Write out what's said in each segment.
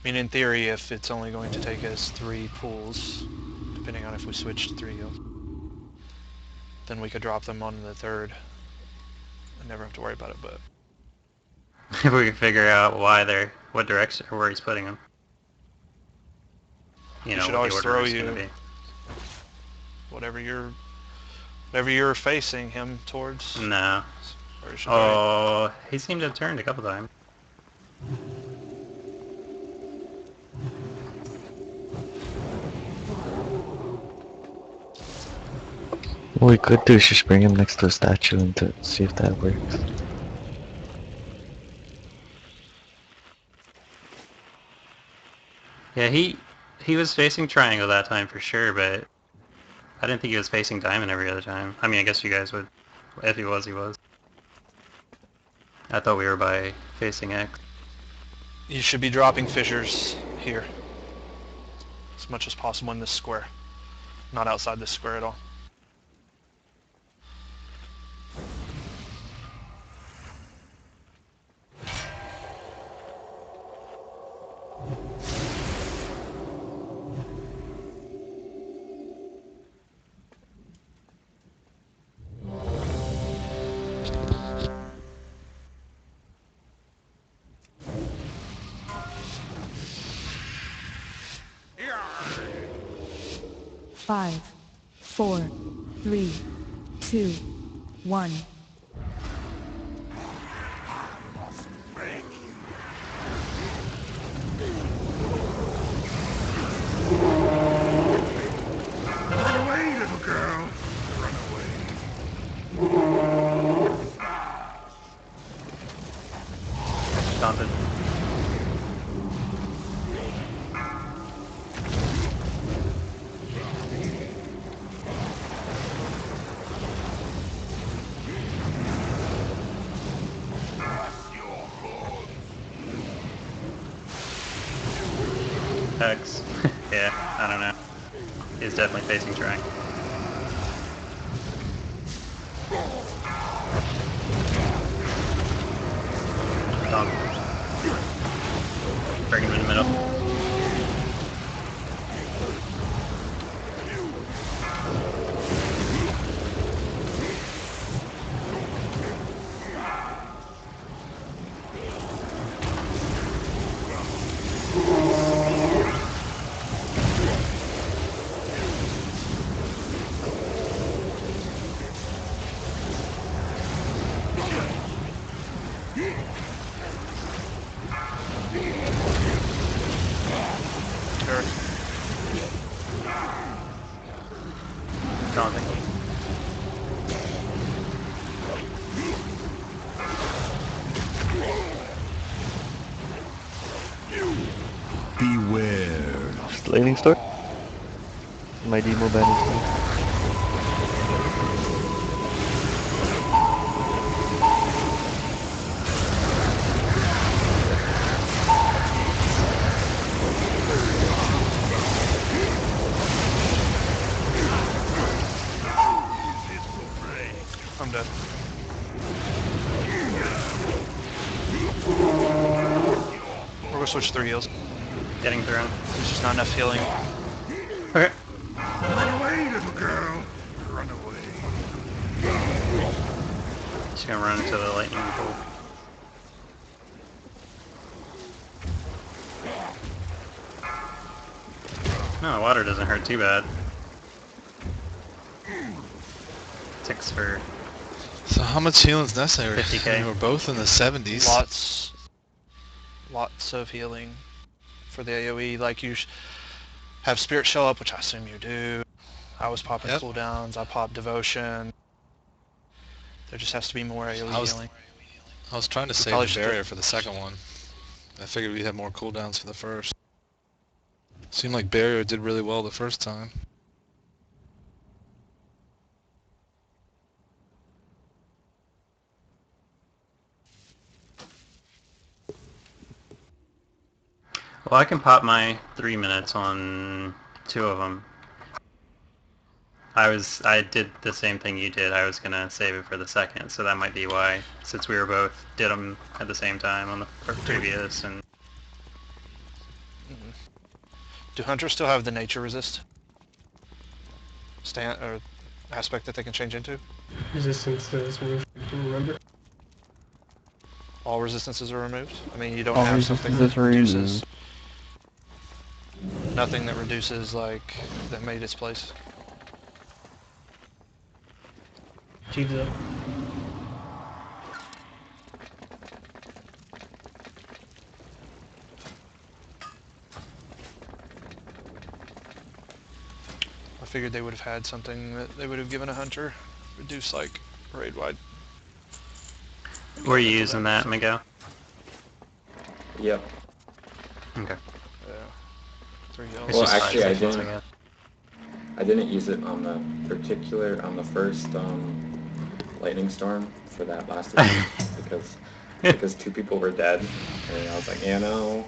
I mean, in theory, if it's only going to take us 3 pulls, depending on if we switch to 3 heals, then we could drop them on the third and never have to worry about it, but... If we can figure out what direction, or where he's putting them. You What should the always order throw is going to be. whatever you're facing him towards. No. Or you should Oh, he seemed to have turned a couple times. What we could do is just bring him next to a statue and to see if that works. Yeah, he was facing triangle that time for sure, but I didn't think he was facing diamond every other time. I mean, I guess you guys would. If he was, he was. I thought we were by facing X. You should be dropping fissures here as much as possible in this square, not outside this square at all. Five, four, three, two, one. Run away, little girl. Run away. Daunted. X. Yeah, I don't know. He's definitely facing triangle. Daunted. Bring him in the middle. Eric. Daunting. Beware. Just lightning storm? My demo ban is done. I'm dead. We're gonna switch to 3 heals. Getting thrown. There's just not enough healing. Okay. Run away, little girl. Run away. Just gonna run into the lightning bolt. No, water doesn't hurt too bad. Ticks for So how much healing's necessary? 50K. I mean, we're both in the 70s. Lots of healing for the AoE. Like you have Spirit show up, which I assume you do. I was popping Yep. cooldowns. I popped Devotion. There just has to be more AoE healing. I was trying to save probably the should barrier for the second one. I figured we'd have more cooldowns for the first. Seemed like barrier did really well the first time. Well, I can pop my 3 minutes on 2 of them. I did the same thing you did. I was gonna save it for the second, so that might be why, since we were both did them at the same time on the previous. And Do hunters still have the nature resist? Or aspect that they can change into? Resistance is removed. Do you remember? All resistances are removed? I mean, you don't All have something resistances that are reduces... removed. Nothing that reduces, like, that made its place. Cheese up. I figured they would have had something that they would have given a hunter. Reduce, like, raid-wide. Were you using that, Miguel? Yep. Okay. Yeah. 3 heals. It's Well, just actually, I 5 seconds, didn't. guess. I didn't use it on the first lightning storm for that last attempt because 2 people were dead, and I was like, yeah, no.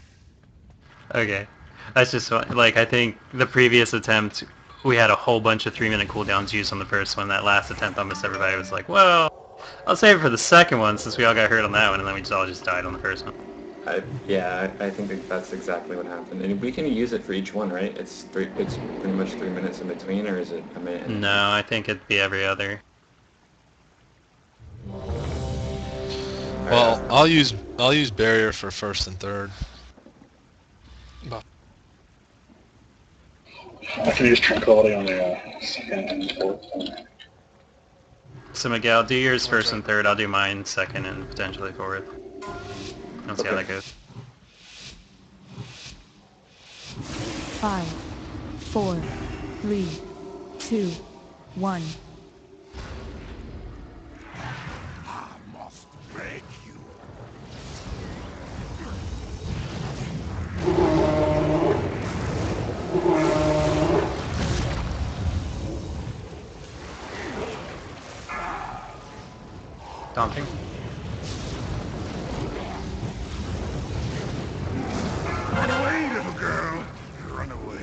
Okay. That's just like, I think the previous attempt, we had a whole bunch of 3-minute cooldowns used on the first one. That last attempt, almost everybody was like, well, I'll save it for the second one since we all got hurt on that one, and then we just all just died on the first one. I think that's exactly what happened. And we can use it for each one, right? It's pretty much 3 minutes in between, or is it a minute? No, I think it'd be every other. Well, I'll use barrier for first and third. I can use tranquility on the second and fourth. So Miguel, do yours first and third. I'll do mine second and potentially fourth. Let's see how that goes. 5, 4, 3, 2, 1. I must beg you. Daunting. Run away, little girl. Run away.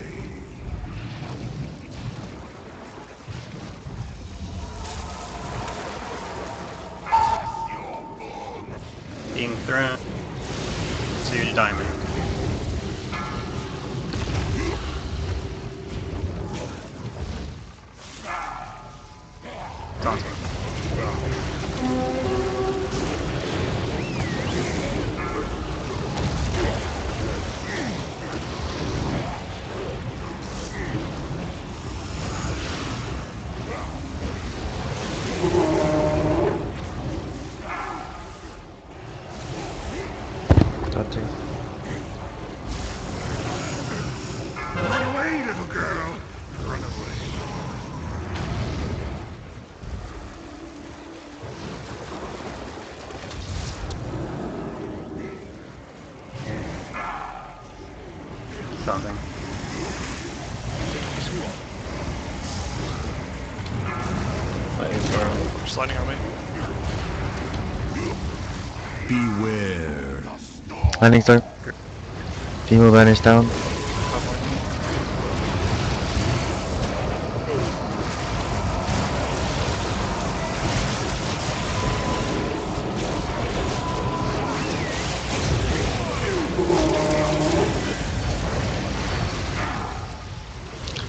Being thrown. So you're diamond. Daunting. Daunting. Run away, little girl. Run away. Daunting. Lightning storm. Sliding on me. Beware. Landing storm. Female banners down.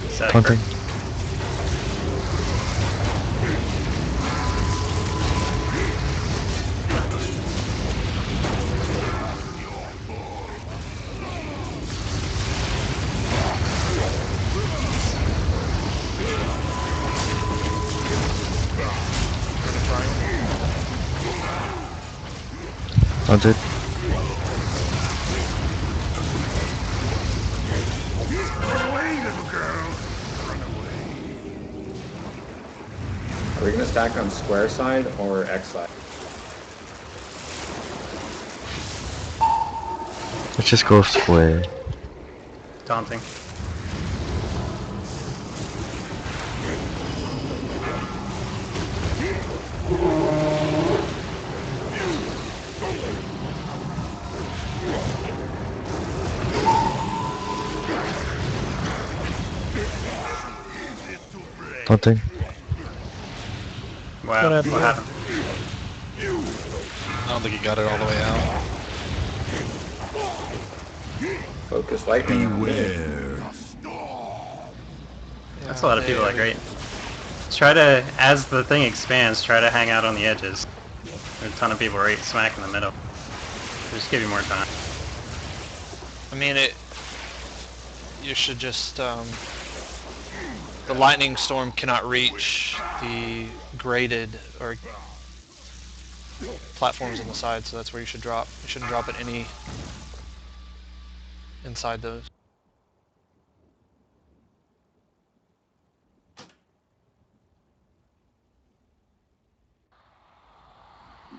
Second. Daunting. Daunted. Run away, little girl. Run away. Are we gonna stack on square side or X side? Let's just go square. Daunting. Daunting. Wow. What happened? I don't think he got it all the way out. Focus lightning on me. Beware. That's a lot of people that great. Try to, as the thing expands, try to hang out on the edges. There's a ton of people right smack in the middle. Just give you more time. I mean, you should just, the lightning storm cannot reach the graded or platforms on the side, so that's where you should drop. You shouldn't drop it any inside those.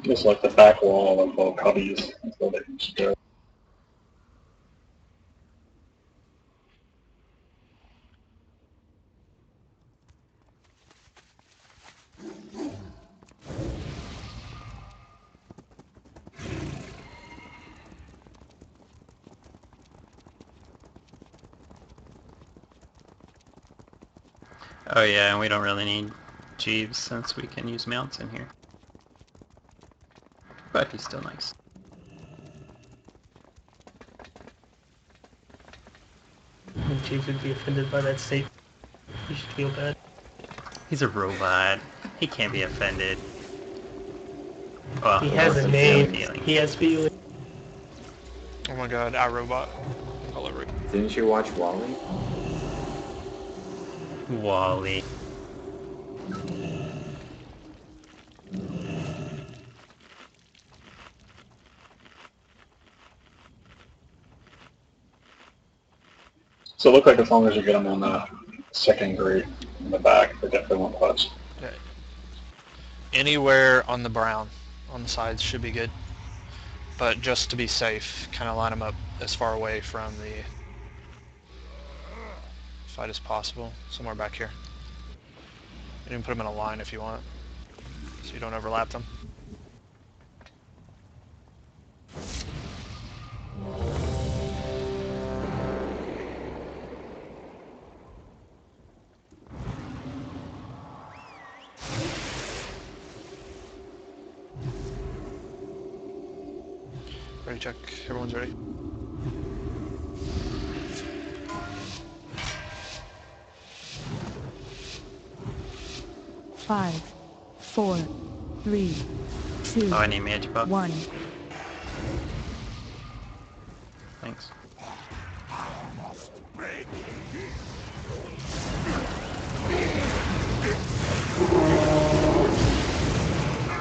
Just like the back wall of all cubbies. That's what they used to do. Oh yeah, and we don't really need Jeeves since we can use mounts in here. But he's still nice. Jeeves would be offended by that statement. You should feel bad. He's a robot. He can't be offended. Well, He has a has name. feeling. He has feelings. Oh my god, iRobot. All over it. Didn't you watch Wall-E? Wall-E. So it looked like as long as you get them on the second grade in the back, they definitely won't touch. Anywhere on the brown, on the sides should be good. But just to be safe, kind of line them up as far away from the fight as possible. Somewhere back here. You can put them in a line if you want, so you don't overlap them. Ready, check. Everyone's ready. Five, 4, 3, 2, Oh, I need magic buff. 1. Thanks.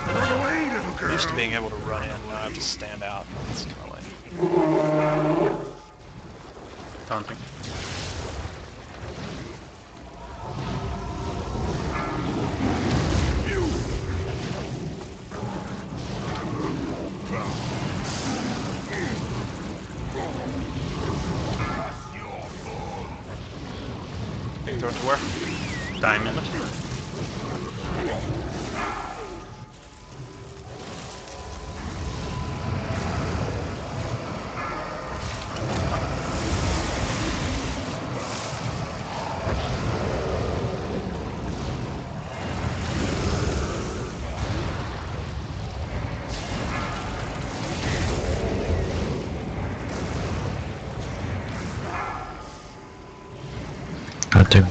Run away, little I'm girl. used to being able to run in, now I have to stand out. It's kind of lame. Taunting. Okay, throw it to where? Diamond. Got to.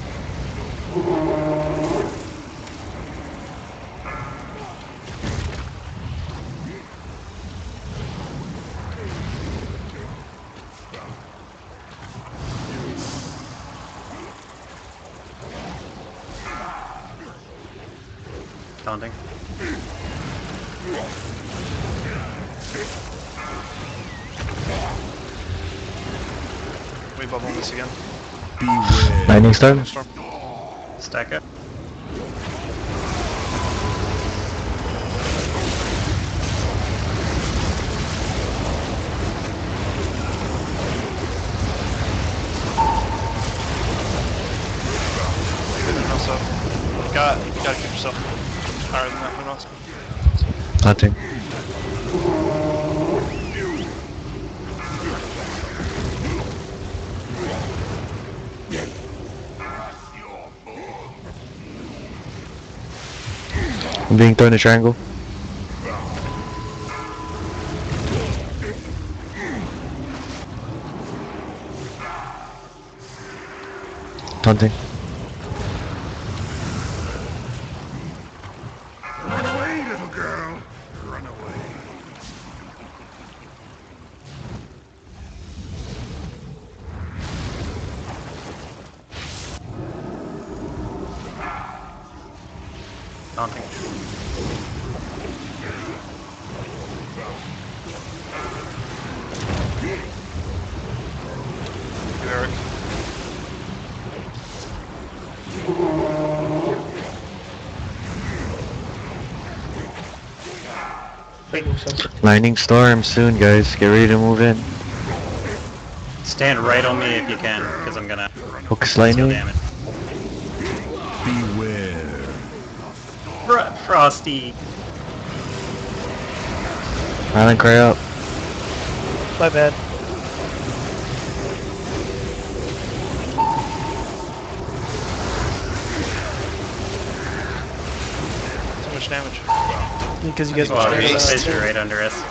Taunting. We bubble this again. Beware. Lightning storm. Storm. Stack up. Everything else up. You gotta keep yourself higher than that. Who knows? Nothing. I'm being thrown a triangle. Taunting. You, Eric. Lightning storm. Lightning storm soon, guys. Get ready to move in. Stand right on me if you can, because I'm gonna Focus deal lightning. damage. Beware. Frosty! Island cry up. My bad. So much damage. Because you guys Well, were there's a standing fissure around. right under us.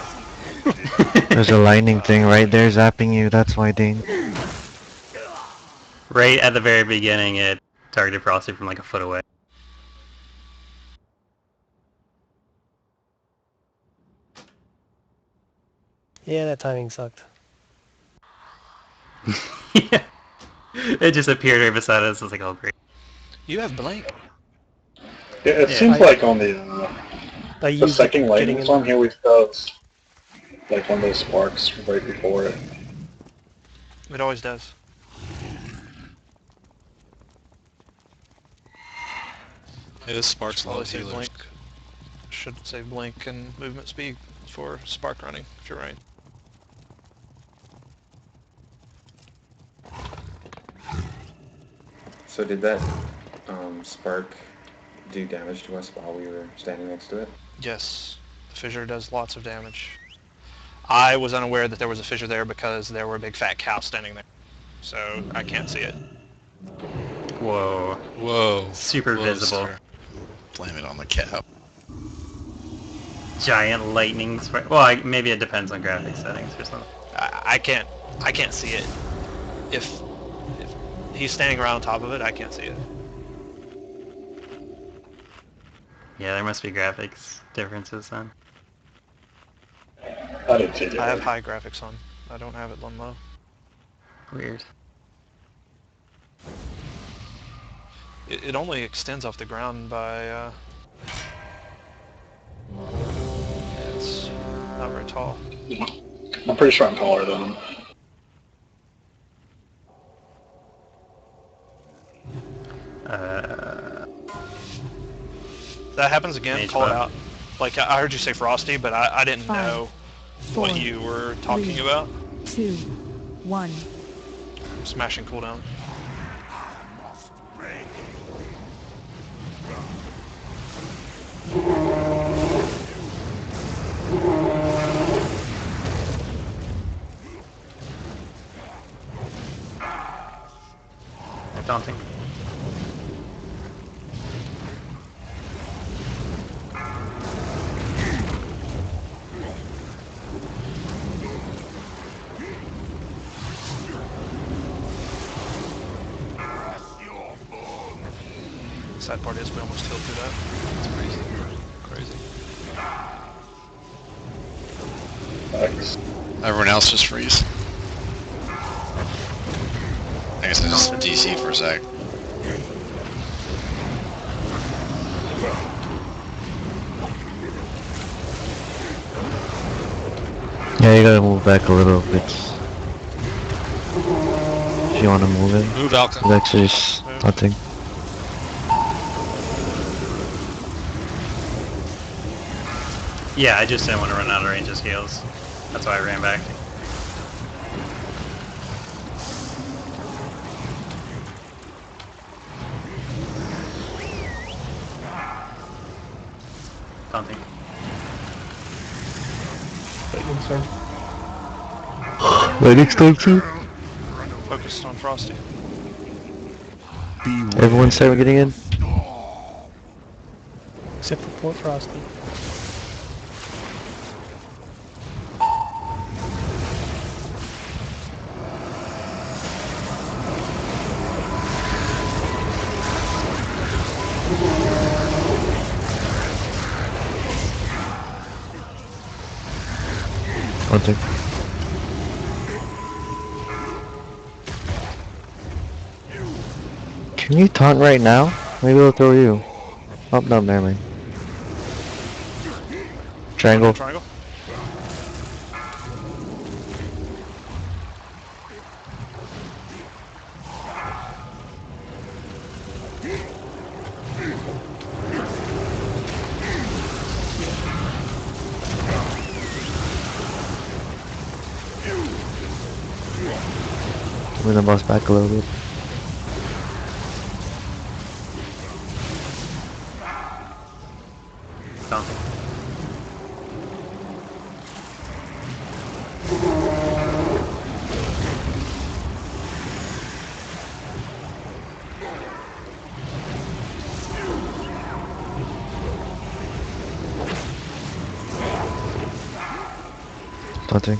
There's a lightning thing right there zapping you. That's why, Dane. Right at the very beginning, it targeted Frosty from like a foot away. Yeah, that timing sucked. Yeah. It just appeared right beside us. I was like, oh great. You have Blink. Yeah, it Yeah, seems I- like on the used it second getting lightning in- storm, he always does like one of those sparks right before it. It always does. Yeah, this sparks a lot Probably of say healers. Blink. Should say Blink and movement speed for spark running, if you're right. So did that spark do damage to us while we were standing next to it? Yes, the fissure does lots of damage. I was unaware that there was a fissure there because there were big fat cows standing there. So I can't see it. Whoa. Whoa. Super Whoa, visible. sir. Blame it on the cow. Giant lightning spark. Well, maybe it depends on graphic settings or something. I can't see it. If he's standing around on top of it, I can't see it. Yeah, there must be graphics differences then. I didn't take it. I have high graphics on. I don't have it on low. Weird. It only extends off the ground by, it's not very tall. I'm pretty sure I'm taller than him. If that happens again, Mage call it buff. out. Like, I heard you say Frosty, but I didn't 5, know 4, what you were talking 3, about. 2, 1. Smashing cooldown. Daunting. The sad part is we almost killed through that. It's crazy. X. Everyone else just freeze. I guess I just DC for a sec. Yeah, you gotta move back a little bit. If you wanna move in. Move Alka. It's actually just nothing. Yeah, I just didn't want to run out of range of scales. That's why I ran back. Daunting. Lightning storm. Lightning storm too. Focused on Frosty. Beware. Everyone start getting in. Except for poor Frosty. Nothing. Can you taunt right now? Maybe they'll throw you. Oh, no, never mind. Triangle. Triangle. Move the boss back a little bit. Something. Taunting.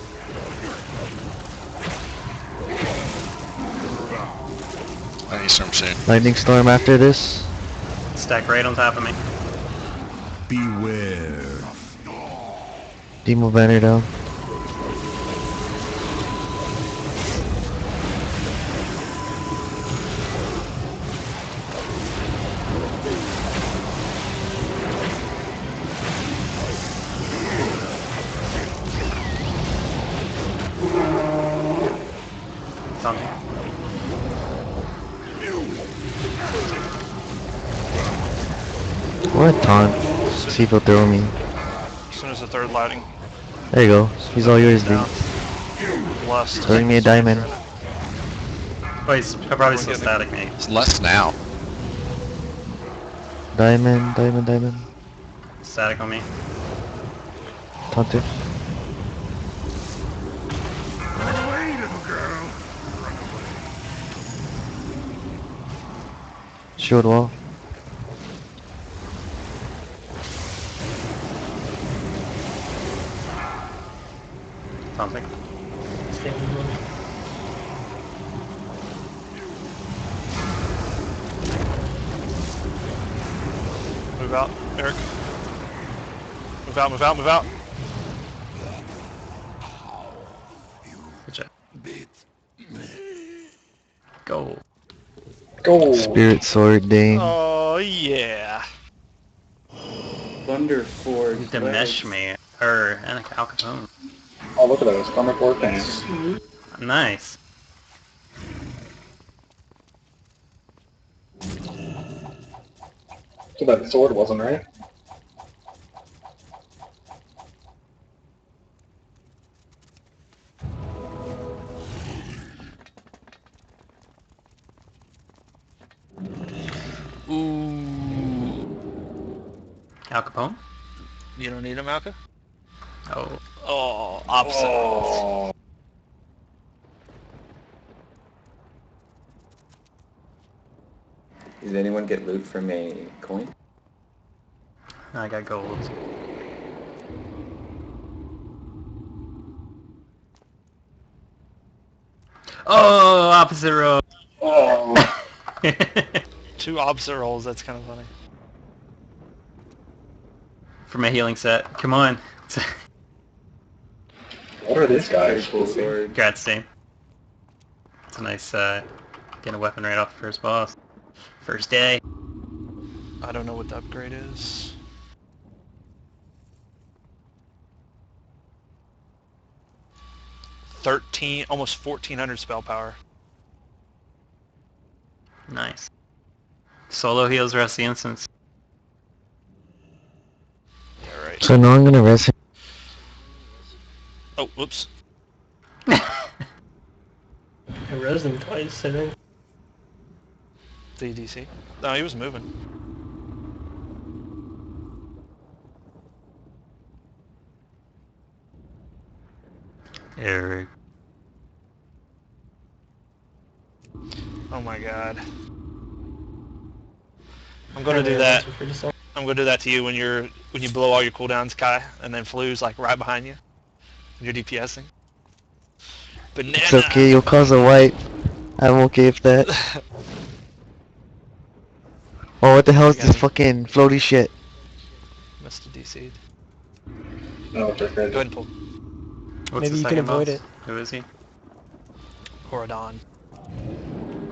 I need some soon. Lightning storm after this. Stack right on top of me. Beware. Demo banner down. Something. What taunt? See if he'll throw me. As soon as the third lighting. There you go. He's all yours, dude. Down. Blessed. Throwing me a diamond. Oh, he's probably still static me. It's less now. Diamond, diamond, diamond. Static on me. Taunting. Run away, little girl. Run away. Shield wall. Something. Stay with me. Move out, Eric. Move out, move out, move out. Good job. Go. Go! Spirit sword, dang. Oh, yeah. Thunder Forge. Demesh me. And a Al Capone. Oh, look at that, his stomach working. Nice. So that sword wasn't right. Ooh. Al Capone? You don't need him, Alka? Oh. Oh, opposite. Oh. Did anyone get loot from a coin? I got gold. Oh, opposite row. Oh. Two opposite rolls, that's kind of funny. For my healing set. Come on. What are these guys? Cool sword. Congrats, Dane. It's a nice, getting a weapon right off the first boss. First day. I don't know what the upgrade is. Almost 1400 spell power. Nice. Solo heals rest the instance. Yeah, right. So now I'm gonna rest him. Oh, whoops. I rose him twice, I think. The DC. No, he was moving. Eric. Oh my god. I'm gonna do that. I'm gonna do that to you when you blow all your cooldowns, Kai, and then Flu's like right behind you. You're DPSing. Banana. It's okay, you'll cause a wipe. I'm okay with that. Oh, what the hell is this fucking floaty shit? Must have DC'd. No, they're Go good. ahead and pull. What's Maybe the you can second avoid boss? it. Who is he? Coradon.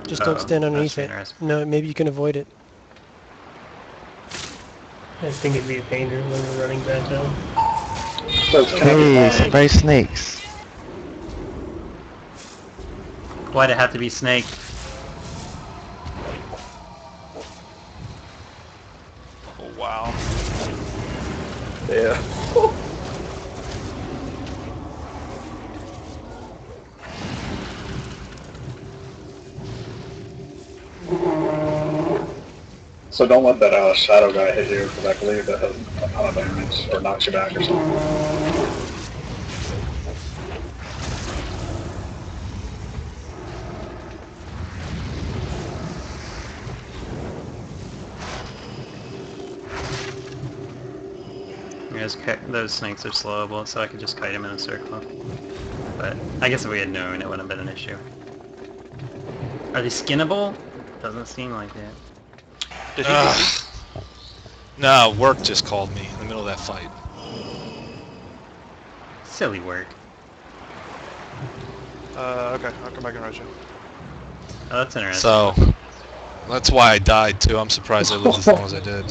Just don't stand underneath it. interesting. No, maybe you can avoid it. I think it'd be a pain when we're running back down. So it's kind Hey, of surprise snakes. Why'd it have to be Snake? Oh wow. Yeah. So don't let that shadow guy hit you, because I believe that does a ton of damage, or knocks you back or something. Those snakes are slowable, so I could just kite him in a circle. But I guess if we had known, it wouldn't have been an issue. Are they skinnable? Doesn't seem like it. Did he get me? No, work just called me in the middle of that fight. Silly work. Okay, I'll come back and rush you. Oh, that's interesting. So, that's why I died too. I'm surprised I lived as long as I did.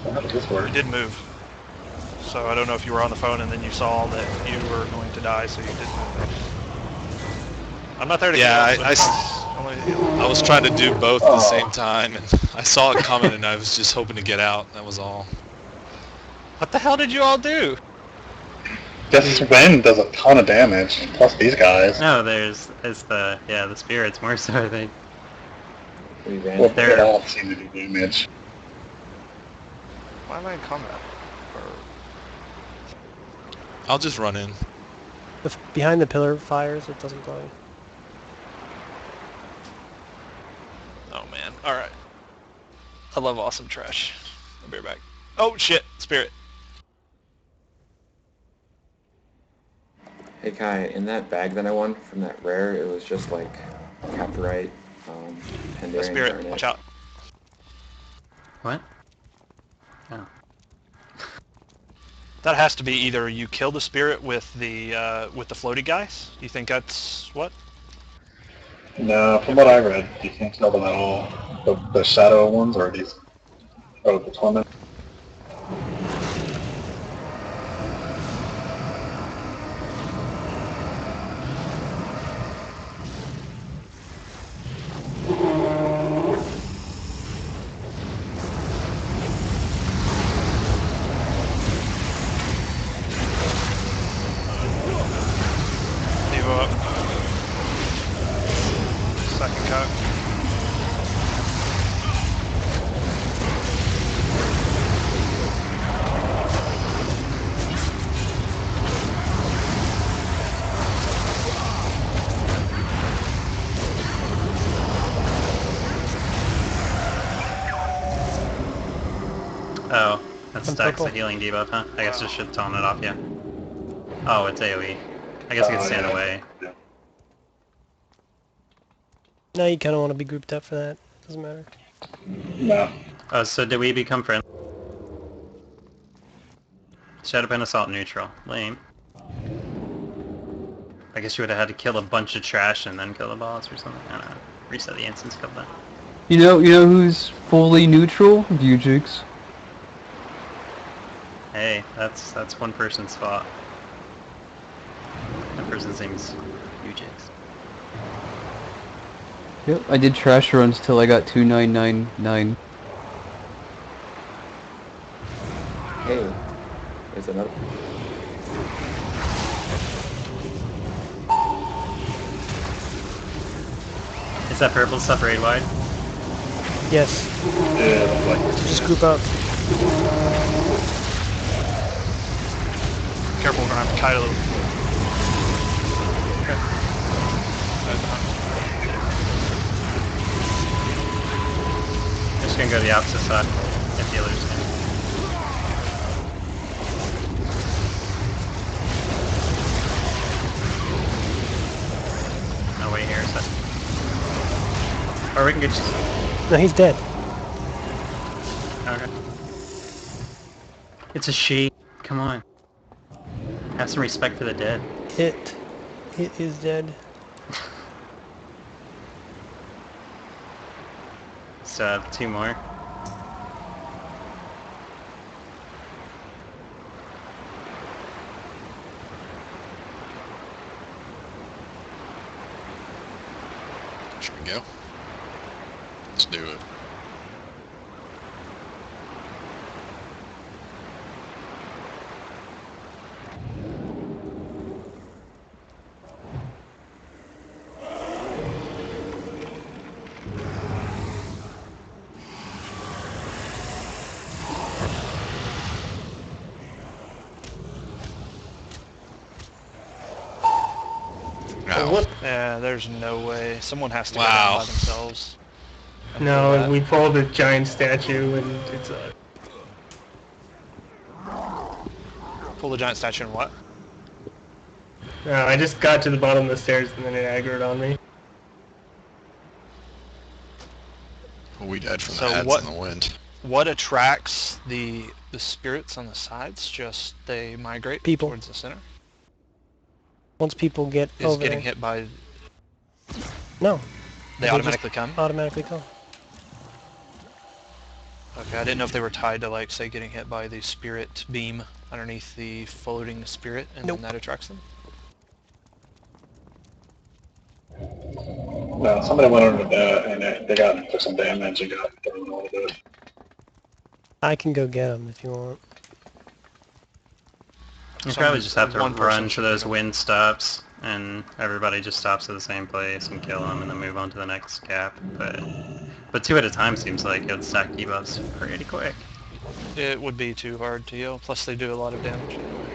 How does this work? You did move. So I don't know if you were on the phone and then you saw that you were going to die, so you did move. I'm not there to Yeah, kill, I was trying to do both at the same time, and I saw it coming, and I was just hoping to get out. That was all. What the hell did you all do? This wind does a ton of damage, plus these guys. No, it's the spirits more so, I think. We Well, ran. they all seem to do damage. Why am I in combat? I'll just run in. If behind the pillar fires, it doesn't glow. Oh man, alright. I love awesome trash. I'll be right back. Oh shit, spirit. Hey Kai, in that bag that I won from that rare, it was just like copyright, Pandarian Spirit, Garnet. watch out. What? Oh. That has to be either you kill the spirit with the floaty guys. You think that's what? No, from what I read, you can't kill them at all. The shadow ones, or these... Oh, the torment. Evo up. Second cut. Oh, that I'm stacks the purple. healing debuff, huh? I guess I should tone it off, yeah. Oh, it's AoE. I guess I can stand yeah. away. Now you kind of want to be grouped up for that. Doesn't matter. No. Oh, so did we become friends? Shadowpen Assault neutral. Lame. I guess you would have had to kill a bunch of trash and then kill the boss or something. I don't know. Reset the instance, kill that. You know who's fully neutral? Vujix. Hey, that's one person's fault. That person's name's Ujix. Yep, I did trash runs till I got 2999. Hey, there's another. Is that purple stuff raid wide? Yes. Yeah, it looks like So just group up. Careful, we're gonna have to kite a little. Okay. Just gonna go the opposite side. If the others can. No, wait here a second. Or we can get you. No, he's dead. Okay. It's a she. Come on. Have some respect for the dead. It is dead. So, 2 more. Should we go? Let's do it. Wow. What? Yeah, there's no way. Someone has to go down by themselves. and pull No, that. we pulled a giant statue and it's Pull the giant statue and what? No, I just got to the bottom of the stairs and then it aggroed on me. We died from So the heads what- in the wind. What attracts the spirits on the sides? Just they migrate People. towards the center? Once people get Is over getting there. hit by... No, They just automatically come? automatically come. Okay, I didn't know if they were tied to, like, say, getting hit by the spirit beam underneath the floating spirit, and Nope. then that attracts them? No, somebody went under that and they took some damage and got thrown a little bit. I can go get them if you want. You Someone probably who's- just have to one person run to should those get 'em. wind stops, and everybody just stops at the same place and kill them, and then move on to the next gap. But two at a time seems like it would stack debuffs pretty quick. It would be too hard to heal, plus they do a lot of damage anyway.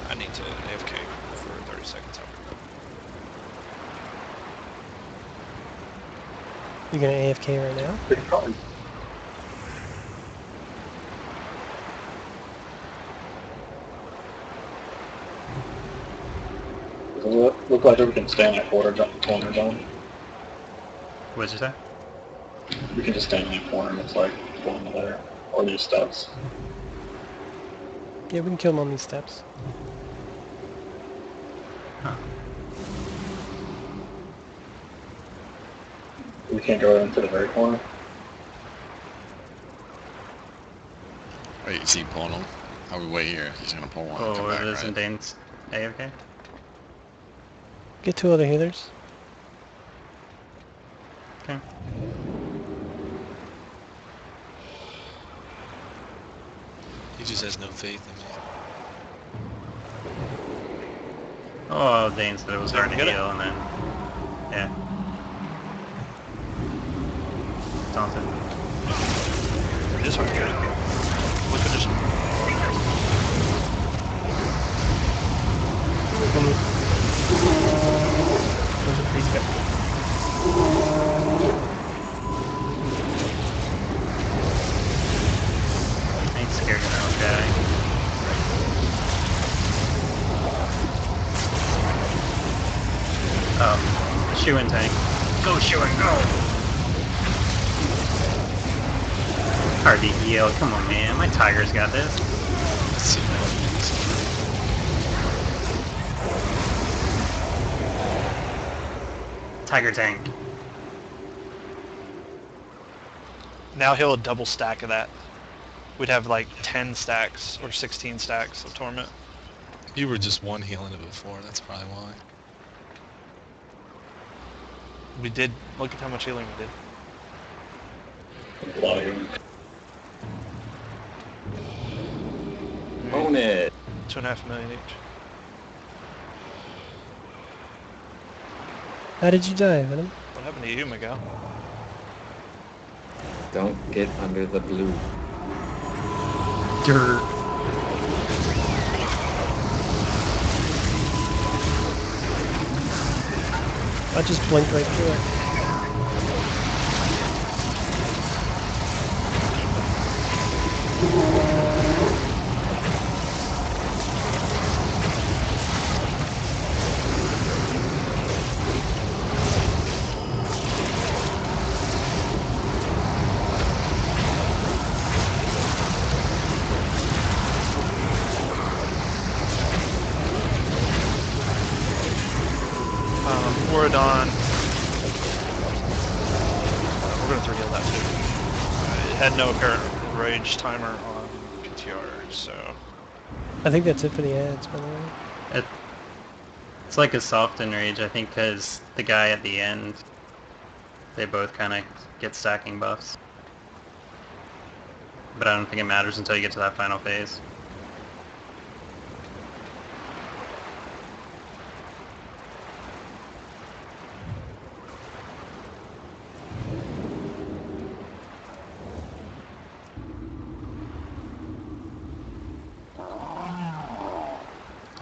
I need to AFK for 30 seconds. You gonna AFK right now? They could probably look like we can stand that corner zone. What'd you say? We can just stand in that corner and it's like going to there. Or these steps. Yeah, we can kill them on these steps. We can't go into the very corner. Wait, is he pulling them? How we wait here? He's gonna pull one and come Oh, back, it is right? in Dane's AFK? Get two other healers. Okay. He just has no faith in me. Oh, Dane said it was hard to Get it? heal, and then... Yeah. Taunted. It is hard to get it. What condition? There's a priest guy. I ain't scared of that guy. Oh, shoe and tank. Go shoe and go! Hard to heal, come on man, my tiger's got this. Let's see what Tiger tank. Now he'll double stack of that. We'd have like 10 stacks or 16 stacks of Torment. You were just one healing it before, that's probably why. We did, look at how much healing we did. A lot of healing. Own it. 2.5 million each. How did you die, Venom? What happened to you, Miguel? Don't get under the blue. Dirt. I just blinked right through it. Borodon. We're going to 3-heal that too. It had no apparent rage timer on PTR, so... I think that's it for the ads, by the way. It's like a soft enrage, I think, because the guy at the end, they both kind of get stacking buffs. But I don't think it matters until you get to that final phase.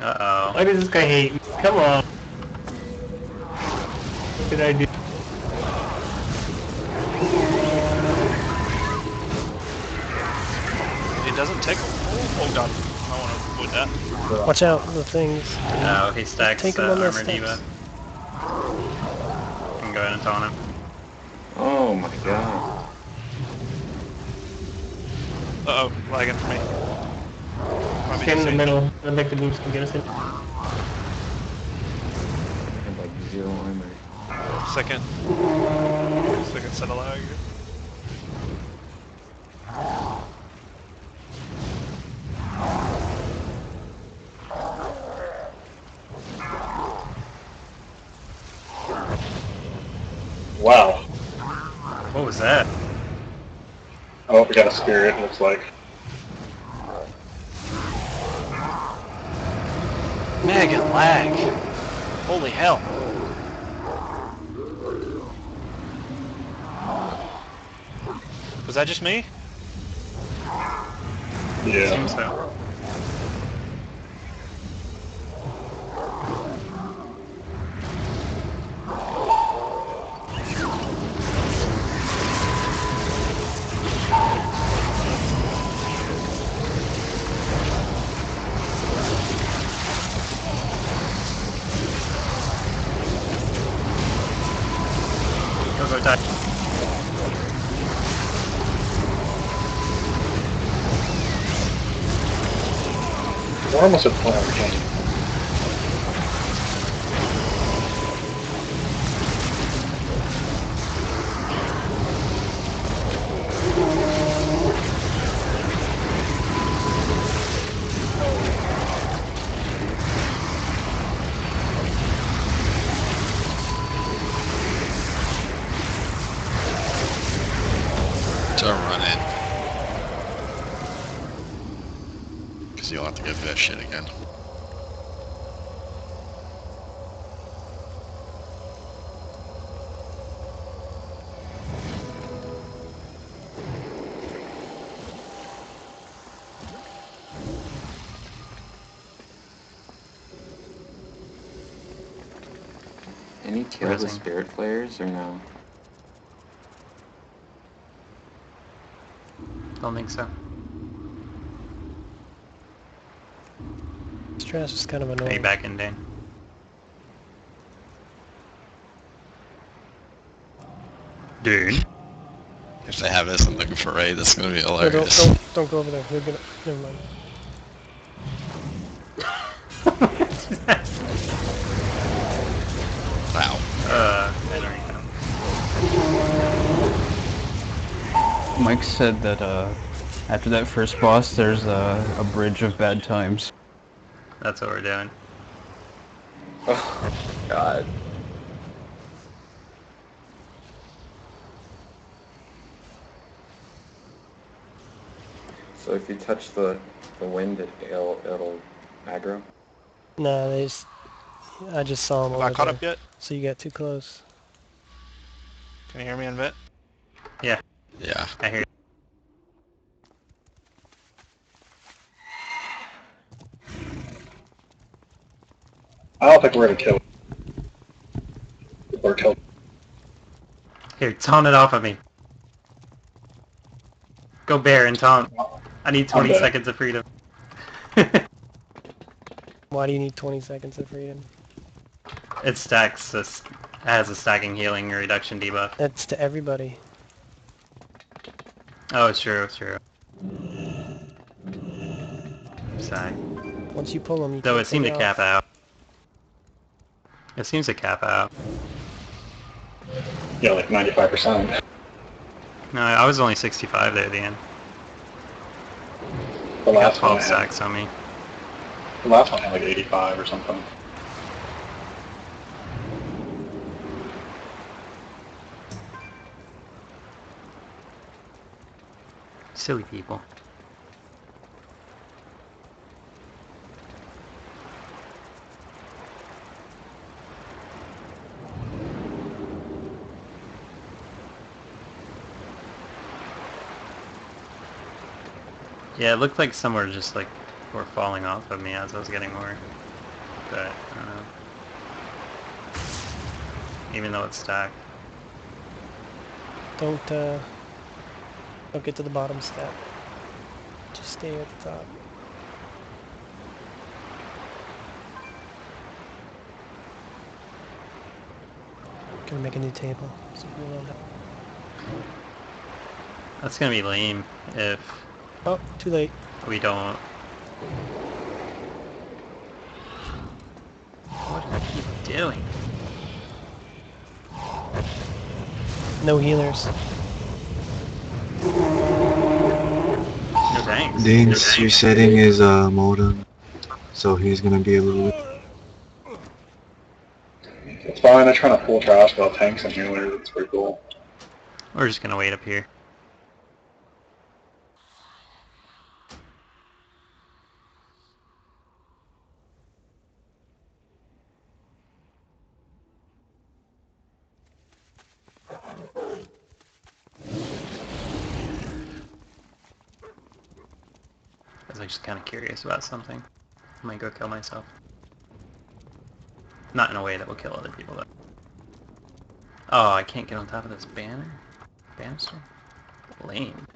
Uh-oh. Why does this guy hate me? Come on. What did I do? It doesn't take a... Oh god. I want to avoid that. Watch out, the things. No, he stacks Take him on their armor diva. steps. You can go ahead and taunt him. Oh my god. Uh-oh, lagging for me. Might be Stand in the defeat. middle. The electric booms can get us in. I had like 0 armor. Second set of lag. Wow. What was that? Oh, we got a spirit, looks like. Mega lag. Holy hell. Was that just me? Yeah. Seems so. Go die. We're almost at the point where we can. Don't run in. Because you'll have to go through that shit again. Any kill the Rising. spirit players or no? Don't think so. Stress is kind of Are you annoying. back in, Dane? Dune? If they have this and looking for raid, that's gonna be No, hilarious. don't go over there. They're gonna. Never mind. Wow. I don't even know. Mike said that after that first boss, there's a bridge of bad times. That's what we're doing. Oh god. So if you touch the wind, it'll aggro? Nah, they just. I just saw them Have over I caught there. up yet? So you got too close. Can you hear me in Vit? Yeah, Yeah. I hear you. I don't think we're gonna kill it. Or kill. Here, taunt it off of me. Go bear and taunt. I need 20 dead. seconds of freedom. Why do you need 20 seconds of freedom? It stacks, has a stacking healing reduction debuff. That's to everybody. Oh, it's true, it's true. Sorry. Once you pull them, you Though can't it seemed to take cap off. out. It seems to cap out. Yeah, like 95%. No, I was only 65 there at the end. The I got last one 12 had, stacks on me. the last one had like 85 or something. Silly people. Yeah, it looked like some were just like were falling off of me as I was getting more. But, I don't know. Even though it's stacked. Don't get to the bottom step. Just stay at the top. Gonna make a new table. So we don't have... That's gonna be lame if Oh, too late. we don't... What did I keep doing? No healers. No thanks. Dinks, your setting is modem, so he's gonna be a little bit. It's fine, they're trying to pull trash while tanks and healers, it's pretty cool. We're just gonna wait up here. I was just kind of curious about something. I might go kill myself. Not in a way that will kill other people though. Oh, I can't get on top of this banister? Lame.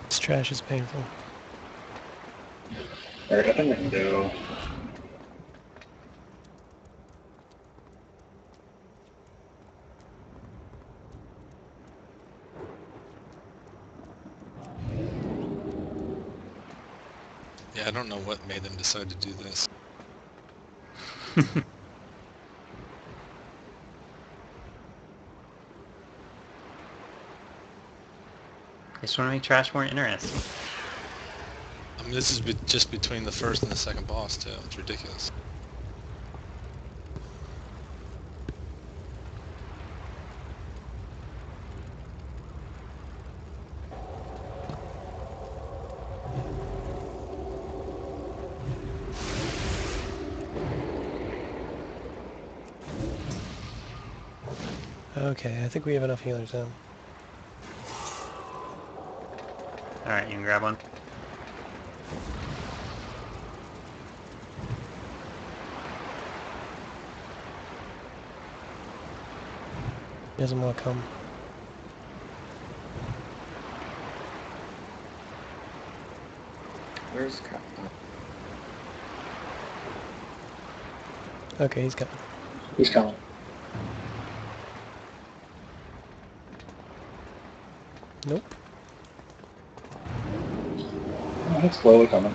This trash is painful. Alright, I think we can go. Yeah, I don't know what made them decide to do this. I just want to make trash more interesting. I mean, this is just between the first and the second boss, too. It's ridiculous. Okay, I think we have enough healers now. Alright, you can grab one. He doesn't want to come. Where's Cap? Okay, he's coming. He's coming. Nope. Oh, he's slowly coming.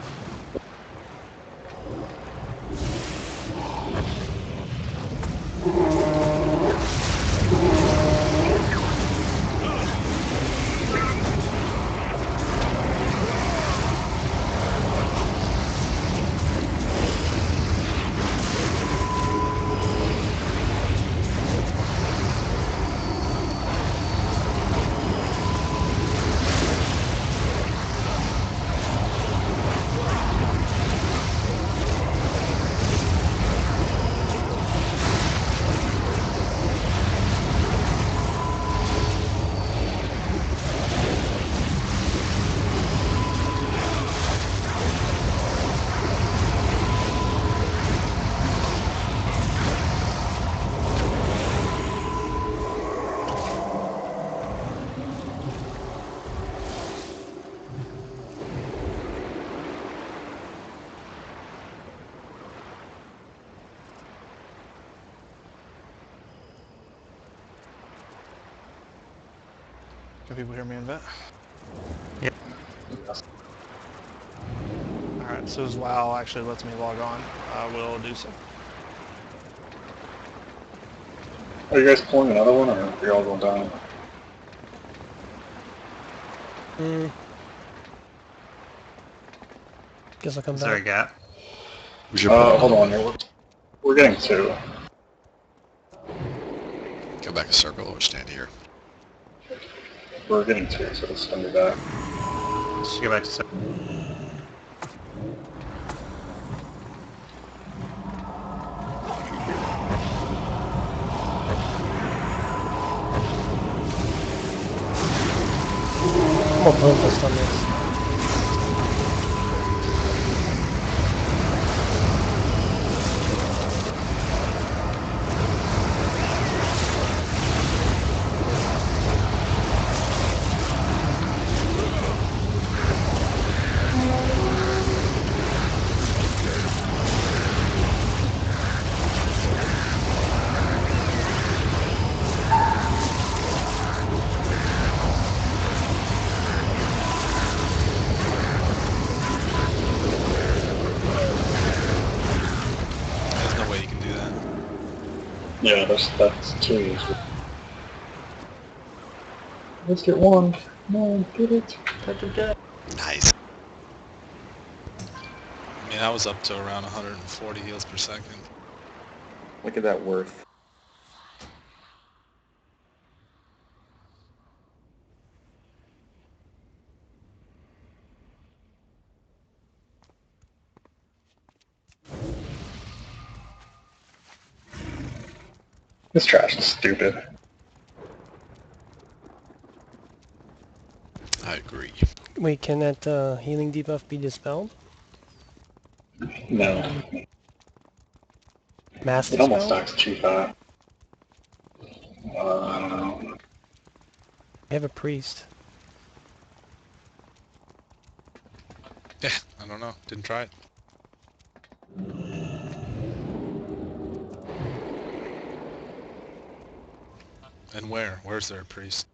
Can people hear me in vet? Yep. Alright, Alright, so as WoW actually lets me log on, I will do so. Are you guys pulling another one, or are you all going down? Guess I'll come Is there a back. gap? We should put Hold another on, one. we're getting 2. Go back a circle or stand here. We're getting 2, so let's send it back. Let's go back to... I'm gonna blink list on this. There's no way you can do that. Yeah, that's 2. Let's get 1. No, get it. Cut the guy. Nice. I mean, I was up to around 140 heals per second. Look at that worth. This trash is stupid. I agree. Wait, can that healing debuff be dispelled? No, Mass it almost dispel? stacks too fast. I don't know. I have a priest. Yeah, I don't know. Didn't try it. And where? Where's their priest?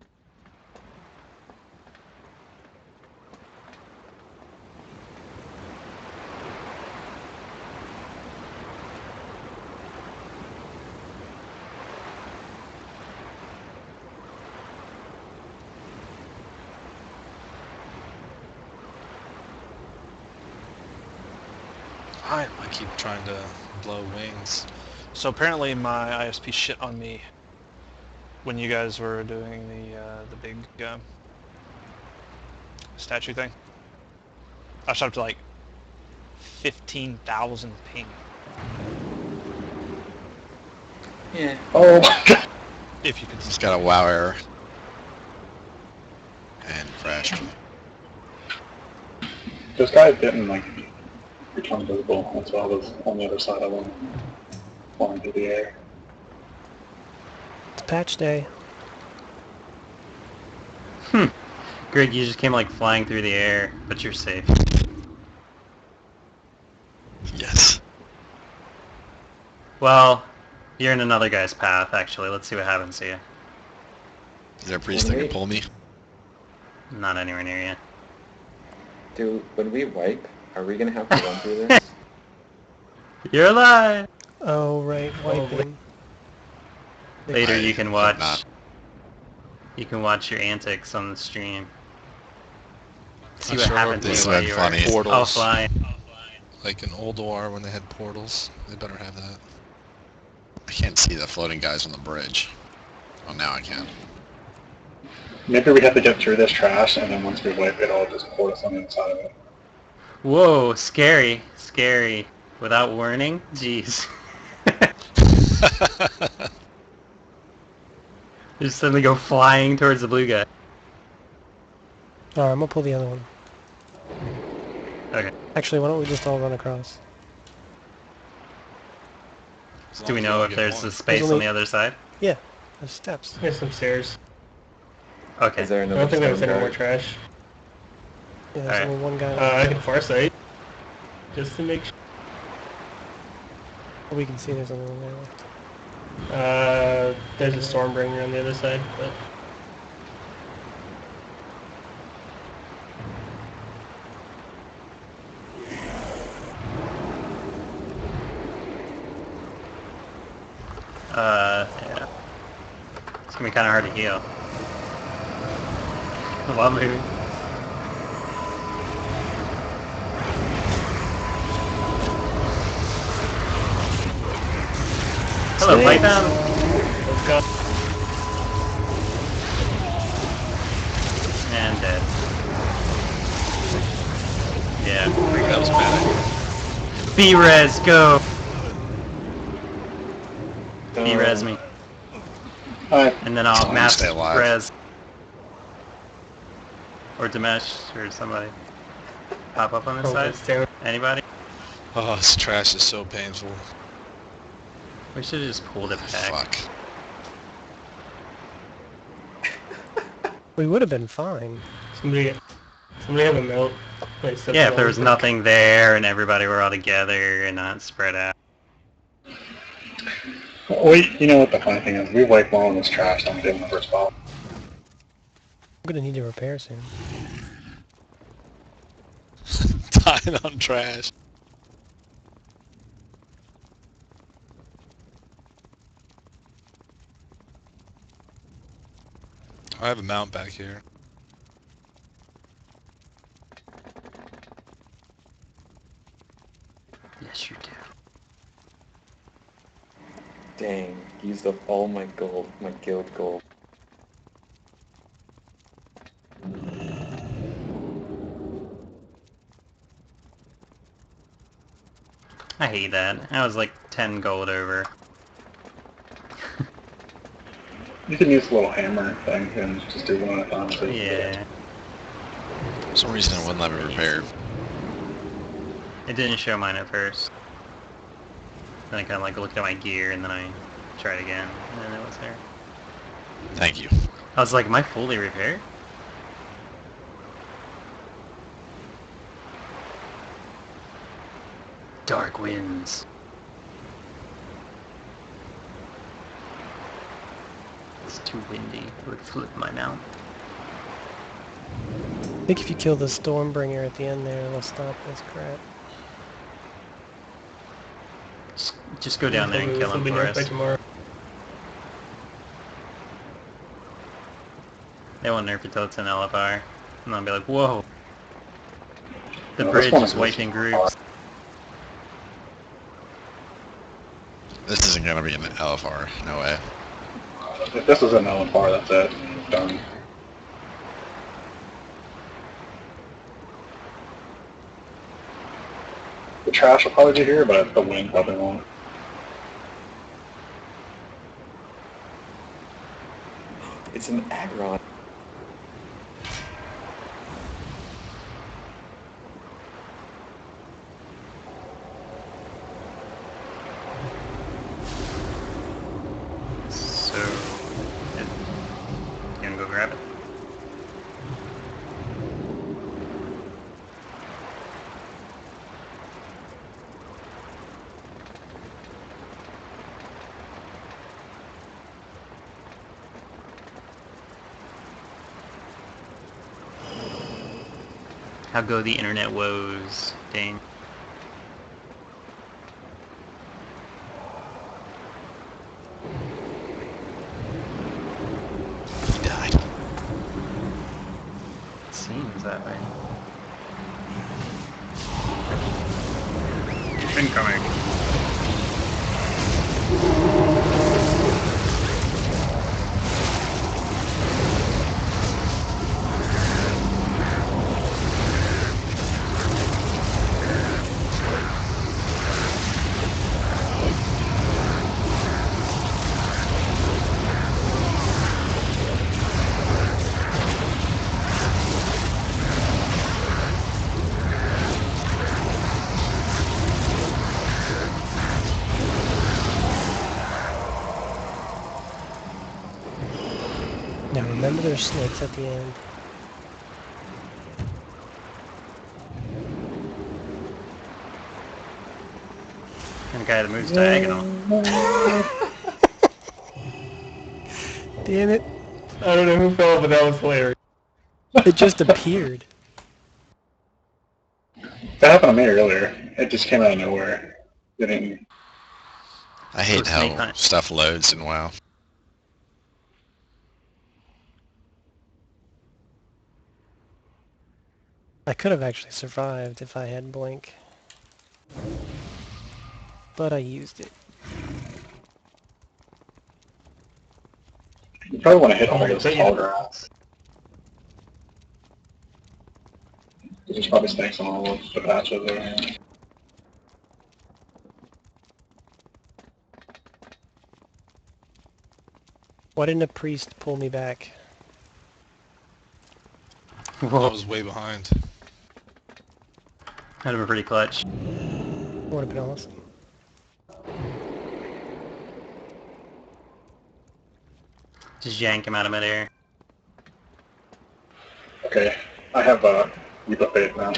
I keep trying to blow wings. So apparently my ISP shit on me when you guys were doing the big statue thing. I shot up to like 15,000 ping. Yeah. Oh my god! If you could Just got a WoW error. And crashed. This guy didn't like become visible until I was on the other side of him, flying through the air. It's patch day. Greg, you just came like flying through the air, but you're safe. Yes. Well, you're in another guy's path, actually. Let's see what happens to you. Is there a priest that can pull me? Not anywhere near you. Dude, when we wipe, are we gonna have to run through this? You're alive! Oh, right, wiping. Later you can watch... not. You can watch your antics on the stream. See I what sure hope happened to they you have while you funny. were Portals. offline. Like in Old War when they had portals. They better have that. I can't see the floating guys on the bridge. Oh, now I can. Maybe we have to get through this trash, and then once we wipe it, I'll just port us on the inside of it. Whoa, scary. Scary. Without warning? Jeez. Just suddenly go flying towards the blue guy. Alright, I'm gonna pull the other one. Okay. Actually, why don't we just all run across? As Do we long as know only if get there's one. a space on only- the other side? Yeah, there's steps. There's some stairs. Okay. Is there I another don't think there was stone any more guard? trash. Yeah, there's Alright. only one guy left. I can farsight. Just to make sure. We can see there's only one guy left. There's a Stormbringer on the other side, but... Yeah. It's gonna be kind of hard to heal. While moving. Hello, Python! Let's go. And dead. Yeah. That was bad. B-res, go! Uh, B-res me. Alright. And then As I'll long as you mass stay alive. res. Or Dimesh, or somebody. Pop up on this side? Anybody? Oh, this trash is so painful. We should have just pulled it back. Fuck. We would have been fine. Somebody have a melt. Like, set Yeah, it if there all was quick. nothing there and everybody were all together and not spread out. You know what the funny thing is? We wiped more on this trash than we did in the first ball. I'm gonna need to repair soon. Dying on trash. I have a mount back here. Yes, you do. Dang, used up all my gold, my guild gold. I hate that. I was like 10 gold over. You can use the little hammer thing and just do one at a time. So Yeah. For some reason it wouldn't let me repair. It didn't show mine at first. Then I kind of like looked at my gear and then I tried again and then it was there. Thank you. I was like, am I fully repaired? Dark winds. It's too windy. It would flip my mount. I think if you kill the Stormbringer at the end there, it'll stop this crap. Just go down there and kill him This'll be for nerfed by us. tomorrow. They won't nerf it till it's an LFR. And I'll be like, whoa. The No, this bridge one is is wiped in groups. This isn't gonna be an LFR. No way. If this is an LFR, that's it. Done. The trash will probably be here, but the wind probably won't. It's an Aggron. So, you gonna go grab it? How go the internet woes, Dane? He died. It seems that way. Incoming. Now remember there's snakes at the end. And the guy that moves diagonal. Damn it. I don't know who fell, but that was hilarious. It just appeared. That happened to me earlier. It just came out of nowhere. It didn't... I hate snake how hunt. stuff loads in WoW. I could have actually survived if I had blink. But I used it. You probably want to hit all Alright, this but yeah. tall grass. There's probably snakes on all of the patches there. Why didn't a priest pull me back? I Whoa, was way behind. that'd have been pretty clutch. Would have been awesome. Just yank him out of midair. Okay, I have a leap of faith now.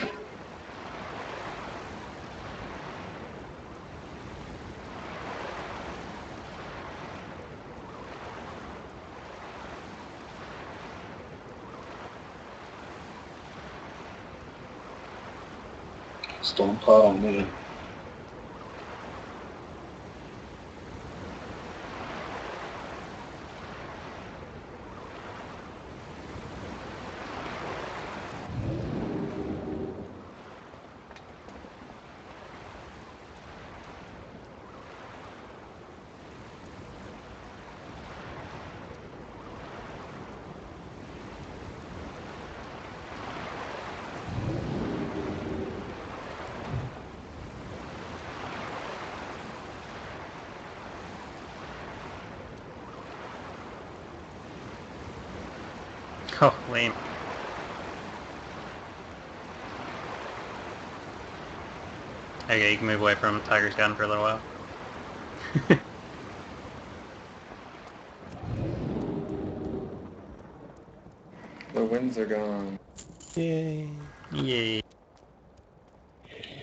Storm cloud on me. Oh, lame. Okay, you can move away from Tiger's Gun for a little while. The winds are gone. Yay. Yay.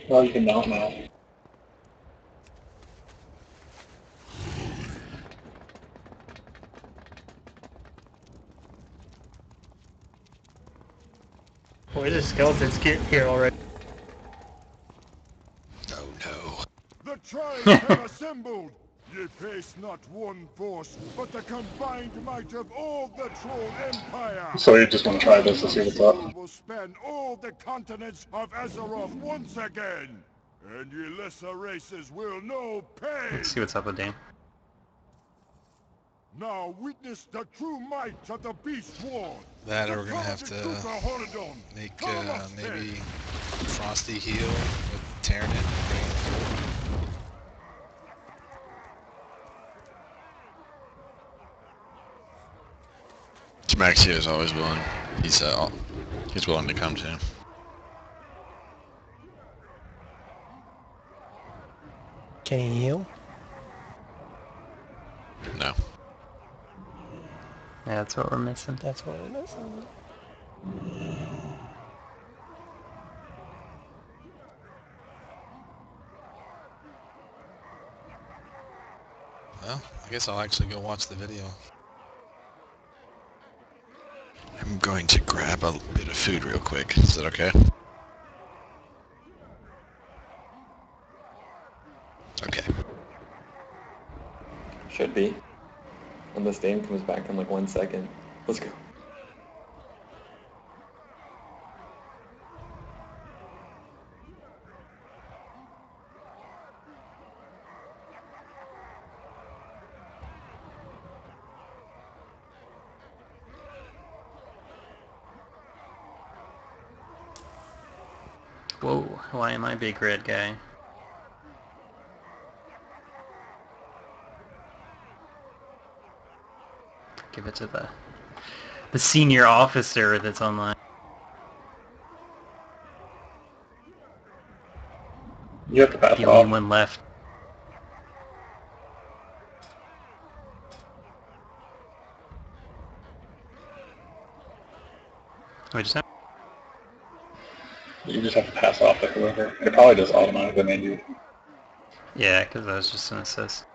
Well, you can mount now. Boy, there's skeletons get here already. Oh no. The tribes have assembled! Ye face not one force, but the combined might of all the Troll Empire! So you just want to try this to see what's up? Will span all the continents of Azeroth once again! And ye lesser races will know pain! Let's see what's up with Dame. Now witness the true might of the Beast Ward! That or we're gonna have to make maybe Frosty heal with Tyranid. Maxio is always willing. He's willing to come to. Can he heal? No. Yeah, that's what we're missing. That's what it is. Well, I guess I'll actually go watch the video. I'm going to grab a bit of food real quick. Is that okay? Okay. Should be. And this Dame comes back in like 1 second. Let's go. Whoa, why am I big red guy? Give it to the senior officer that's online. You have to pass The it only off. one left. Wait, just now? You just have to pass off to whoever. It probably does automatically maybe. Yeah, because that was just an assist.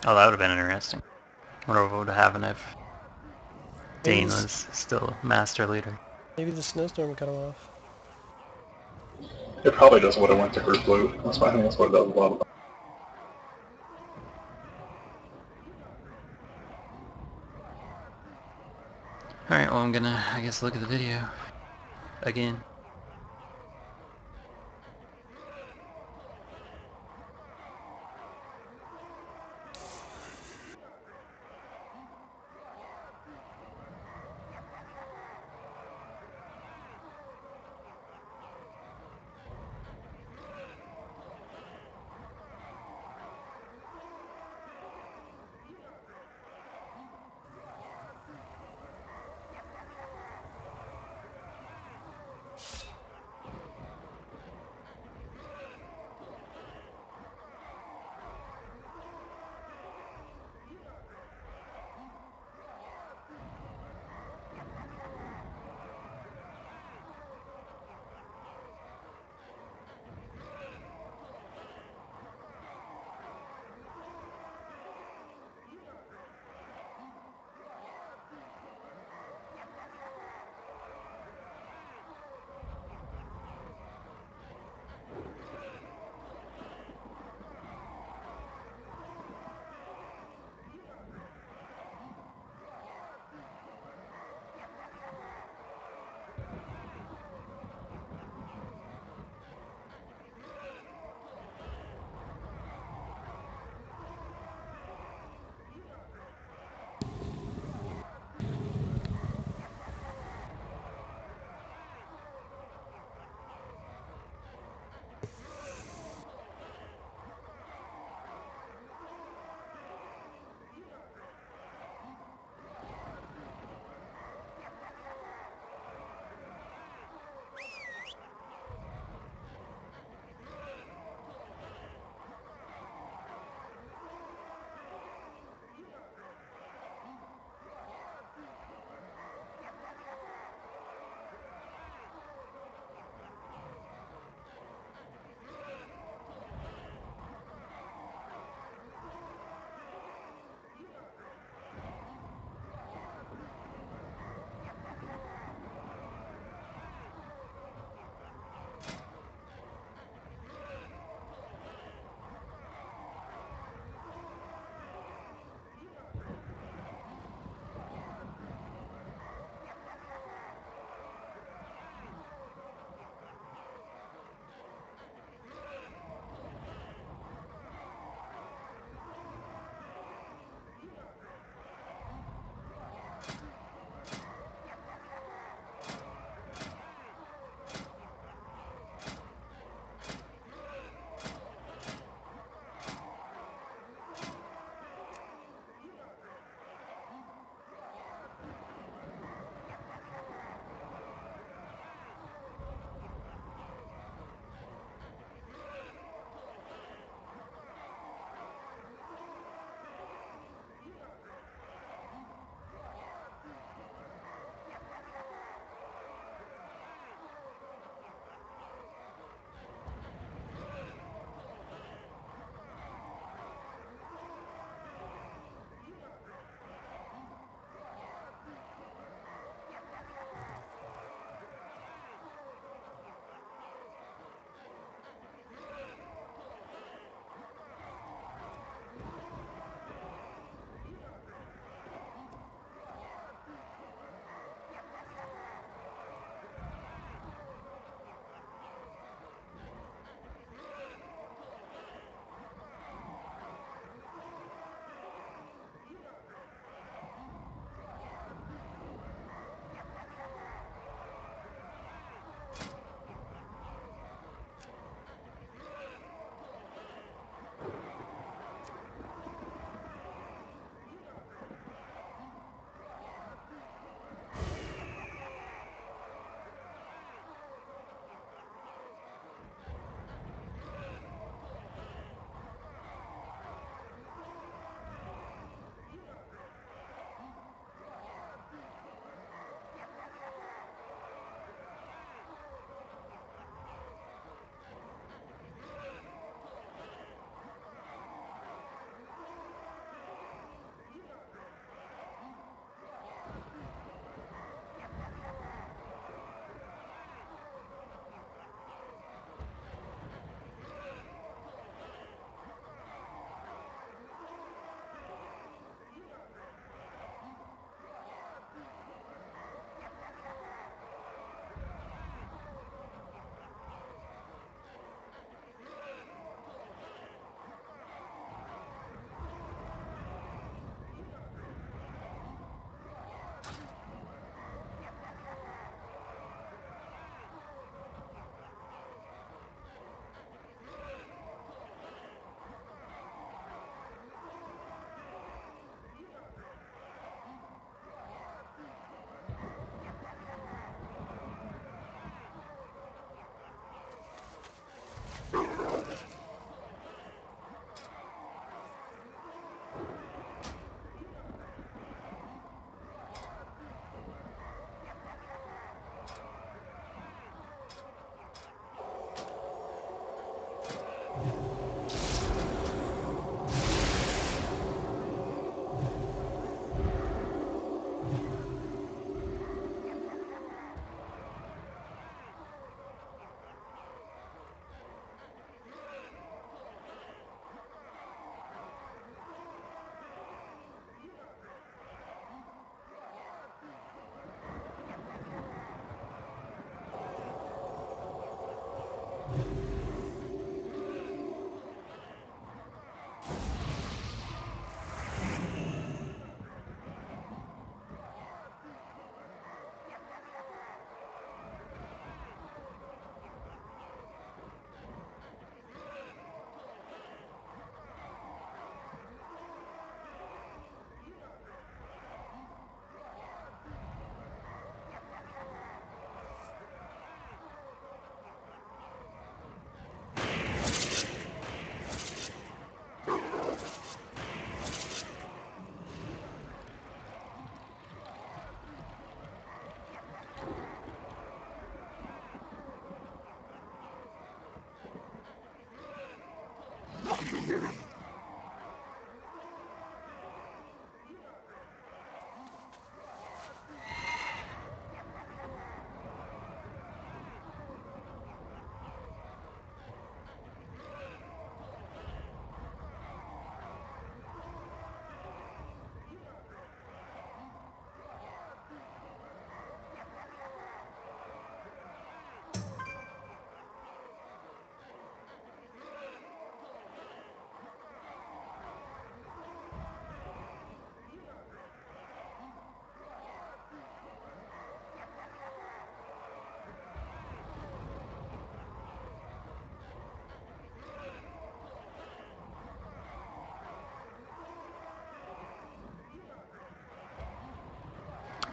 Oh, that would have been interesting. Wonder what would have happened if Dane Maybe was still master leader. Maybe the snowstorm cut him off. It probably does what it went to group loot. I think that's what it does a lot of. Alright, well I'm gonna, I guess, look at the video. Again.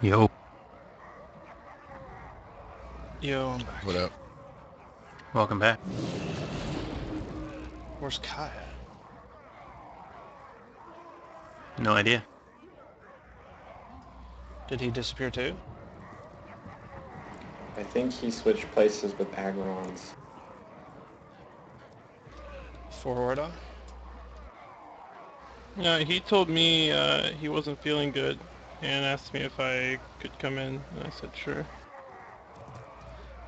Yo, Yo, I'm back. What up? welcome back. Where's Kai at? No idea. Did he disappear too? I think he switched places with Agron's. For Horda? Yeah, he told me he wasn't feeling good and asked me if I could come in, and I said sure.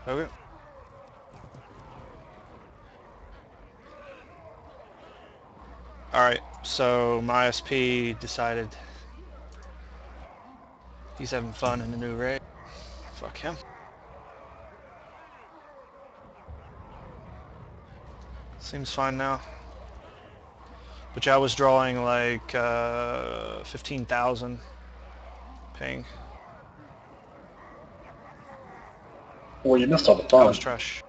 Okay. Alright, so my SP decided he's having fun in the new raid. Fuck him. Seems fine now. But yeah, I was drawing like 15,000 ping. Well, you missed all the That fun. was trash.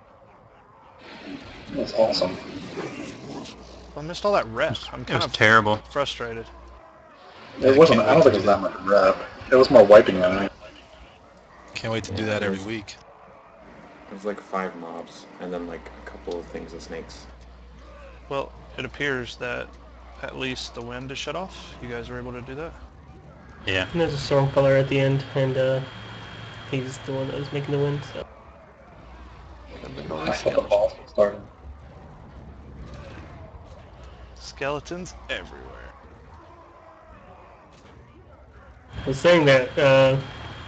That's awesome. I missed all that rep. I'm It kind was of terrible. frustrated. It wasn't. I don't think it was that much rep. It was more wiping than anything. Can't wait to do that every week. It was like 5 mobs, and then like a couple of things of snakes. Well, it appears that at least the wind is shut off. You guys were able to do that? Yeah. And there's a storm color at the end, and he's the one that was making the wind, so. Look at all I these thought the boss was starting. skeletons everywhere. I was saying that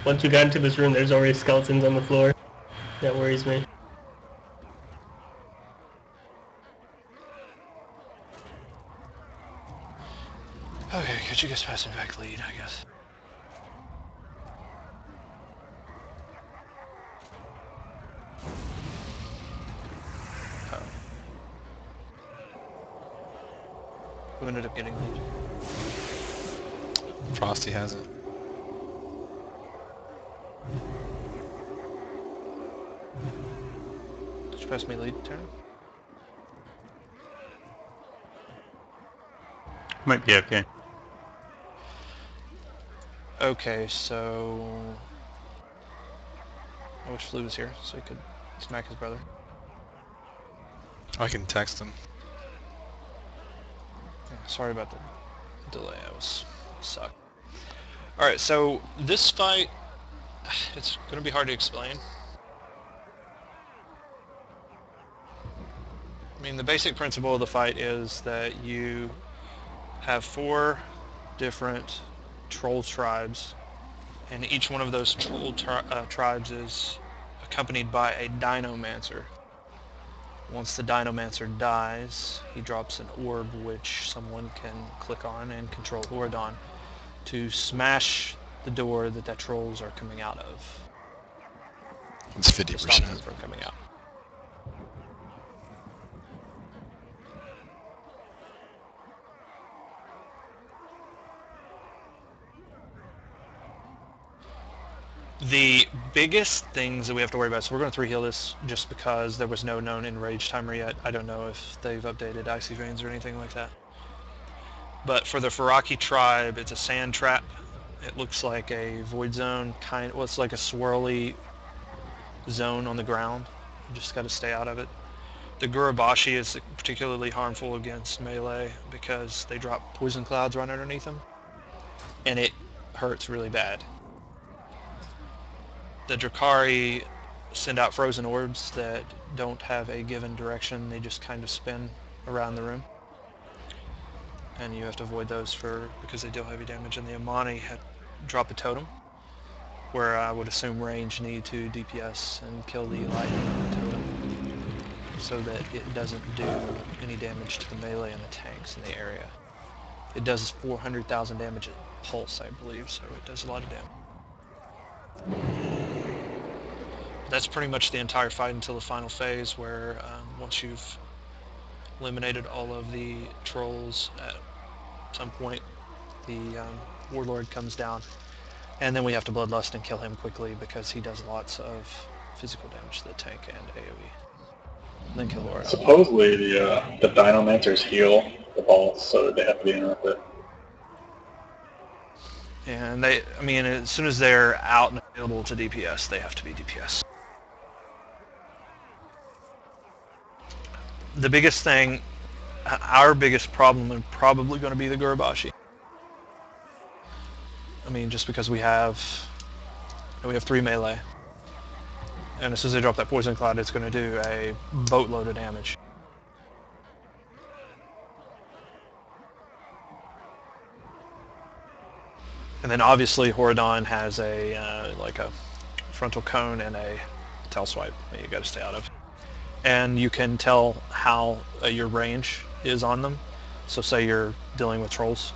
once we got into this room, there's already skeletons on the floor. That worries me. Okay, could you guys pass me back lead, I guess? Oh. Who ended up getting lead? Frosty has it. Did you pass me lead, Taryn? Might be okay. Okay, so... I wish Flu was here, so he could smack his brother. I can text him. Yeah, sorry about the delay, I was... sucked. Alright, so this fight, it's gonna be hard to explain. I mean, the basic principle of the fight is that you have 4 different troll tribes, and each one of those troll tribes is accompanied by a Dinomancer. Once the Dinomancer dies, he drops an orb which someone can click on and control Horadon to smash the door that trolls are coming out of. It's To stop them 50%. from coming out. The biggest things that we have to worry about, so we're going to 3-heal this just because there was no known enrage timer yet. I don't know if they've updated Icy Veins or anything like that. But for the Faraki tribe, it's a sand trap. It looks like a void zone, well, it's like a swirly zone on the ground. You just got to stay out of it. The Gurabashi is particularly harmful against melee because they drop poison clouds right underneath them, and it hurts really bad. The Drakari send out frozen orbs that don't have a given direction. They just kind of spin around the room. and you have to avoid those because they deal heavy damage. And the Amani had drop a totem, where I would assume range need to DPS and kill the lightning totem, so that it doesn't do any damage to the melee and the tanks in the area. It does 400,000 damage at pulse, I believe, so it does a lot of damage. That's pretty much the entire fight until the final phase, where once you've eliminated all of the trolls at some point, the Warlord comes down, and then we have to Bloodlust and kill him quickly because he does lots of physical damage to the tank and AoE. And then kill Laura. Supposedly the Dinomancers heal the balls, so they have to be interrupted. And I mean, as soon as they're out and available to DPS, they have to be DPS. The biggest thing, our biggest problem is probably going to be the Gurubashi. I mean, just because we have 3 melee, and as soon as they drop that Poison Cloud, it's going to do a boatload of damage. And then obviously Horadon has a like a frontal cone and a tail swipe that you got to stay out of. And you can tell how your range is on them. So say you're dealing with trolls.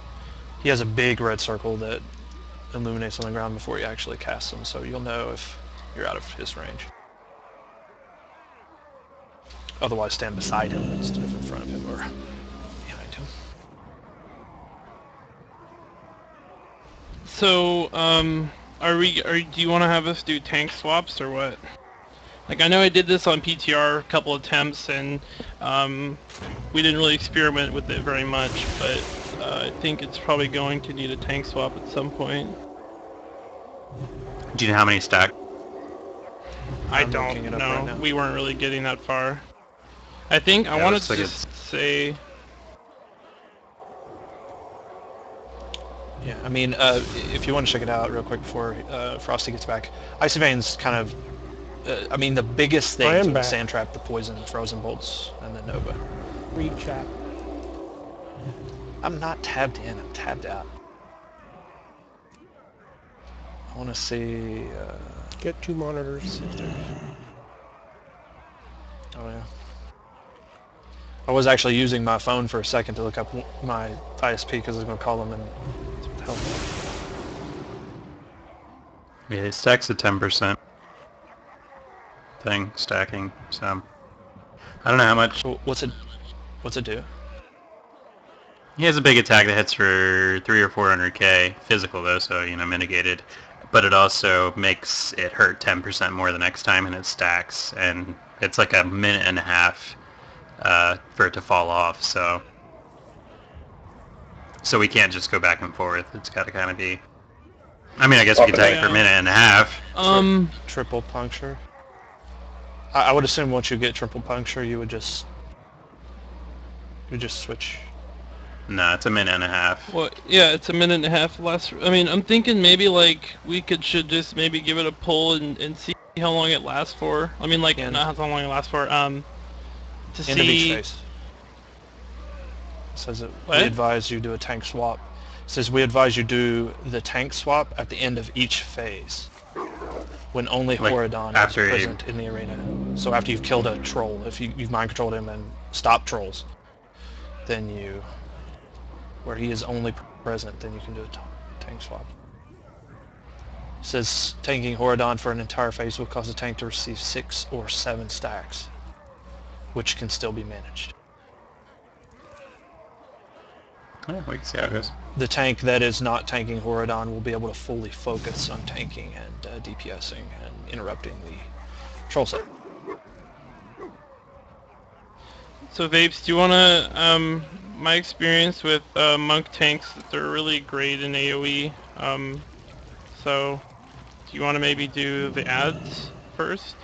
He has a big red circle that illuminates on the ground before you actually cast them, so you'll know if you're out of his range. Otherwise, stand beside him instead of in front of him or behind him. So, do you want to have us do tank swaps or what? Like, I know I did this on PTR a couple attempts, and we didn't really experiment with it very much, but I think it's probably going to need a tank swap at some point. Do you know how many stack? I don't know. Right, we weren't really getting that far. I think I wanted to just say... Yeah, I mean, if you want to check it out real quick before Frosty gets back, Icy Vein's kind of... I mean, the biggest thing is the Sand Trap, the Poison, Frozen Bolts, and the Nova. Read chat. I'm not tabbed in, I'm tabbed out. I want to see... Get 2 monitors. Oh yeah. I was actually using my phone for a second to look up my ISP because I was going to call them and help them. Yeah, it stacks a 10% thing, stacking, so... I don't know how much... What's it do? He has a big attack that hits for 300 or 400k, physical though, so, you know, mitigated. But it also makes it hurt 10% more the next time, and it stacks, and it's like a minute and a half for it to fall off, so we can't just go back and forth. It's got to kind of be... I mean, I guess we could tag it for a minute and a half. Triple puncture. I would assume once you get triple puncture, you would just switch. No, it's a minute and a half. Well, yeah, it's a minute and a half less. I mean, I'm thinking maybe like we should just maybe give it a pull and see how long it lasts for. I mean, like not how long it lasts for. To End see. Of each phase. It says that we advise you do a tank swap. It says we advise you do the tank swap at the end of each phase, when only Horadon is present in the arena. So after you've killed a troll, if you've mind controlled him and stopped trolls, then you, where he is only present, then you can do a tank swap. It says tanking Horadon for an entire phase will cause the tank to receive 6 or 7 stacks, which can still be managed. Yeah, we can see how it goes. The tank that is not tanking Horadon will be able to fully focus on tanking and DPSing and interrupting the troll set. So Vapes, do you want to, my experience with monk tanks, that they're really great in AoE, so do you want to maybe do the ads first?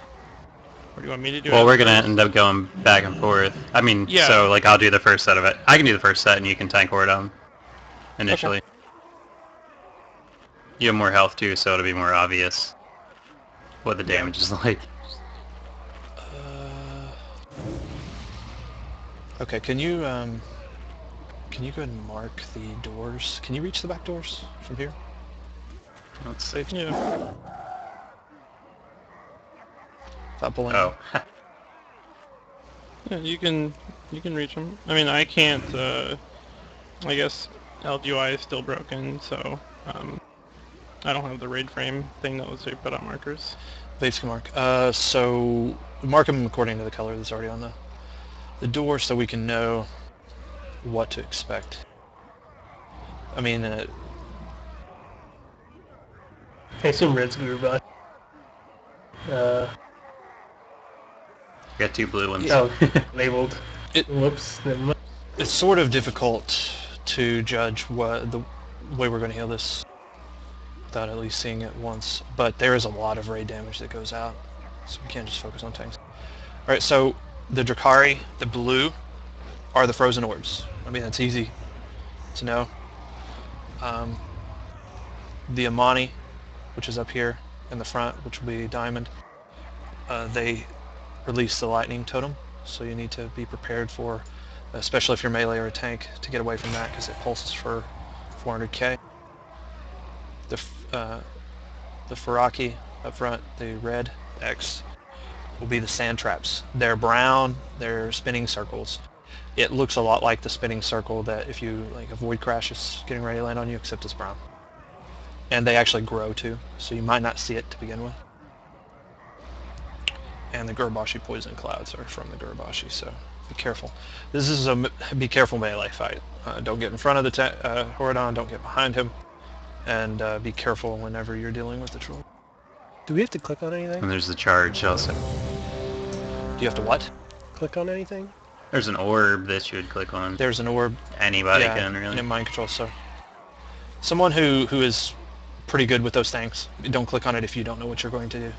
Or do you want me to do it? Well, we're going to end up going back and forth. I mean, yeah. So like I'll do the first set of it. I can do the first set and you can tank Horadon initially. Okay. You have more health too, so it'll be more obvious what the damage is like. Okay, can you Can you go ahead and mark the doors? Can you reach the back doors from here? Let's see. Yeah. Without pulling. Oh. Yeah, you can reach them. I mean, I can't. I guess LGUI is still broken, so I don't have the raid frame thing that lets you put out markers. Basic mark. So mark them according to the color that's already on the door, so we can know what to expect. I mean, I assume red's Gurubashi. Got 2 blue ones. Oh, labeled. Whoops. Never mind. it's sort of difficult to judge what the way we're going to heal this without at least seeing it once, but there is a lot of raid damage that goes out, so we can't just focus on tanks. Alright, so the Drakari, the blue, are the frozen orbs. I mean, that's easy to know. The Amani, which is up here in the front, which will be diamond, they release the lightning totem, so you need to be prepared for, especially if you're melee or a tank, to get away from that because it pulses for 400k. The Faraki up front, the red X, will be the sand traps. They're brown, they're spinning circles. It looks a lot like the spinning circle that if you like avoid crashes getting ready to land on you, except it's brown. And they actually grow too, so you might not see it to begin with. And the Gurubashi poison clouds are from the Gurubashi, so be careful. This is a be careful melee fight. Don't get in front of the Horadon, don't get behind him, and be careful whenever you're dealing with the troll. Do we have to click on anything? And there's the charge also. Do you have to what? Click on anything? There's an orb that you would click on. There's an orb. Anybody Yeah, can, really. in mind control, so. Someone who is pretty good with those things, don't click on it if you don't know what you're going to do.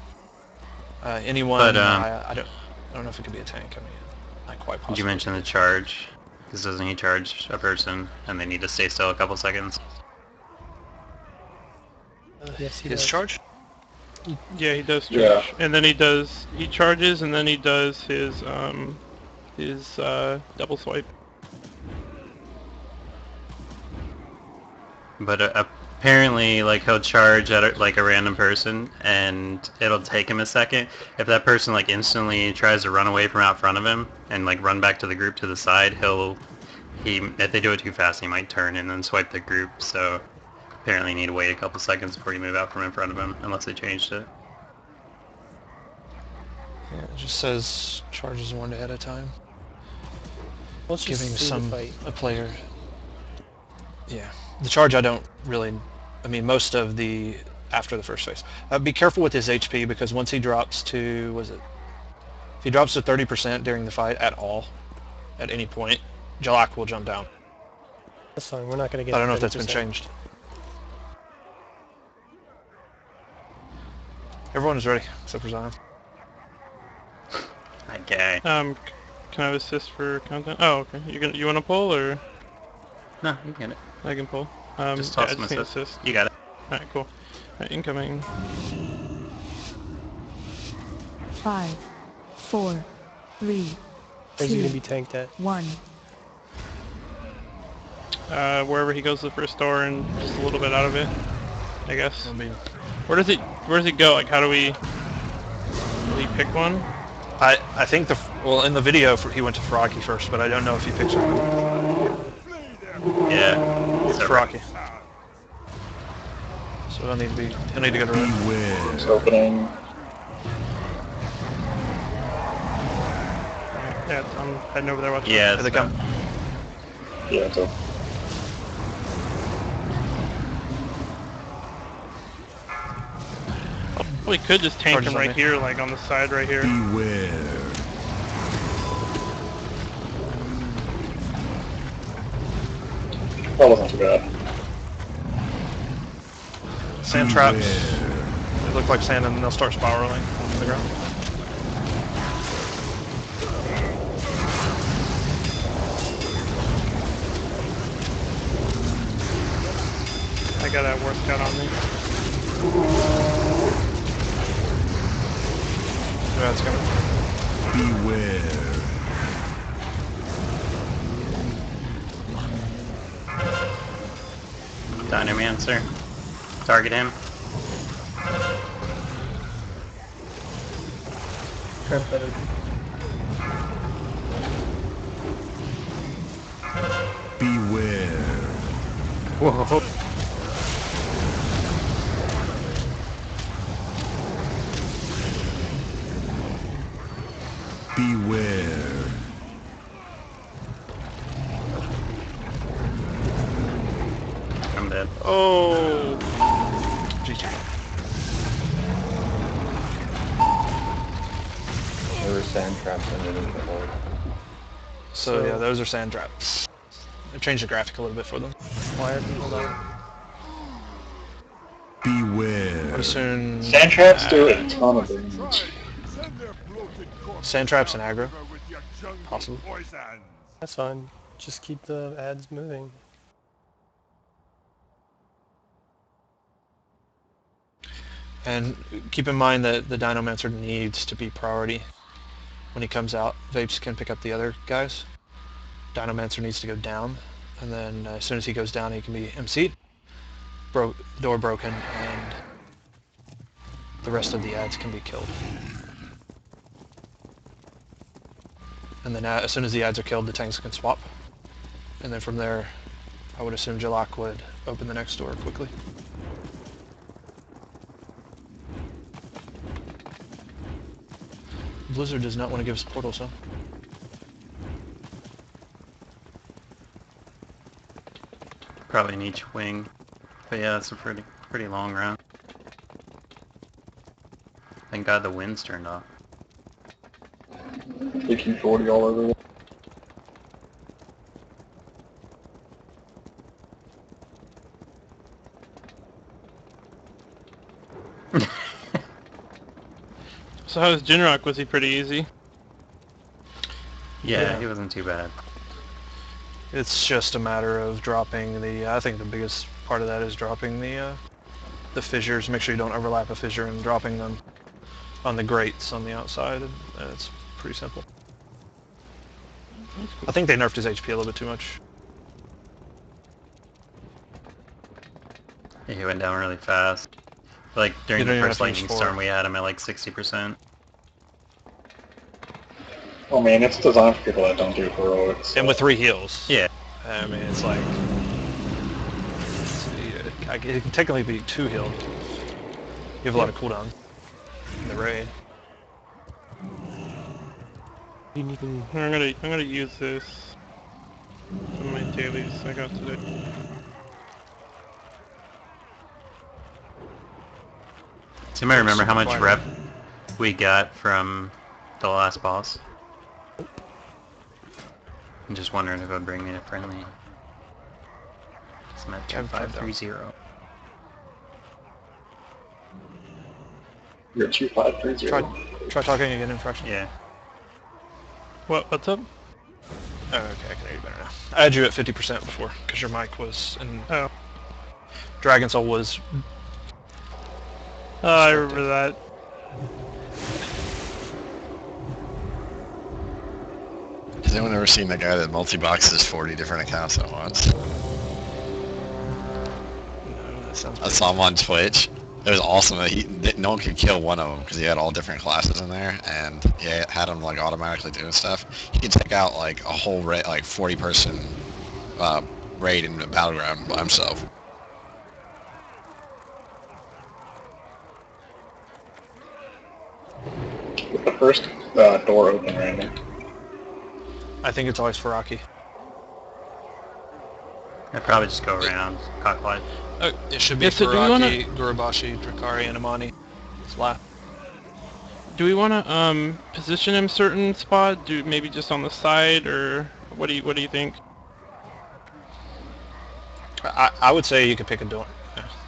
Anyone, But, I don't know if it could be a tank, I mean, not quite possible. Did you mention the charge? Because doesn't he charge a person and they need to stay still a couple seconds? Yes, he His does. charge? Yeah, he does charge. Yeah. And then he charges, and then he does his double swipe. But apparently, like, he'll charge at like a random person, and it'll take him a second. If that person like instantly tries to run away from out front of him and like run back to the group to the side, if they do it too fast, he might turn and then swipe the group. So apparently, you need to wait a couple seconds before you move out from in front of him, unless they changed it. Yeah, it just says charges one at a time. Let's just Giving see the fight. a player. Yeah, the charge I don't really. I mean, most of the after the first phase. Be careful with his HP because once he drops to if he drops to 30% during the fight at all, at any point, Jalak will jump down. That's fine. We're not going to get. I don't know if that's 30%. been changed. Everyone is ready except for Zion. Okay. Can I have assist for content? Oh, okay. You want to pull or? No, you can get it. I can pull. Just yeah, toss I him just need assist. assist. You got it. Alright, cool. Alright, incoming. 5, 4, 3, Where's he going 2, to be tanked at? 1. Wherever he goes to the first door and just a little bit out of it, I guess. I mean, Where does it go? Like, how do we pick one? I think well in the video he went to Faraki first, but I don't know if he picks one. Yeah. It's Faraki. So he'll need to go to red. It's opening. Yeah, I'm heading over there. Watch Yeah. Here they come. Yeah, it's open. We could just tank Charges him on right me. here, like on the side right here. That wasn't too bad. Sand traps. They look like sand and then they'll start spiraling onto the ground. I got a War Scout on me. Yeah, it's coming. Dynamancer. Target him. Trap better. Beware. Whoa. Beware. I'm dead. Oh. GG. There were sand traps underneath the horde. So yeah, those are sand traps. I changed the graphic a little bit for them. Why are people dying? Beware. I'd assume Sand traps do a ton of damage. sand traps and aggro. Possible. That's fine. Just keep the ads moving. And keep in mind that the Dynamancer needs to be priority when he comes out. Vapes can pick up the other guys. Dynamancer needs to go down, and then as soon as he goes down, he can be MC'd, door broken, and the rest of the ads can be killed. And then as soon as the ads are killed, the tanks can swap. And then from there, I would assume Jalak would open the next door quickly. Blizzard does not want to give us portals, huh? Probably in each wing. But yeah, it's a pretty long round. Thank God the wind's turned off. AK-40 all over. So how's Jinrock? Was he pretty easy? Yeah, he wasn't too bad. It's just a matter of dropping the, I think the biggest part of that is dropping the fissures. Make sure you don't overlap a fissure and dropping them on the grates on the outside, and it's pretty simple. I think they nerfed his HP a little bit too much. Yeah, he went down really fast. Like during You the don't even first have to use lightning four. storm, we had him at like 60%. Oh man, it's designed for people that don't do heroics. And with 3 heals. Yeah. I mean, it's like... it can technically be 2 healed. You have a lot of cooldown in the raid. You need to... I'm gonna use this in my dailies I got today. Does anybody remember how much rep we got from the last boss? I'm just wondering if it would bring me to friendly. I'm at 2530. You're 2530. Try talking again in fraction. Yeah. What's up? Oh, okay, I can hear you better now. I had you at 50% before, because your mic was... and Dragon Soul was... Oh, I remember that. Has anyone ever seen the guy that multi-boxes 40 different accounts at once? No, that sounds I saw him on Twitch. It was awesome. No one could kill one of them because he had all different classes in there, and he had them like automatically doing stuff. He could take out like a whole raid, like 40-person raid in the battleground by himself. Get the first door open, Randy. I think it's always Faraki. I'd probably just go around clockwise. Oh, it should be Yeah, so do we wanna- Faraki, Gurubashi, Drakari, and Amani. It's last. Do we want to position him certain spot? Do maybe just on the side, or what do you think? I would say you could pick a door.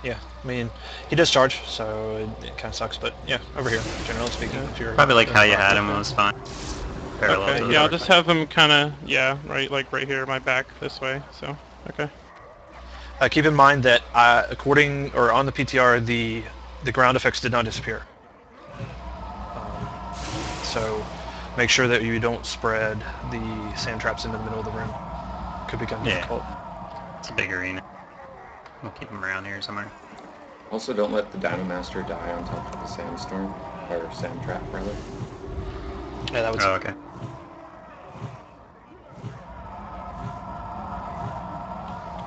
Yeah, I mean, he does charge, so it kind of sucks, but yeah, over here, generally speaking, if you're... Probably like how you had him was fine. Parallel to Okay, the yeah, I'll door. just have him kind of, right, like right here, my back this way. So, okay. Keep in mind that according, or on the PTR, the ground effects did not disappear. So make sure that you don't spread the sand traps into the middle of the room. Could become difficult. It's a big arena. We'll keep him around here somewhere. Also, don't let the Dynamomaster die on top of the Sandstorm, or Sand Trap, rather. Yeah, that was. Oh, okay.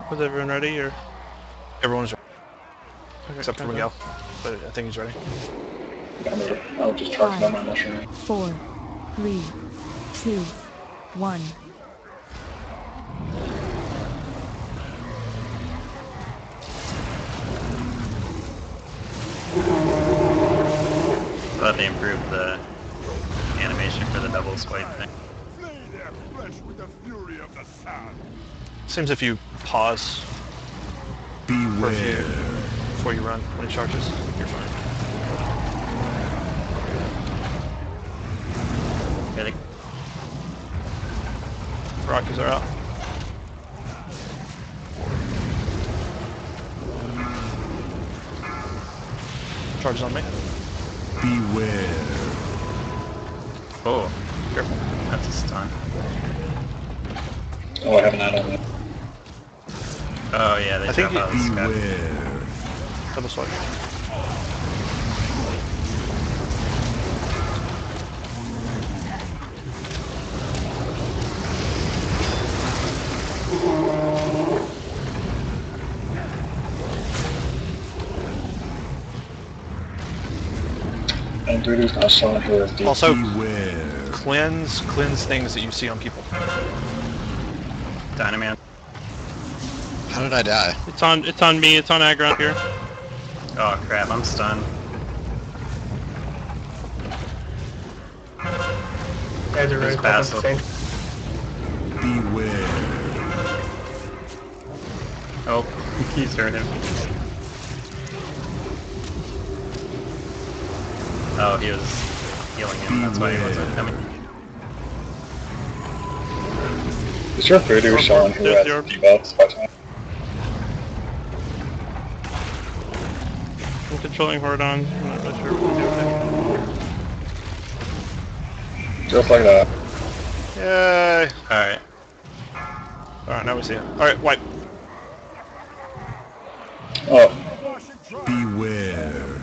Was everyone ready, or? Everyone's ready, Okay, except for Miguel, but I think he's ready. I'll just charge down my mushroom. 4, 3, 2, 1. Glad they improved the animation for the double swipe thing. Slay their flesh with the fury of the sand. Seems if you pause for a few before you run when it charges, you're fine. Ready? Rockies are out. Charges on me. Beware. Oh, Careful. that's a stun. Oh, I haven't had on that. Oh yeah, they I think jump out of the sky. Beware. Double swipe. And Voodoo's not showing who has deep. Also, Beware. cleanse things that you see on people. Dynaman. How did I die? It's on me. It's on aggro here. Oh crap, I'm stunned. Guys are There's really close Basil. to the same. Beware. Oh, he's hurt him. Oh, he was healing him, that's why he wasn't coming. Is your Voodoo showing who has Your- debuffs by time? I'm controlling Horde on. I'm not really sure what to do with it. Just like that. Yay! Alright. Alright, now we see it. Alright, wipe. Oh, Beware.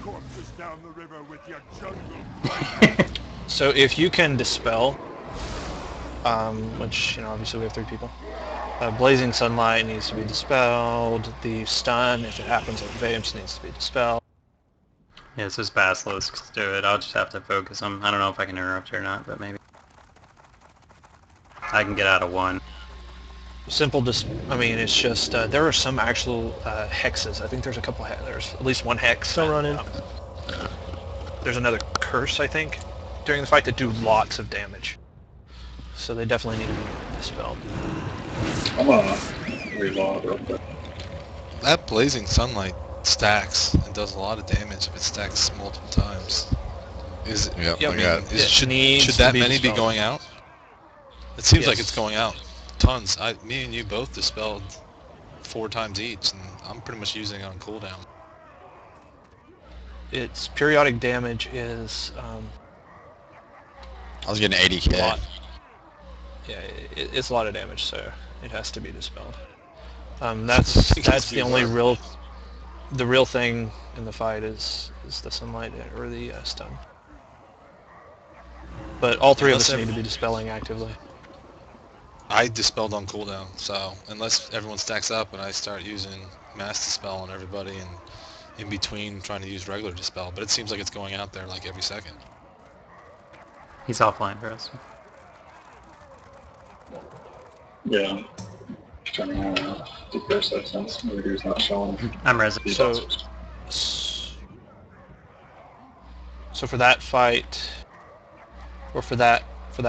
Corpses down the river with your jungle. So if you can dispel, which, obviously we have 3 people, Blazing Sunlight needs to be dispelled, the stun, if it happens like Vamps, needs to be dispelled. Yeah, this is Basilisk's do it. I'll just have to focus him. I don't know if I can interrupt or not, but maybe. I can get out of one. Simple, it's just, there are some actual hexes. I think there's a couple, there's at least one hex. Don't run in. There's another curse, I think, during the fight that do lots of damage. So they definitely need to be dispelled. I'm gonna reload real quick. That blazing sunlight stacks and does a lot of damage if it stacks multiple times. Is it? Yep, I I mean, got it should needs that to be many be dispelled. going out? It seems like Yes. it's going out. Tons. Me and you both dispelled 4 times each, and I'm pretty much using it on cooldown. Its periodic damage is I was getting a 80k. lot. Yeah, it's a lot of damage, so it has to be dispelled. That's the only real thing in the fight is the sunlight or the stun. But all 3 of us need to be dispelling actively. I dispelled on cooldown, so unless everyone stacks up and I start using mass dispel on everybody and in between trying to use regular dispel, but it seems like it's going out there like every second. He's offline for us. Yeah. Turning around. The first sense Voodoo's not showing. I'm resident. So for that fight, or for that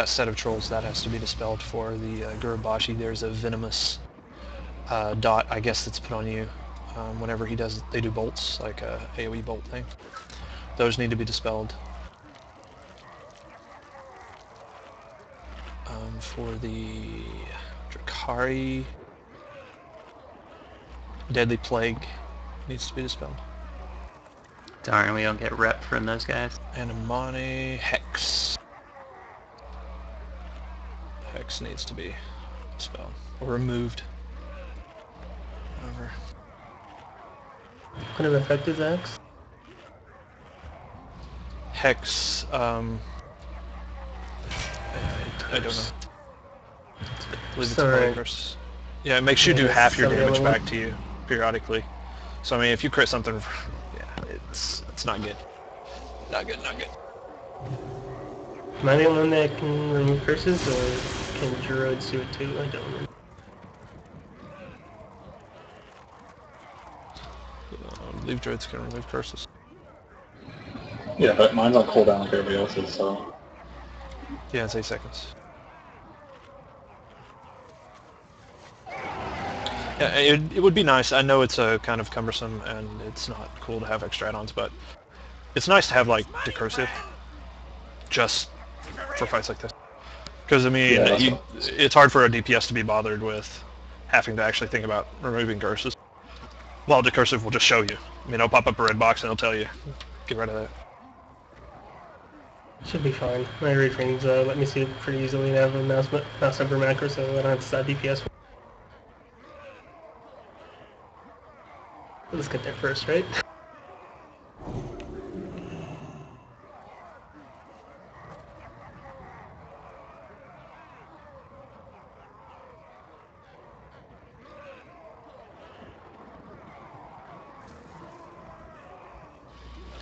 set of trolls, that has to be dispelled. For the Gurubashi, there's a venomous dot, I guess, that's put on you whenever they do bolts, like a AoE bolt thing. Those need to be dispelled. For the Drakari, Deadly Plague needs to be dispelled. Darn, we don't get rep from those guys. Anamani, Hex. Hex needs to be dispelled or removed. Over. What kind of effect is X? Hex, I don't know. I believe it's Alright. curse. Yeah, it makes you Yeah, do that's half your some of the damage other back to you periodically. So I mean, if you crit something, yeah, it's not good. Not good. Not good. Am I the only one that can remove curses, or can druids do it too? I don't remember. I believe druids can remove curses. Yeah, but mine's on cooldown like everybody else's, so... Yeah, it's 8 seconds. Yeah, it would be nice. I know it's a kind of cumbersome and it's not cool to have extra add-ons, but it's nice to have like decursive just for fights like this. Because I mean, Yeah, it's hard for a DPS to be bothered with having to actually think about removing curses. While decursive will just show you. I mean, it'll pop up a red box and it'll tell you, get rid of that. Should be fine. My retrains let me see it pretty easily and have a mouse over macro, so I don't have to start DPS. Let's get there first, right?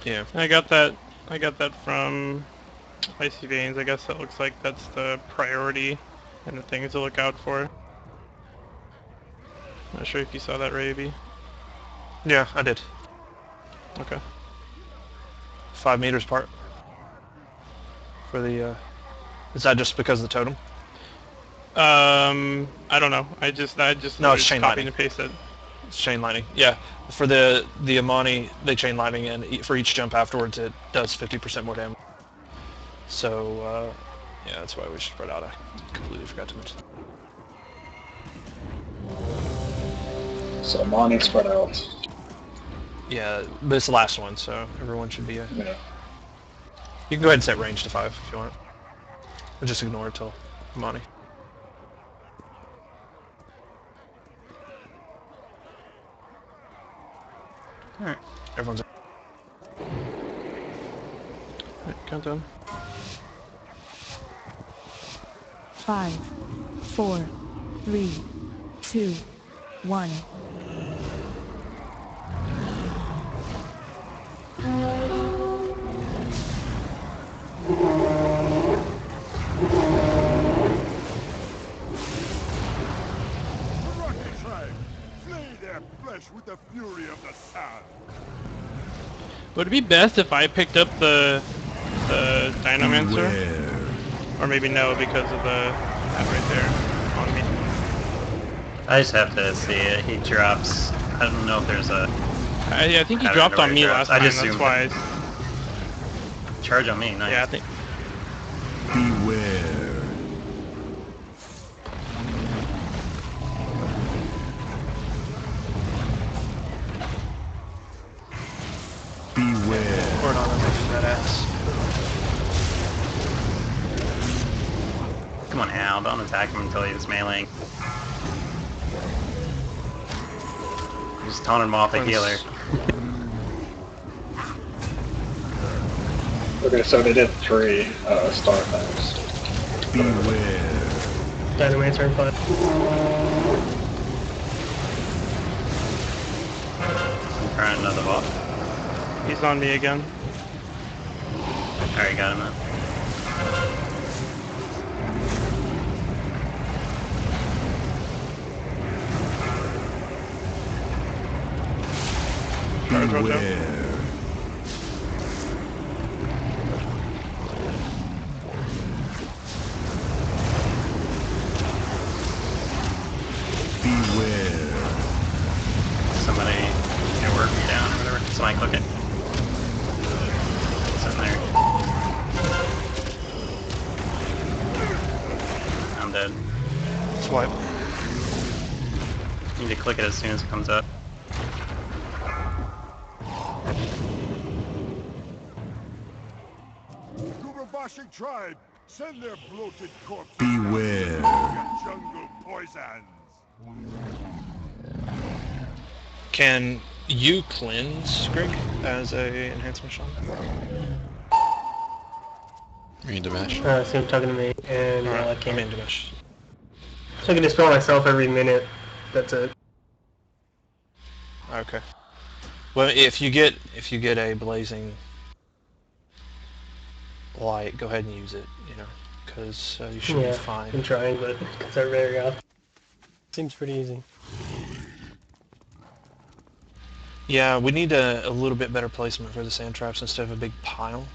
Yeah. I got that from Icy Veins. I guess that looks like that's the priority and the things to look out for. Not sure if you saw that, Raby. Yeah, I did. Okay. 5 meters apart. For the, is that just because of the totem? I don't know. I just No, it's chain copied lightning. and pasted. It's chain lightning. Yeah, for the Amani, they chain lightning, and for each jump afterwards, it does 50% more damage. So, yeah, that's why we should spread out. I completely forgot to mention. So Monty spread out. Yeah, but it's the last one, so everyone should be. Yeah. You can go ahead and set range to 5 if you want. Or just ignore it till Amani. Alright. Everyone's. Right, countdown. 5, 4, 3, 2, 1. Rocky tribe, flay their flesh with the fury of the sun. Would it be best if I picked up the Dinomancer? Or maybe no, because of that right there on me. I just have to see it. He drops. I don't know if there's a. I think he I don't dropped know on where me he last drops. I time, just that's zoomed why. in. Charge on me, nice. Yeah, I think. Beware. Beware. Or not that ass. Come on, Al. Don't attack him until he's meleeing. Just taunt him off the healer. Okay, so they did 3 star things. Beware. Dynamite turn 5. I'm trying another ball. He's on me again. Alright, got him now. Beware. Beware. Somebody can work me down or whatever. Somebody click it. It's in there. I'm dead. Swipe. You need to click it as soon as it comes up. Gurubashi tribe, send their bloated corpses. Beware. Jungle poisons. Can You cleanse Greg as a enhancement shot. Me and Dimesh. So I'm talking to me, and now I Alright, can't. I'm in Dimesh. So I can dispel myself every minute. That's it. Okay. Well, if you get a blazing light, go ahead and use it. You know, because you should be fine. I'm trying, but it's not very often. Seems pretty easy. Yeah, we need a little bit better placement for the sand traps instead of a big pile.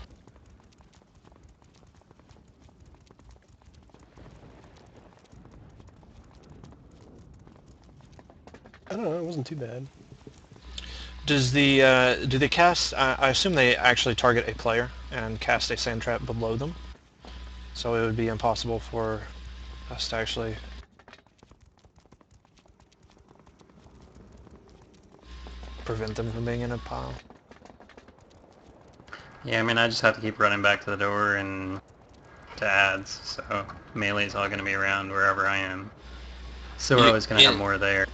I don't know, it wasn't too bad. Does the do they cast? I assume they actually target a player and cast a sand trap below them, so it would be impossible for us to actually. Prevent them from being in a pile. Yeah, I mean, I just have to keep running back to the door and to ads, so melee's all going to be around wherever I am. So we're always going to have more there.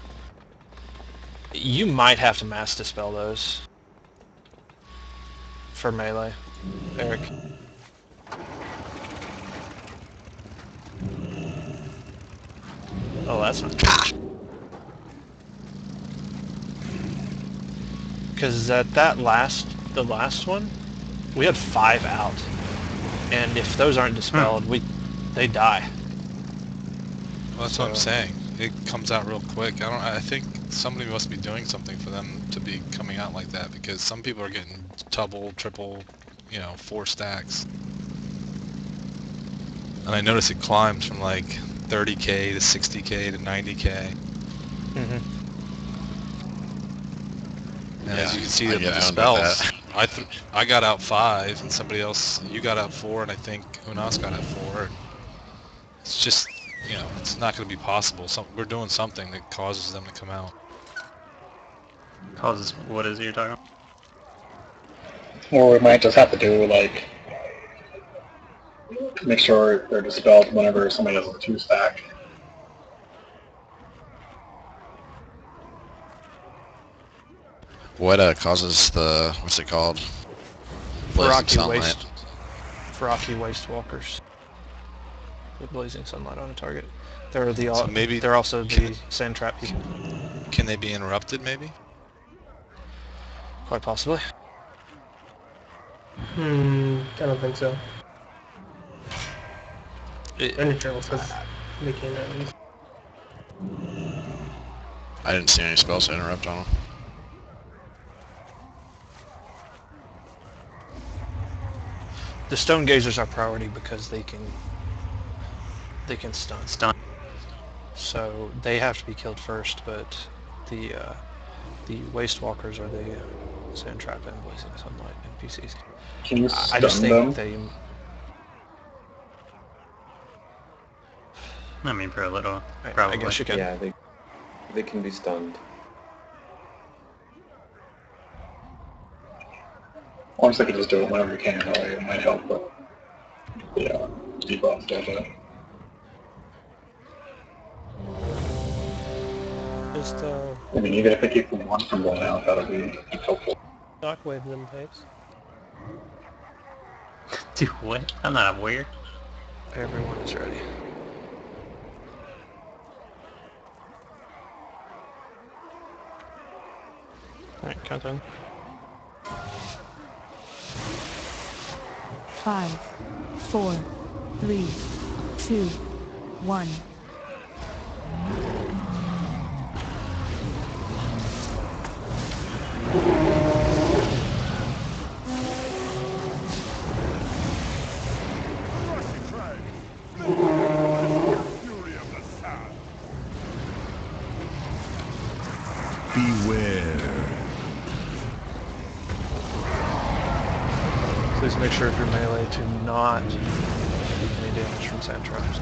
You might have to mass dispel those for melee, Eric. Oh, that's not good. Because at the last one, we had 5 out, and if those aren't dispelled, they die. Well, that's what I'm saying. It comes out real quick. I think somebody must be doing something for them to be coming out like that, because some people are getting double, triple, 4 stacks. And I notice it climbs from like 30k to 60k to 90k. Mm-hmm. And as you can see, the spells, I got out 5, and somebody else, you got out 4, and I think Unas got out 4. And it's just, it's not going to be possible. We're doing something that causes them to come out. Causes, what is it you're talking about? Or we might just have to do, like, make sure they're dispelled whenever somebody has a 2 stack. What causes the, what's it called? Feraki waste walkers. With blazing sunlight on a target. They're also the sand trap people. Can they be interrupted, maybe? Quite possibly. I don't think so. Penetrable says they can at least. I didn't see any spells to interrupt on them. The stone gazers are priority because they can stun. So they have to be killed first, but the waste walkers are the sand trap and blazing sunlight NPCs. Can you I just stun think them? I mean, for a little, probably. I guess you can. Yeah, they can be stunned. Honestly, you can just do it whenever you can, that way it might help, but yeah, debuff does it. Just I mean, even if they keep one from going out, that'll be helpful. shockwave them pipes. Dude, what? I'm not aware. Everyone is ready. Alright, countdown. 5, 4, 3, 2, 1. Beware. Please make sure if you're melee to not take any damage from sand traps.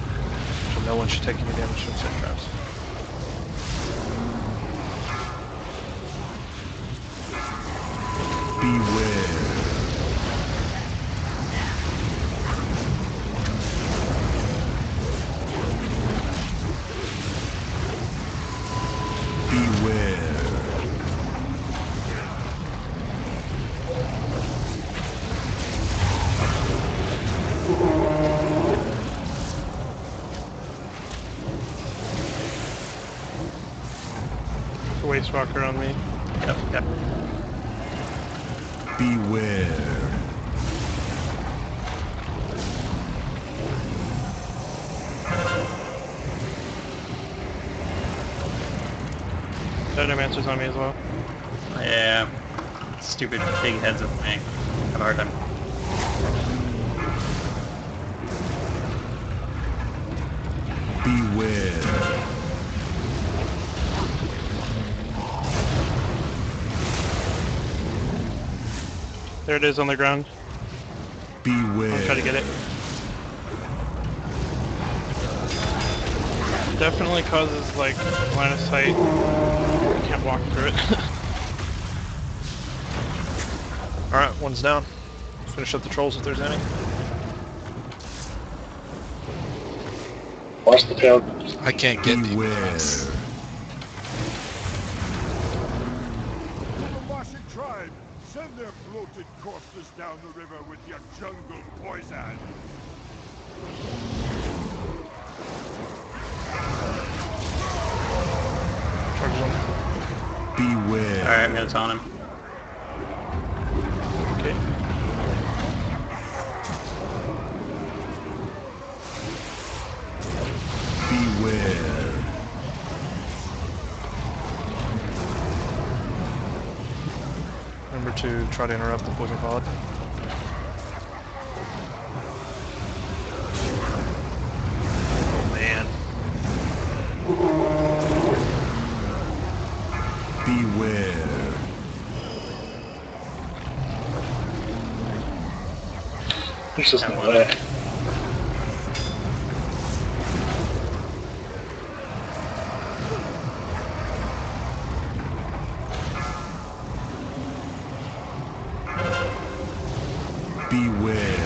So no one should take any damage from sand traps. Beware. Beware. Waste Walker on me. Yep, yep. Beware. Dynamancers on me as well. Yeah. Stupid big heads of tank. Have a hard time. Beware. There it is on the ground. Beware. I'll try to get it. Definitely causes like line of sight. You can't walk through it. Alright, one's down. Finish up the trolls if there's any. Watch the tail. I can't get the Beware. Muromashi tribe, send their bloated corpses down the river with your jungle poison. Charges on. Beware. Alright, I'm gonna taunt him. Okay. Beware. Remember to try to interrupt the poison pod. Oh man. Beware. There's just Have no one. way. Beware.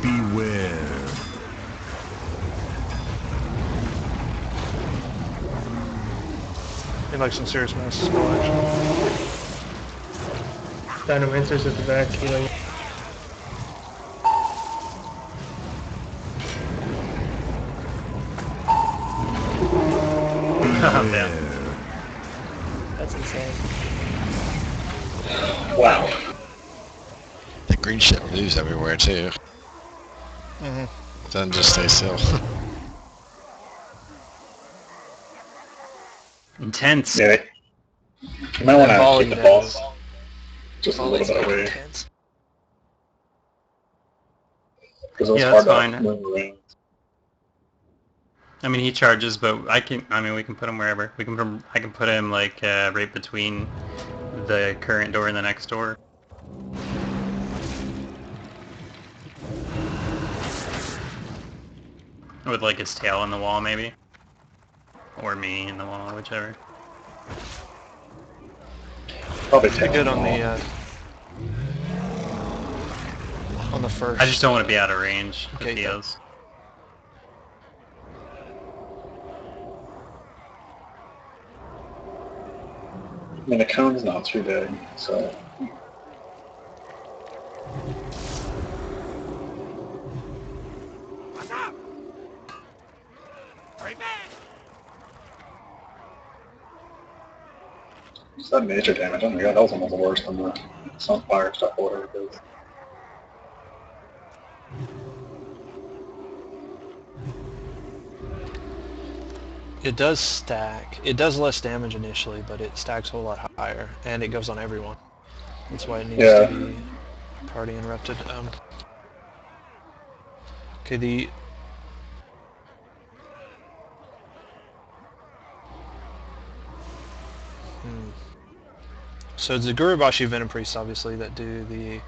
Beware. Need like some serious mass spell action. Dynamancers at the back healing. Damn. That's insane. Wow. The green shit moves everywhere too. Mm-hmm. Doesn't just stay still. Intense. Yeah. You might want to Volley keep the damage. balls just a little bit away. Because it was Yeah, hard that's to fine. move around. I mean, he charges, but we can put him wherever. I can put him like right between the current door and the next door. With like his tail in the wall, maybe, or me in the wall, whichever. Probably Pretty take good them on all. the first. I just don't want to be out of range of Okay, heals. I mean, the cone's not too big, so... What's up? Right back. Just that nature damage, oh my god, that was almost worse than the Sunfire stuff or whatever it is. It does stack. It does less damage initially, but it stacks a whole lot higher, and it goes on everyone. That's why it needs Yeah. to be party interrupted. Okay, the... So it's the Gurubashi Venom Priests, obviously, that do the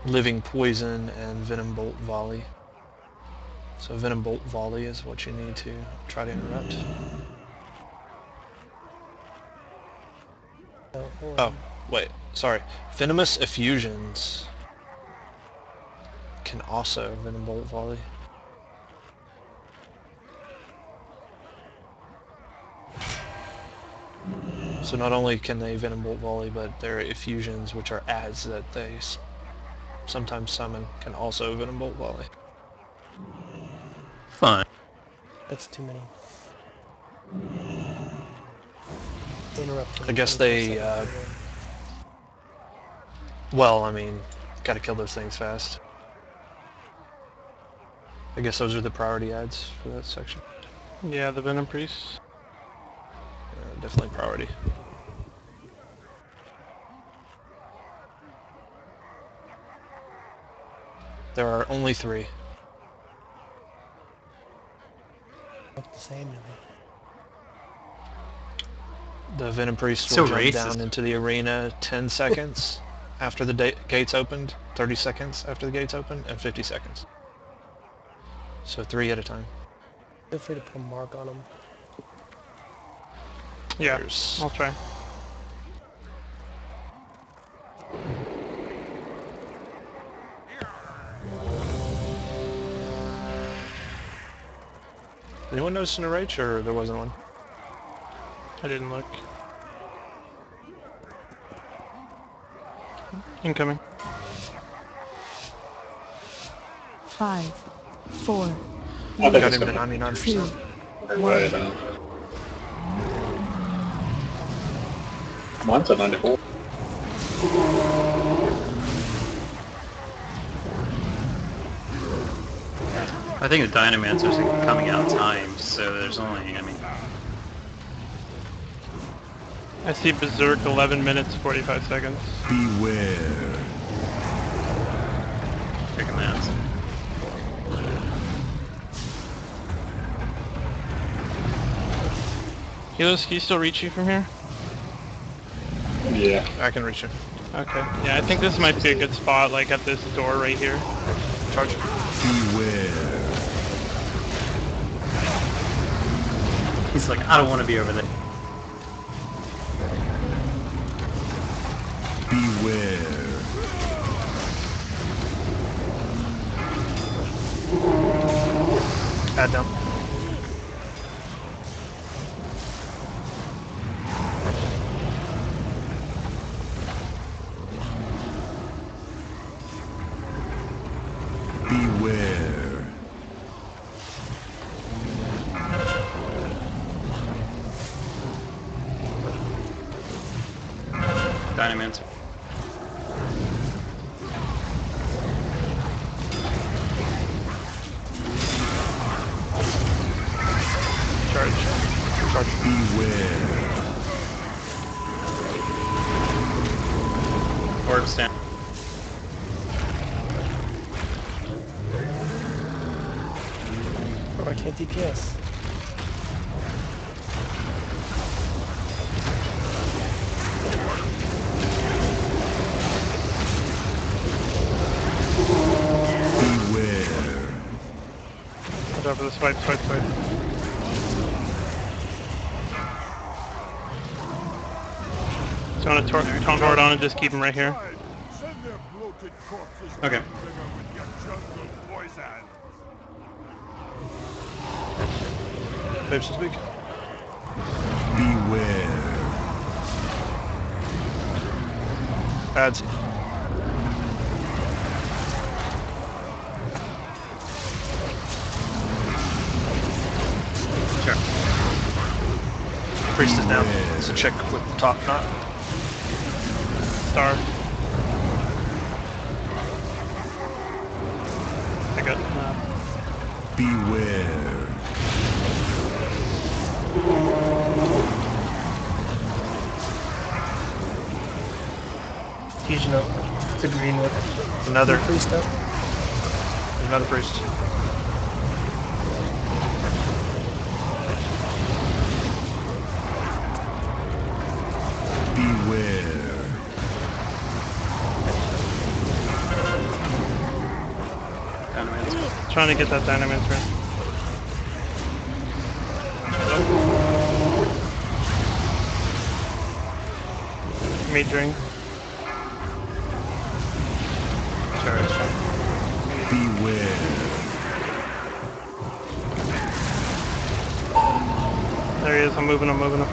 Living Poison and Venom Bolt Volley. So Venom Bolt Volley is what you need to try to interrupt. Oh, wait, sorry. Venomous Effusions can also Venom Bolt Volley. So not only can they Venom Bolt Volley, but their effusions, which are ads that they sometimes summon can also Venom Bolt Volley. Fine. That's too many. Interrupting. I guess they, well, I mean, gotta kill those things fast. I guess those are the priority ads for that section. Yeah, the Venom Priest. Definitely priority. There are only 3. Look the same to me. The Venom Priest So will jump racist. down into the arena 10 seconds after the gates opened, 30 seconds after the gates opened, and 50 seconds. So 3 at a time. Feel free to put a mark on them. Yeah, There's- I'll try. Anyone notice an enrage, or there wasn't one? I didn't look. Incoming. 5, 4, I bet Got it's him to gonna 99%. right, mine's at 94. I think the Dynamancers are coming out timed, so there's only, I mean, I see Berserk 11 minutes 45 seconds. Beware. freaking that. Helos, can you still reach you from here? Yeah. I can reach him. Okay. Yeah, I think this might be a good spot, like at this door right here. Charge. Beware. He's like, I don't want to be over there. Beware. Add down. Beware. Dynamancer. Charge. Charge. Beware. Orb stand. Oh, I can't DPS. Beware. Watch out for the swipe, swipe, swipe. So I'm gonna taunt hard on and just keep him right here. Send their bloated corpses Okay. to dinner with your jungle poison. Babes to speak. Beware. Ads. Sure. Priest is down. So check with top knot. Star. I got Beware. Fusion up. It's a green one. Another. Priest up. Another priest. Beware. Dynamancer. trying to get that Dynamancer. Mage ring. Charge. Beware. There he is. I'm moving him, moving him.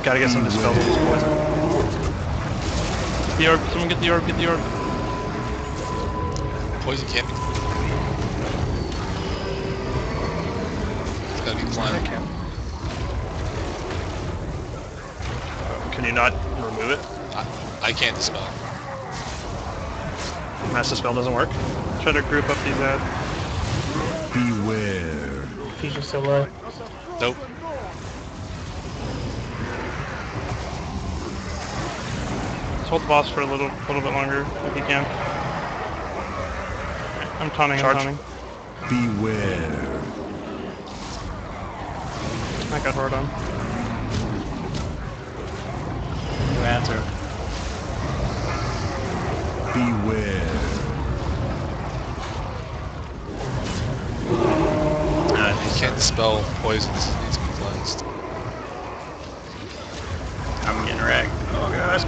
Gotta get some dispel with this poison. The orb. Someone get the orb. Get the orb. Poison can't be... It's gotta be climbed. Can you not remove it? I can't dispel. Mass Dispel doesn't work? Try to group up these ads. Beware. He's just so low. Nope. Let's hold the boss for a little bit longer if you can. I'm taunting. Charge. I'm taunting. Beware. I got hard on. New answer. Beware. You can't dispel poisons. It needs to be cleansed. I'm getting wrecked. Oh gosh.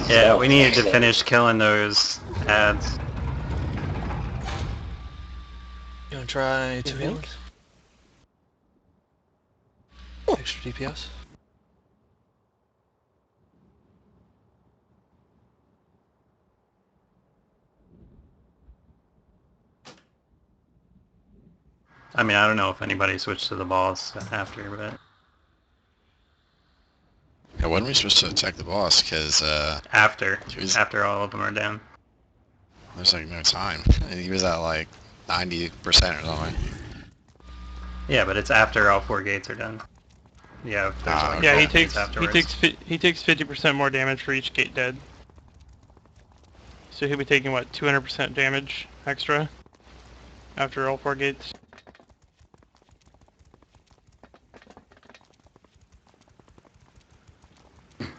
Yeah, we needed to finish killing those ads. You wanna try 2 think? healers? Extra DPS? I mean, I don't know if anybody switched to the boss after, but Yeah, when are we supposed to attack the boss? Because after was- after all of them are down. there's like no time. He was at like 90% or something. Yeah, but it's after all 4 gates are done. Yeah, there's like Yeah, 12 he gates takes afterwards. he takes 50% more damage for each gate dead. So he'll be taking what 200% damage extra after all 4 gates.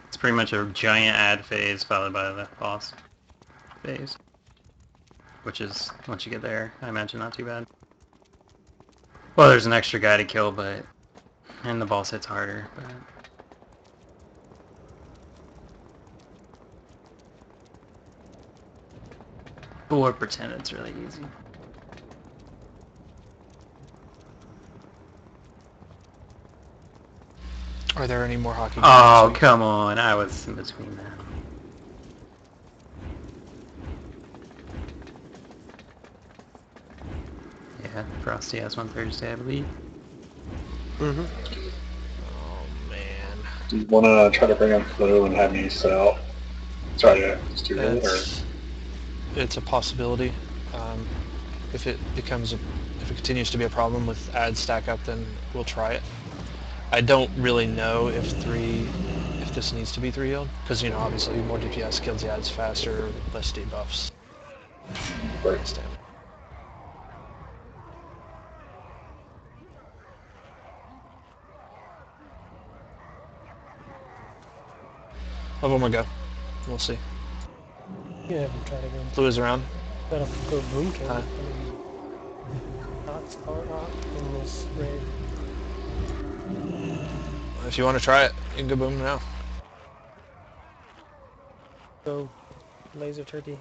It's pretty much a giant ad phase followed by the boss phase, which is once you get there, I imagine not too bad. Well, there's an extra guy to kill, and the boss hits harder, but. Or pretend it's really easy. Are there any more hockey games? Oh, come on, I was in between that. Yeah, Frosty has one Thursday, I believe. Mm-hmm. Oh man. Do you want to try to bring up Flu and have me set out? Try to just do it, or It's a possibility. If it continues to be a problem with ad stack up, then we'll try it. I don't really know if this needs to be 3 healed, because obviously more DPS kills the ads faster, less debuffs. Right. Stamina. Have one more go. We'll see. You have him try to go. Blue is around. Better go boom kill. Huh? Not in this raid. If you want to try it, you can go boom now. Go laser turkey.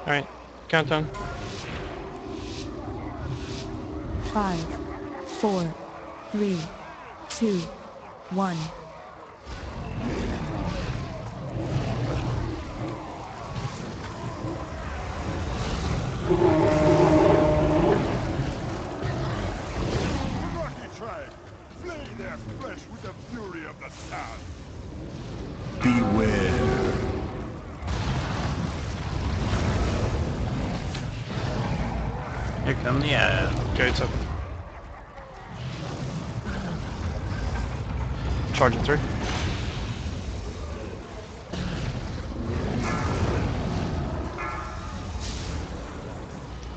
Alright, countdown. 5, 4, 3, 2, 1. Rocky tribe, flay their flesh with the fury of the sun. Here come the ad. Gates open. Charging 3.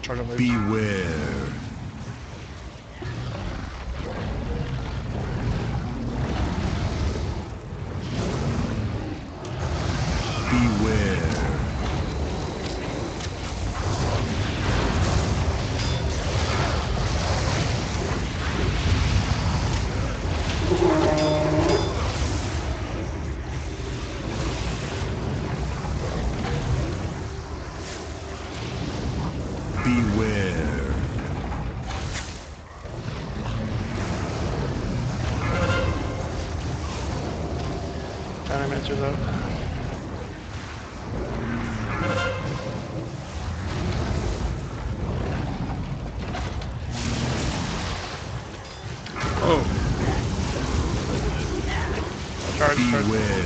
Charging move. Beware. Beware. Beware. Dynamancer's out. Oh. Charge. Beware.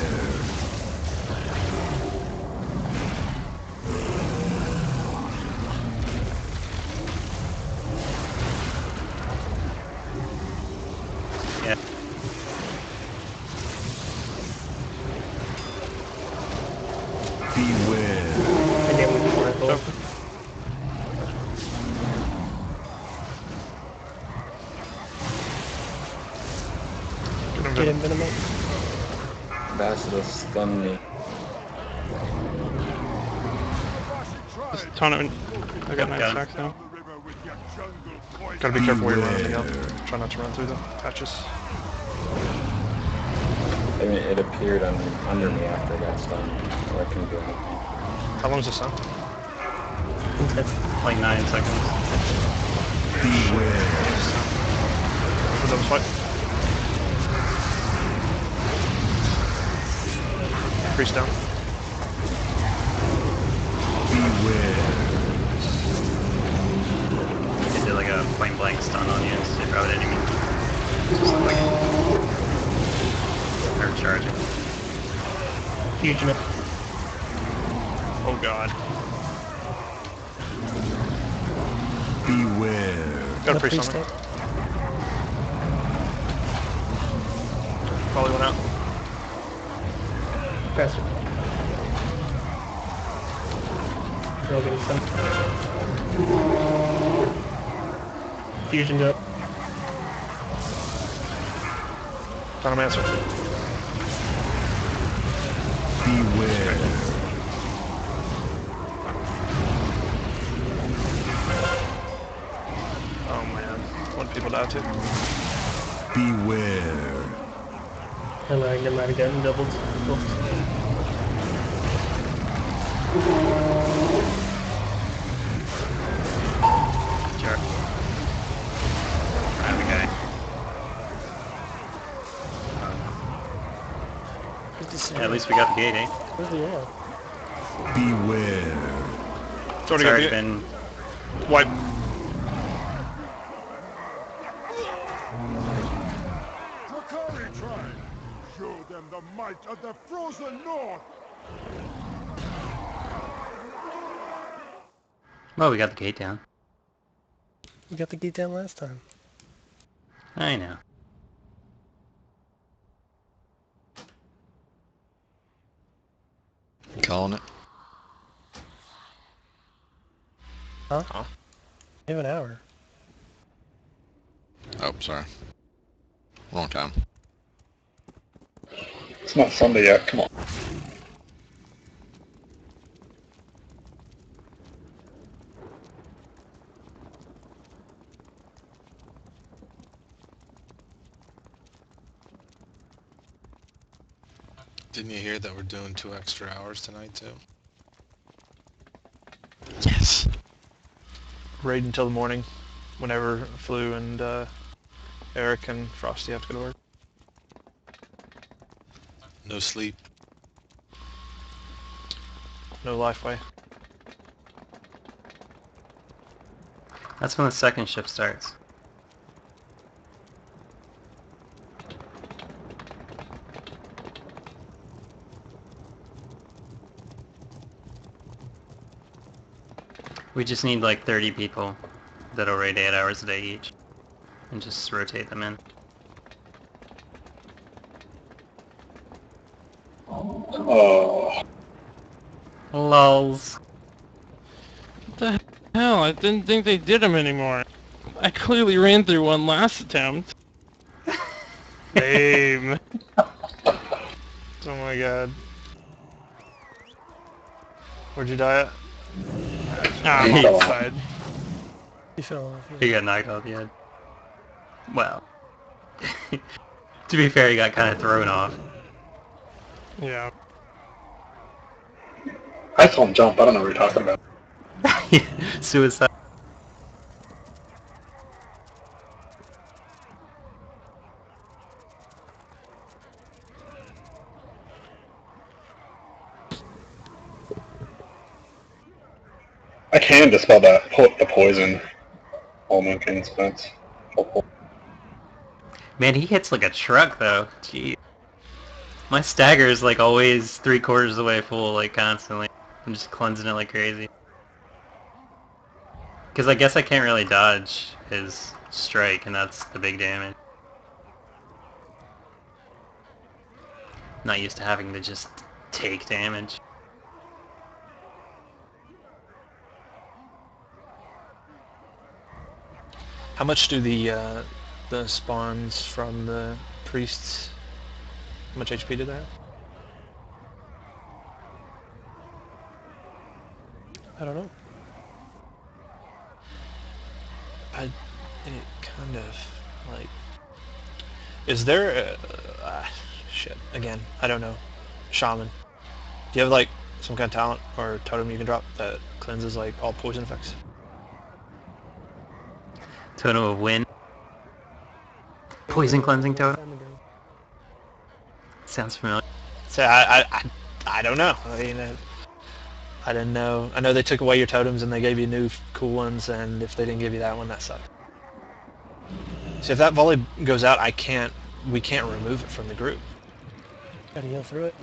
Yeah. Beware. Again with the rifle. Get him, Venom. Basilisk stunned me. Just a ton of... I got 9 stacks now. Gotta be careful where you're running up. Try not to run through the patches. I mean, it appeared under me after I got stunned, so I couldn't do anything. How long is this now? It's like 9 seconds. Beware. For those fight. Priest down. Beware. It did like a point blank stun on you instead of enemy. Just like or charging. Fusion. Oh god. Beware. Got a priest on me. Probably went out. Faster. Girl getting some. Fusioned up. Dynamancer. Beware. Oh man. One people died too. Beware. I might have gotten doubled. Sure. I have a guy. Yeah, at least we got the gate, eh? Where's the arrow? Beware. It's already been wipe. Drakari tribe. Show them the might of the frozen north. Well, we got the gate down. We got the gate down last time. I know. Calling it. Huh? We have an hour. Oh, sorry. Wrong time. It's not Sunday yet, come on. Didn't you hear that we're doing 2 extra hours tonight too? Yes. Raid until the morning. Whenever Flu and Eric and Frosty have to go to work. No sleep. No Lifeway. That's when the second shift starts. We just need like 30 people that'll raid 8 hours a day each, and just rotate them in. Oh. Lols. What the hell? I didn't think they did them anymore. I clearly ran through one last attempt. Lame. Oh my god. Where'd you die at? Ah, I'm outside. You fell off. He got knocked off the head. Well, to be fair, he got kind of thrown off. Yeah. I saw him jump. I don't know what you're talking about. Suicide. I can dispel that the poison. All my can spence. Man, he hits like a truck though. Gee. My stagger is like always 3/4 of the way full, like constantly. I'm just cleansing it like crazy. Because I guess I can't really dodge his strike, and that's the big damage. Not used to having to just take damage. How much do the spawns from the priests? How much HP did they have? I don't know. It kind of like. Is there a shit again? I don't know. Shaman. Do you have like some kind of talent or totem you can drop that cleanses like all poison effects? Totem of Wind. Poison cleansing totem. Sounds familiar. So I don't know. I mean, I didn't know. I know they took away your totems and they gave you new cool ones, and if they didn't give you that one, that sucked. So if that volley goes out, we can't remove it from the group. Gotta heal through it.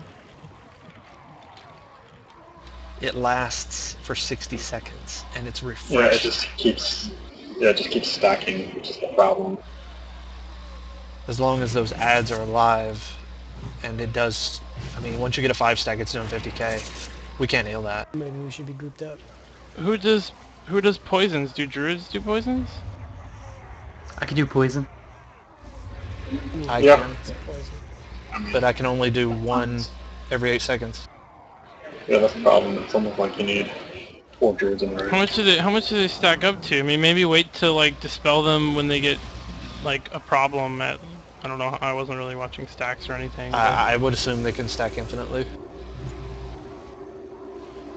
It lasts for 60 seconds, and it's refreshed. Yeah, it just keeps stacking, which is the problem. As long as those ads are alive, and it does. I mean, once you get a 5-stack, it's doing 50k. We can't heal that. Maybe we should be grouped up. Who does poisons? Do druids do poisons? I can do poison. I Yeah. can, but I can only do one every 8 seconds. Yeah, that's the problem. It's almost like you need 4 druids in a row. How much do they stack up to? I mean, maybe wait to like dispel them when they get like a problem at. I don't know. I wasn't really watching stacks or anything. but I would assume they can stack infinitely.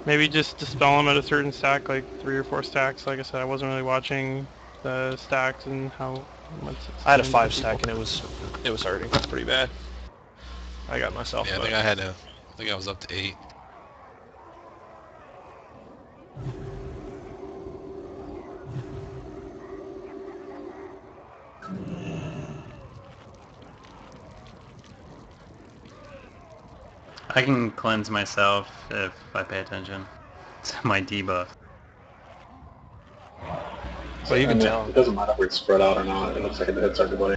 Maybe just dispel them at a certain stack, like 3 or 4 stacks. Like I said, I wasn't really watching the stacks and how much. I had a 5-stack and it was hurting pretty bad. I got myself. Yeah, I think I was up to 8. I can cleanse myself if I pay attention to my debuff. Well, you can And tell. It doesn't matter if it's spread out or not. It looks like it hits everybody.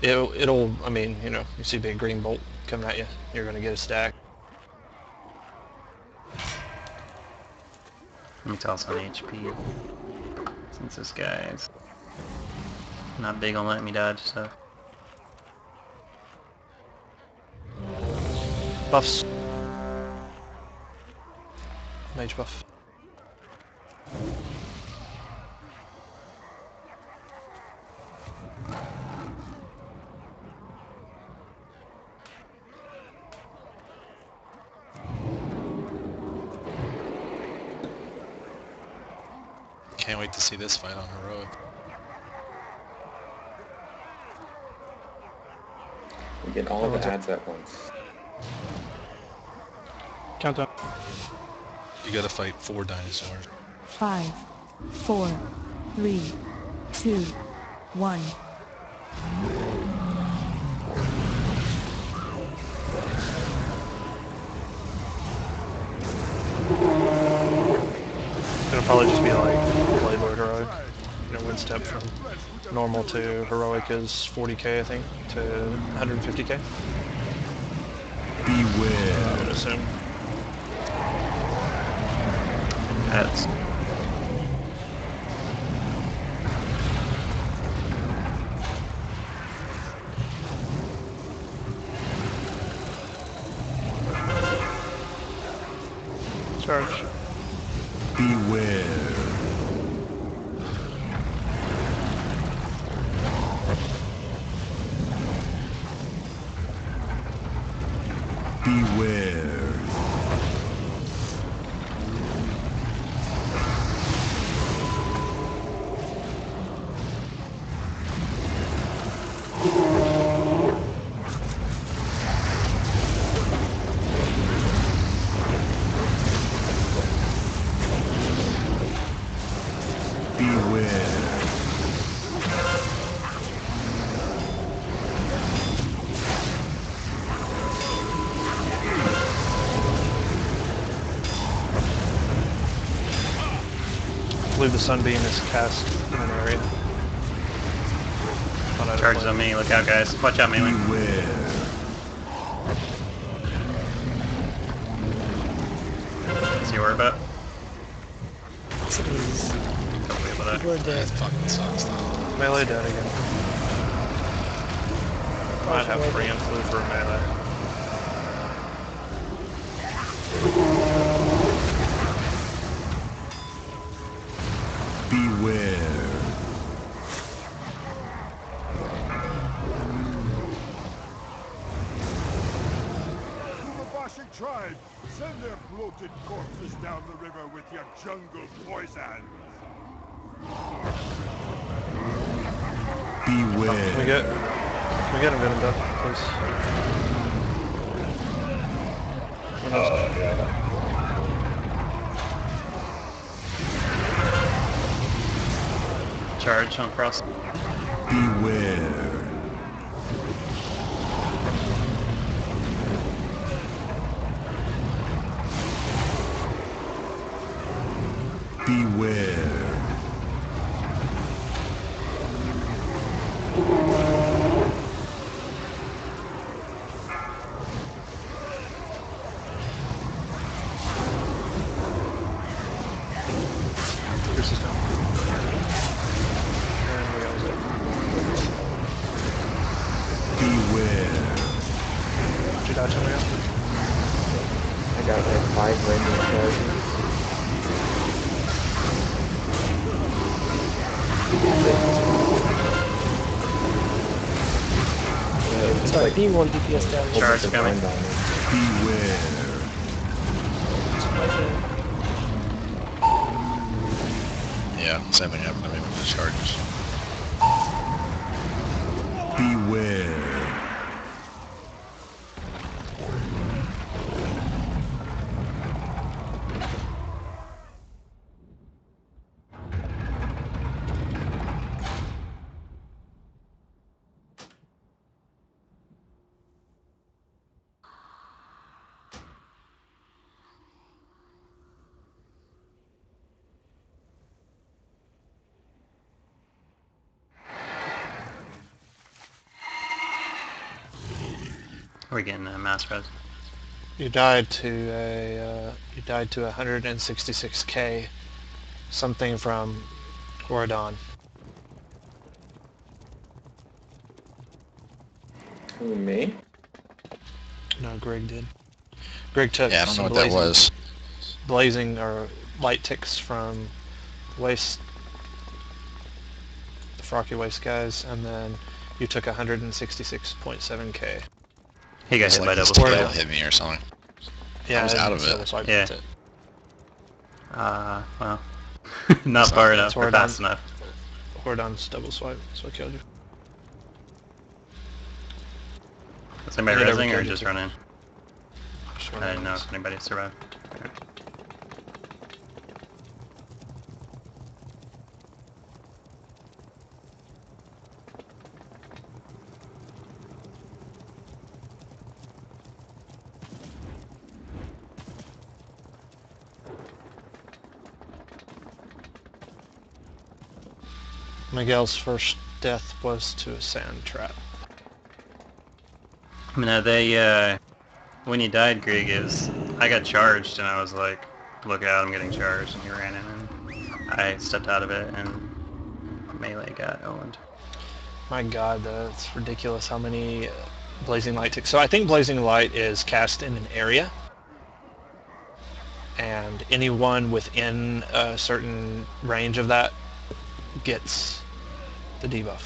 It'll. I mean, you know, you see a big green bolt coming at you, you're gonna get a stack. Let me toss on HP. Since this guy's not big on letting me dodge stuff. Buffs. Mage buff. Can't wait to see this fight on Heroic. We get all the ads at once. Countdown. You gotta fight 4 dinosaurs. 5, 4, 3, 2, 1. It'll probably just be like Blade Lord Heroic. you know, win step from normal to heroic is 40k, I think, to 150k. Beware. I would assume. That's Charge. Beware. Beware. I believe the sunbeam is cast in an area. charges on me. Look out, guys. Watch out, melee. See what we're about? Cities. Don't worry about People are that. dead. Fucking sucks though. Melee dead again. Might have preempt flu for a melee. Beware. Ulabashi tribe, send their bloated corpses down the river with your jungle poison. Beware. Can we get him done, please? Charge on Frost. Beware. Beware. Pierce is down. And we got it. Beware. Did you dodge him again? I got like 5 random charges. It's Sorry, like being 1 DPS down. Charge almost a coming. blind on me. Beware. Yeah, same thing happened to me with the charges. Beware. We're getting a mass res. You died to 166k, something from Goradon. Who, me? No, Greg did. Greg took Yeah, I don't know some what that was. blazing or light ticks from waste, the Frocky Waste guys, and then you took 166.7k. He got It's hit like by this double tail swipe. hit me or something. Yeah, I was out of double it. swipe, Yeah. that's it. Well, not far enough, That's or fast enough. Hordon's double swipe, so I killed you. Is anybody I never resing or killed you just too. running? Just I running didn't know this. if anybody survived. Miguel's first death was to a sand trap. No, they, when he died, Greg, I got charged, and I was like, look out, I'm getting charged, and he ran in, and I stepped out of it, and melee got owned. My god, that's ridiculous how many Blazing Light So I think Blazing Light is cast in an area, and anyone within a certain range of that gets the debuff.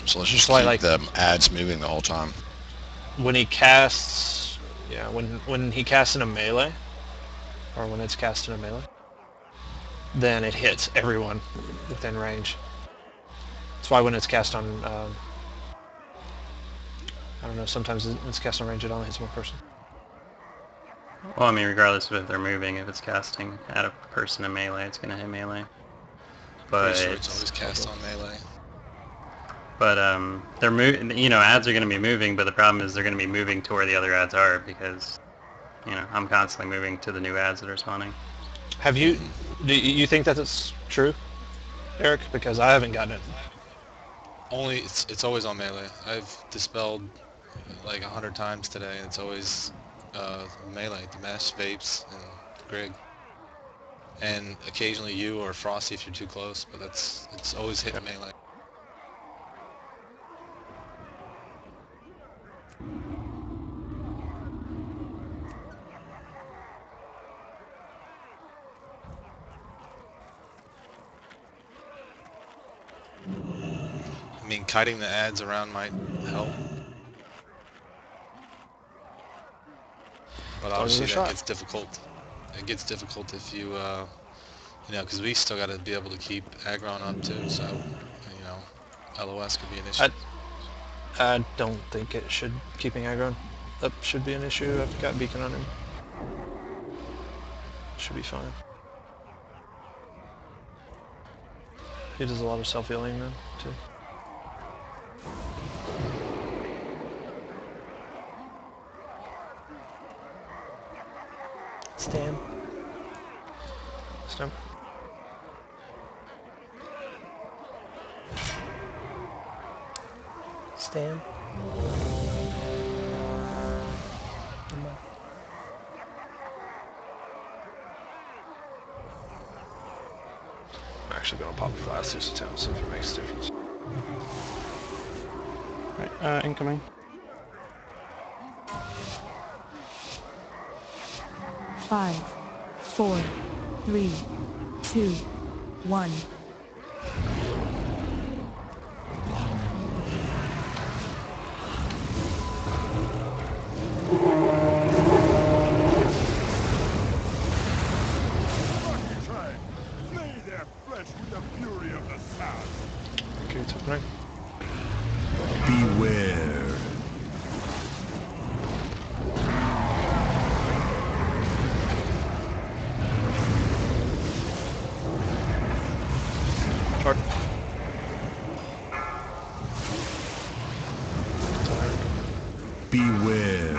So let's just why, keep like, the ads moving the whole time. When he casts, yeah, when he casts in a melee, or when it's cast in a melee, then it hits everyone within range. That's why when it's cast on, I don't know, sometimes it's cast on range, it only hits one person. Well, I mean, regardless of if they're moving, if it's casting at a person in melee, it's gonna hit melee. But Pretty sure it's always cast on melee. But they're ads are gonna be moving, but the problem is they're gonna be moving to where the other ads are because, I'm constantly moving to the new ads that are spawning. Do you think that it's true, Eric? Because I haven't gotten it. Only it's always on melee. I've dispelled like 100 times today, and it's always melee. Dimesh, Vapes, and Greg, and occasionally you or Frosty if you're too close. But it's always hitting melee. I mean, kiting the ads around might help. But obviously that gets difficult. It gets difficult if you, because we still got to be able to keep aggron up too, so, LOS could be an issue. I don't think it should, keeping aggron up should be an issue. I've got beacon on him. Should be fine. He does a lot of self-healing though, too. Stam. Stam. Stam. I'm actually going to pop a glass this attempt, see if it makes a difference. Right, incoming. Five, 4, 3, 2, 1. Slay their flesh with the fury of the sun. Okay, it's opening. Beware. Charge. Beware.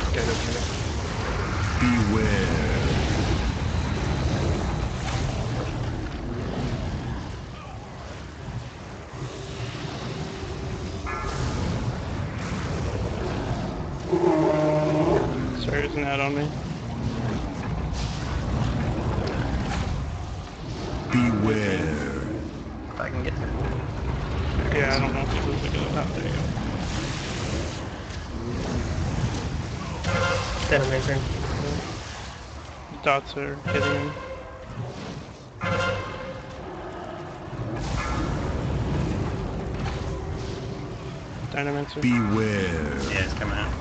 Okay, that's Beware. Sorry, there's an ad on me. Beware. If I can get there. Yeah, I don't know if it was a good. Oh, there you go. Detonator. The dots are hitting him. Dynamancer. Beware. Yeah, it's coming out.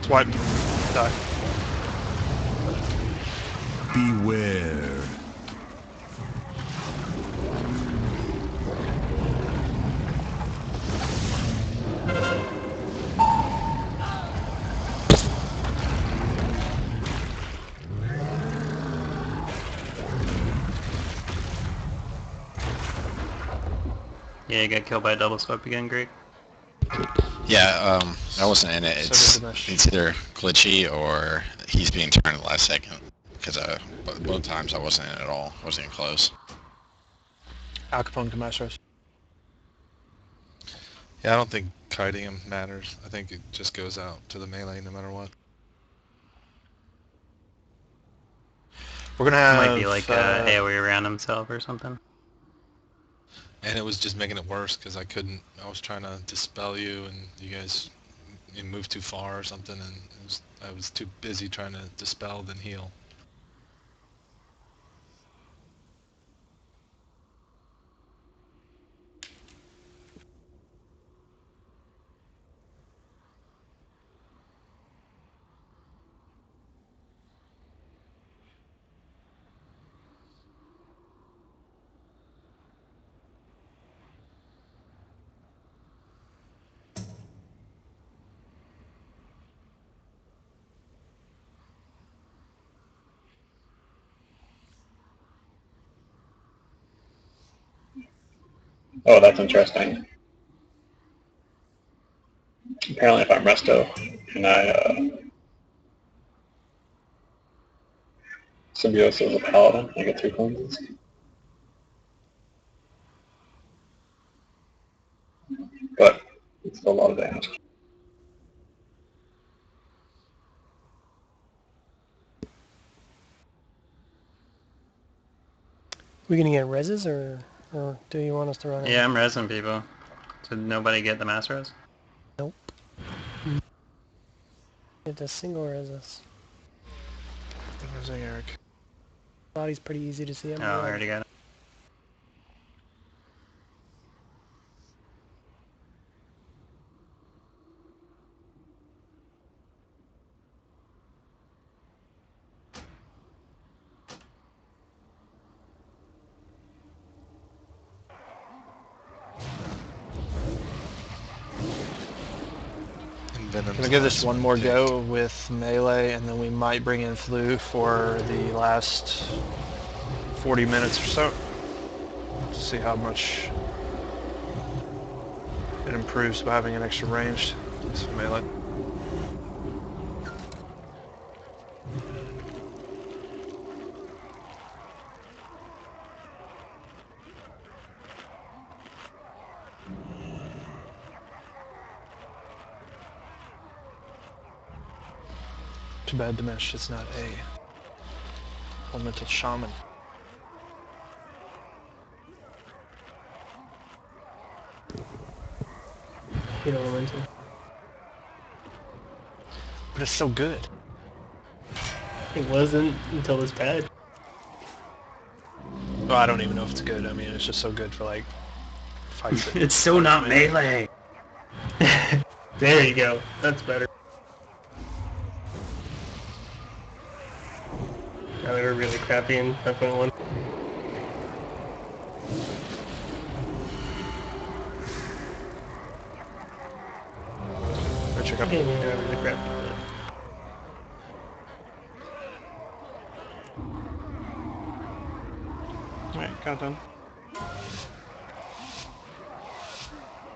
Swipe. Die. Beware. Yeah, you got killed by a double swipe again, Greg. Yeah, I wasn't in it. So did Dinesh. It's either glitchy or he's being turned at the last second. Because both times I wasn't in it at all. I wasn't even close. Al Capone Comastros. Yeah, I don't think kiting him matters. I think it just goes out to the melee no matter what. We're gonna have. Might be like AoE around himself or something. And it was just making it worse because I was trying to dispel you and you guys moved too far or something, and I was too busy trying to dispel than heal. Oh, that's interesting. Apparently if I'm resto and I symbiosis as a paladin, I get 3 cleanses. But it's still a lot of damage. We gonna get reses or do you want us to run it? Yeah, I'm resing people. Did nobody get the mass res? Nope. Get a single reses. Where's Eric? Body's pretty easy to see. Oh, I already got it. I'm gonna give this one more go with melee, and then we might bring in Flu for the last 40 minutes or so. See how much it improves by having an extra ranged. It's melee. Too bad Dinesh is not a elemental shaman. You know, elemental. But it's so good. It wasn't until this patch. Well, I don't even know if it's good. I mean, it's just so good for like fights. It's so not melee. There you go. That's better. Now they were really crappy in 5.1. Check up. Yeah, really crappy. Alright, countdown.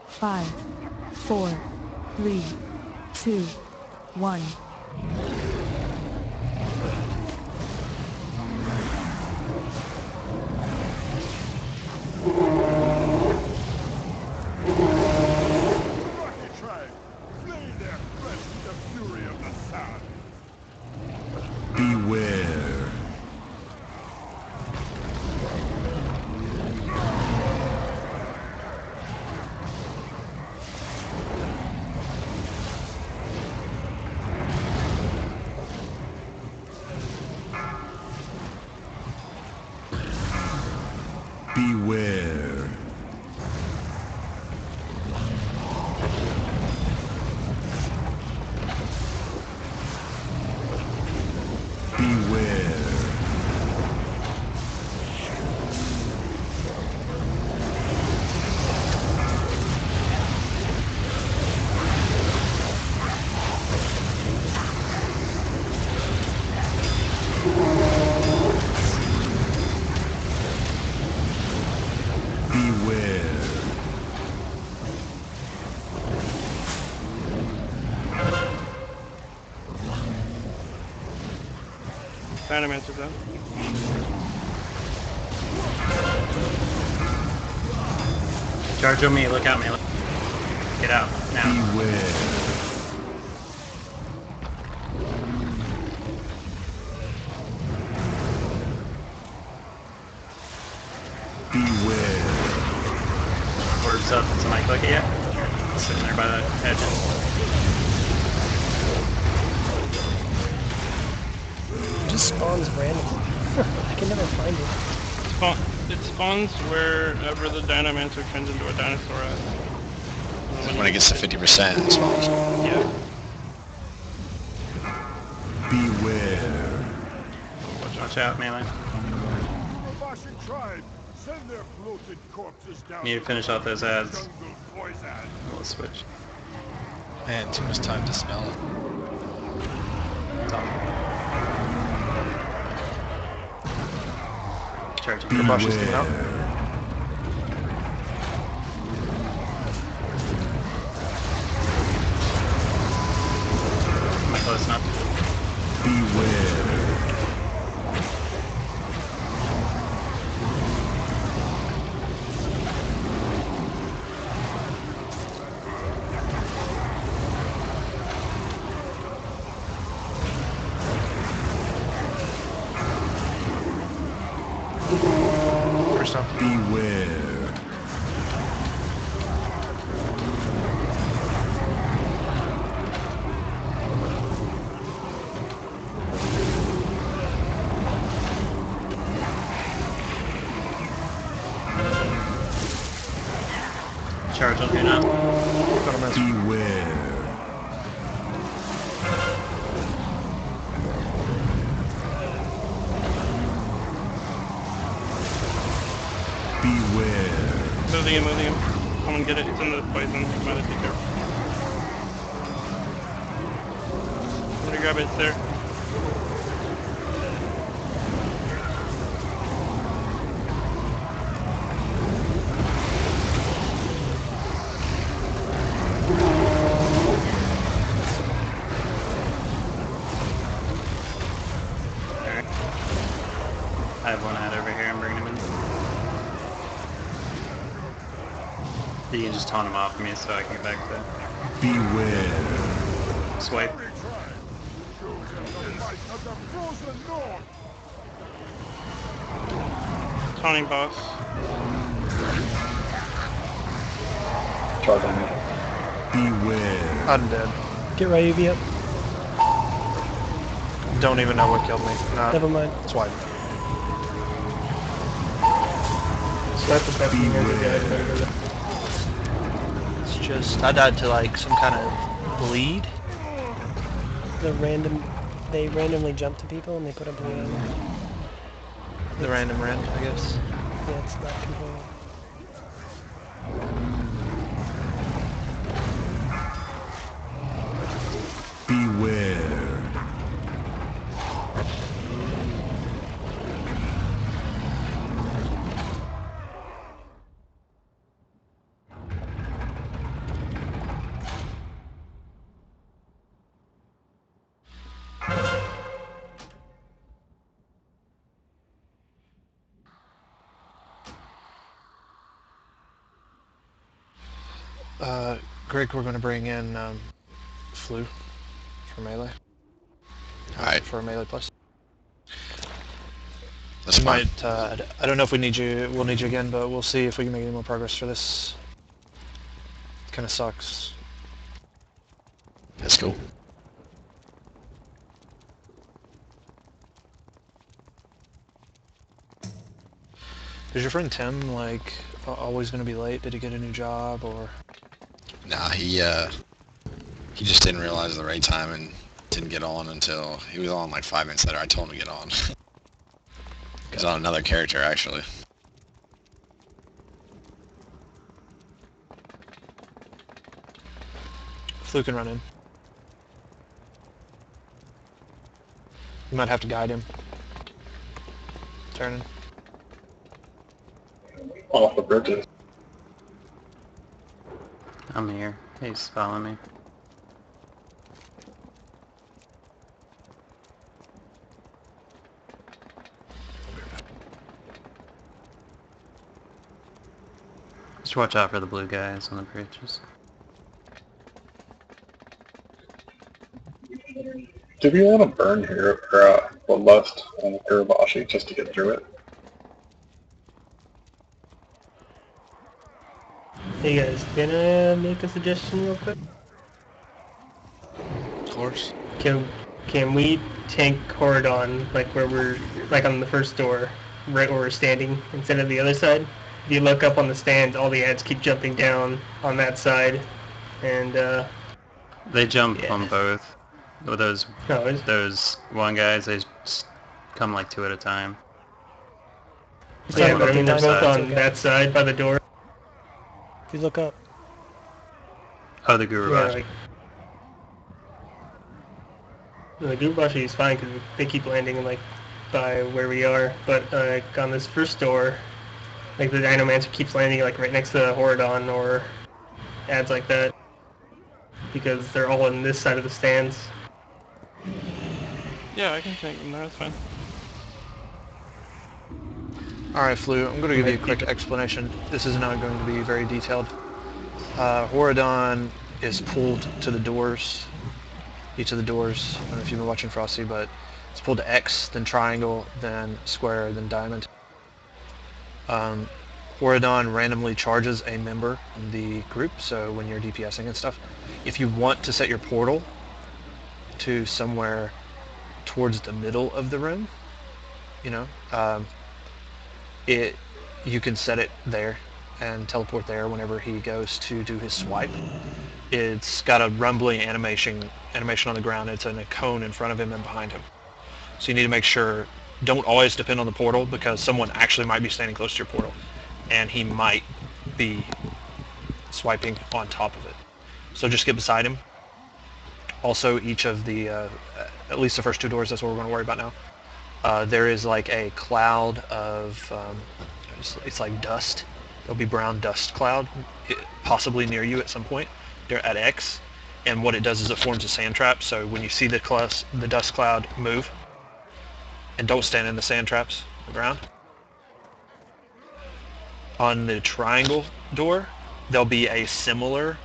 5, 4, 3, 2, 1. Rocky tribe, lay their flesh in the fury of the sun. Beware. Beware. Beware. Beware. Dynamancer's out. Charge on me, look out, melee. Get out, now. Beware. Beware. Orbs up, did somebody click it yet? Sitting there by the edges. It just spawns randomly. I can never find it. It spawns wherever the Dynamancer turns into a dinosaur at. When it gets to 50%, it spawns. Yeah. Beware. Watch out, melee. Urabashan tribe, send their bloated corpses down. Need to finish off those ads. Jungle poison. We'll switch. Man, too much time to smell it. Charge. The bush is coming out. Am I close enough? Beware. First up. Beware. Charge on here now. Beware. Beware. Moving him. Come and get it. It's in the poison. Might have to be careful. I'm gonna grab it. It's there. Alright. I have one ad over here, I'm bringing him in. You can just taunt him off me so I can get back to Beware. swipe. Shows them the might of the frozen north. Taunting boss. Charge on me. Beware. I'm dead. Get Ryubi up. Don't even know what killed me. No, Never mind. it's wide. It's not the best thing ever did. It's just, I died to like some kind of bleed. They randomly jump to people and they put a blue on them. The random rend, I guess. Yeah, it's not controlled. Beware. Greg, we're going to bring in Flu for melee. Alright. For a melee plus. That's We fine. might, I don't know if we need you, we'll need you again, but we'll see if we can make any more progress for this. Kind of sucks. That's cool. Is your friend Tim, like, always going to be late? Did he get a new job, or...? Nah, he just didn't realize the right time and didn't get on until he was on like 5 minutes later. I told him to get on. He's on another character actually. Flu can run in. You might have to guide him. Turning. Off the bridges. I'm here. He's following me. Just watch out for the blue guys on the bridges. Do we want to burn here or Bloodlust and Hirabashi just to get through it? Hey guys, can I make a suggestion real quick? Of course. Can we tank Horadon like where we're like on the first door, right where we're standing, instead of the other side? If you look up on the stands, all the ads keep jumping down on that side, and they jump on both. With those No, those one guys, they just come like 2 at a time. yeah, but I mean they're both on Okay. that side by the door. If you look up, Oh, the Guru Yeah, Bashi. like, the Gurubashi is fine because they keep landing like by where we are, but like on this first door, like the Dinomancer keeps landing like right next to the Horadon or ads like that because they're all on this side of the stands. Yeah, I can take them there, that's fine. Alright, Flu, I'm going to give you a quick explanation. This is not going to be very detailed. Horadon is pulled to the doors, each of the doors. I don't know if you've been watching Frosty, but it's pulled to X, then triangle, then square, then diamond. Horadon randomly charges a member in the group, so when you're DPSing and stuff, if you want to set your portal to somewhere towards the middle of the room, you know, you can set it there and teleport there whenever he goes to do his swipe. It's got a rumbling animation on the ground. It's in a cone in front of him and behind him. So you need to make sure, don't always depend on the portal because someone actually might be standing close to your portal and he might be swiping on top of it. So just get beside him. Also, each of the, at least the first 2 doors, that's what we're going to worry about now. There is like a cloud of, it's like dust. There'll be brown dust cloud, possibly near you at some point. They're at X, and what it does is it forms a sand trap. So when you see the dust cloud move, and don't stand in the sand traps on the ground. On the triangle door, there'll be a similar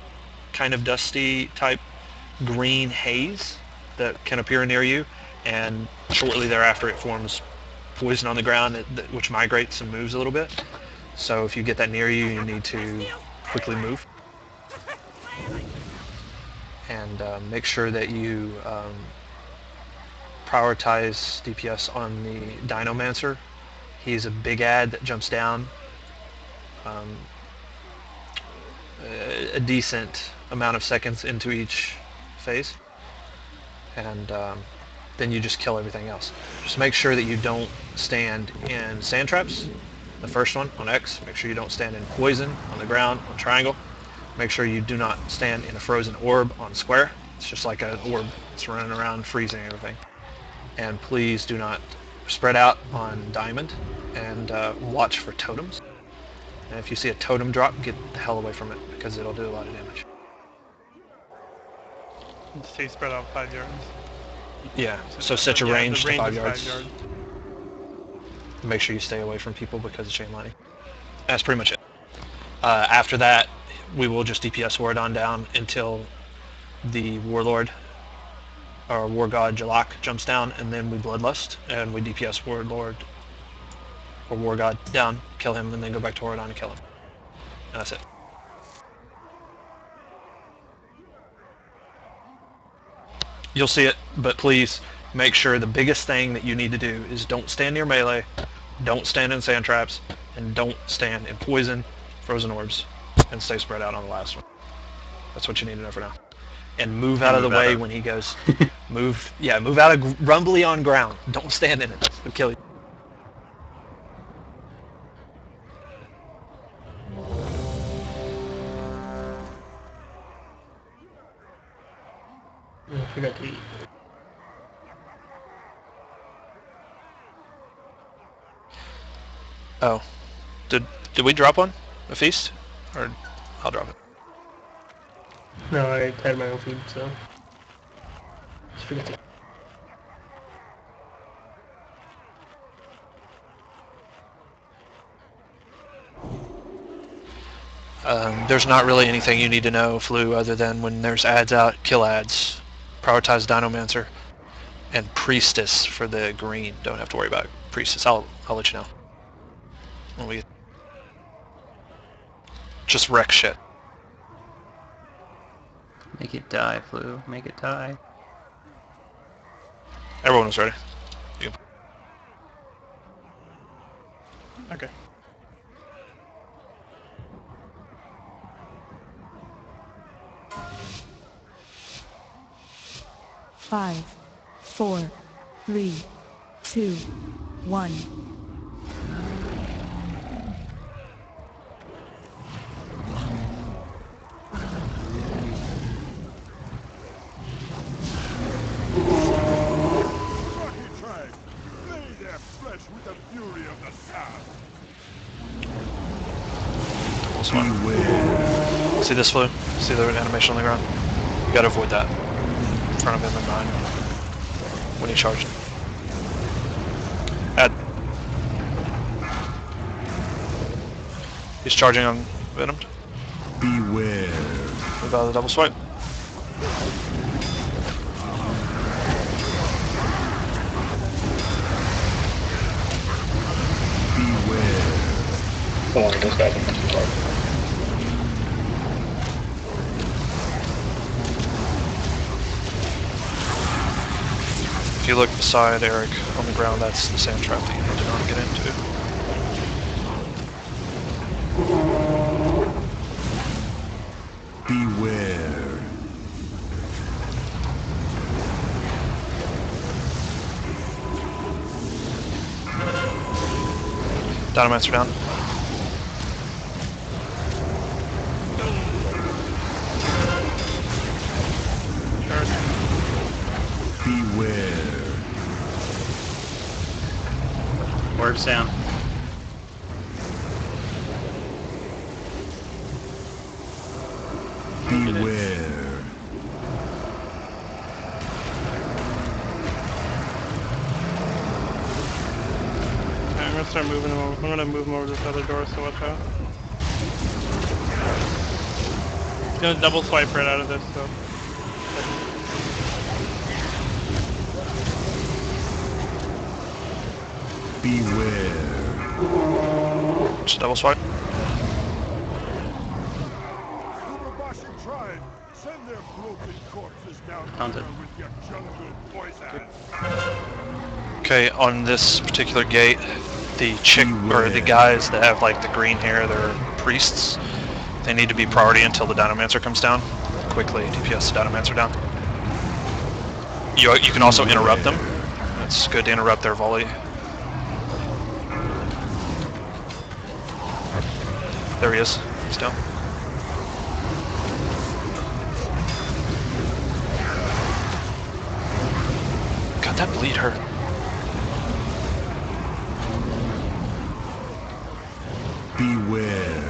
kind of dusty type green haze that can appear near you, and shortly thereafter it forms poison on the ground, which migrates and moves a little bit. So if you get that near you, you need to quickly move. And make sure that you prioritize DPS on the Dinomancer. He's a big ad that jumps down a decent amount of seconds into each phase. And then you just kill everything else. Just make sure that you don't stand in sand traps. The first one on X, make sure you don't stand in poison on the ground on triangle. Make sure you do not stand in a frozen orb on square. It's just like an orb that's running around freezing everything. And please do not spread out on diamond and watch for totems. And if you see a totem drop, get the hell away from it because it'll do a lot of damage. Stay spread out 5 yards. Yeah, so set your range the to 5 is yards. 5 yards. Make sure you stay away from people because of chain lightning. That's pretty much it. After that, we will just DPS Horadon down until the Warlord or War God Jalak jumps down, and then we Bloodlust, and we DPS Warlord or War God down, kill him, and then go back to Horadon and kill him. And that's it. You'll see it, but please make sure the biggest thing that you need to do is don't stand near melee, don't stand in sand traps, and don't stand in poison, frozen orbs, and stay spread out on the last one. That's what you need to know for now. And move out of the way when he goes. Move out of rumbly on ground. Don't stand in it. It'll kill you. I forgot to eat. Oh, did we drop one? A feast? Or I'll drop it. No, I had my own food, so just forget to. There's not really anything you need to know, Flu, other than when there's ads out, kill ads. Prioritize Dinomancer. And Priestess for the green. Don't have to worry about Priestess. I'll let you know. When we just wreck shit. Make it die, Flu. Make it die. Everyone was ready. Yep. Okay. Five, 4, 3, 2, 1. Rocky tribe, lay their flesh with the fury of the south. This one. See this, Flu? See the animation on the ground? You gotta avoid that. In front of him and behind him. When he charged. Add. He's charging on Venomed. Beware. Move out of the double swipe. Someone goes back in the park. If you look beside Eric on the ground, that's the sand trap that you need to not get into. Beware. Dinomancer down. Beware. Orbs down. Beware. Alright, I'm gonna start moving them over. I'm gonna move them over to this other door, so watch out. He's gonna double swipe right out of this, so. Beware. Just double swipe. Umabashi tribe, send their bloated corpses down Counted. here with your jungle poison. Okay, on this particular gate, the chick or the guys that have like the green hair, they're priests. They need to be priority until the Dinomancer comes down. Quickly DPS the Dinomancer down. You can also interrupt them. It's good to interrupt their volley. There he is. He's down. God, that bleed hurt. Beware.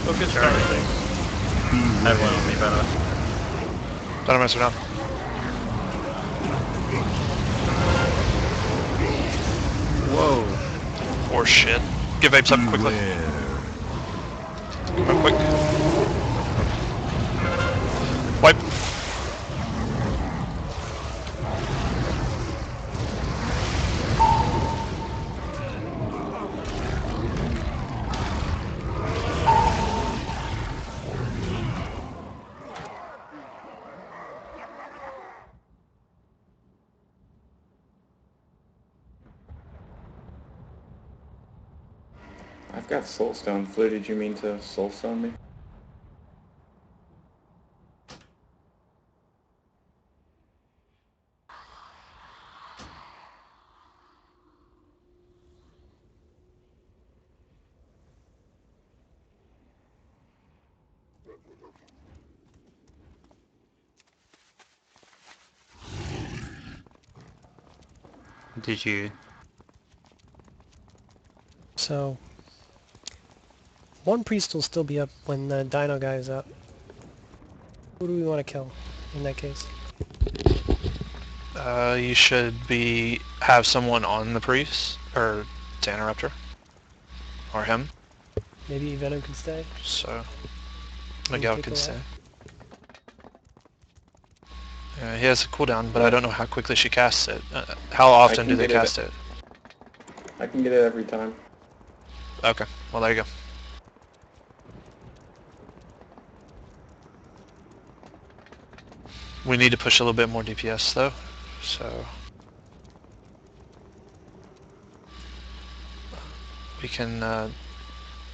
Focus everything. I have one on me, by the way. Dinomancer down. Whoa. Or shit. Give apes up quickly. Come on, quick. Wipe. I've got Soulstone. Flu, did you mean to Soulstone me? Did you? So, one priest will still be up when the dino guy is up. Who do we want to kill in that case? You should have someone on the priest, or Xanaraptor, or him. Maybe Venom can stay? So, Can Miguel take can away? stay. He has a cooldown, but I don't know how quickly she casts it. How often do they cast it? I can get it every time. Okay, well there you go. We need to push a little bit more DPS though, so we can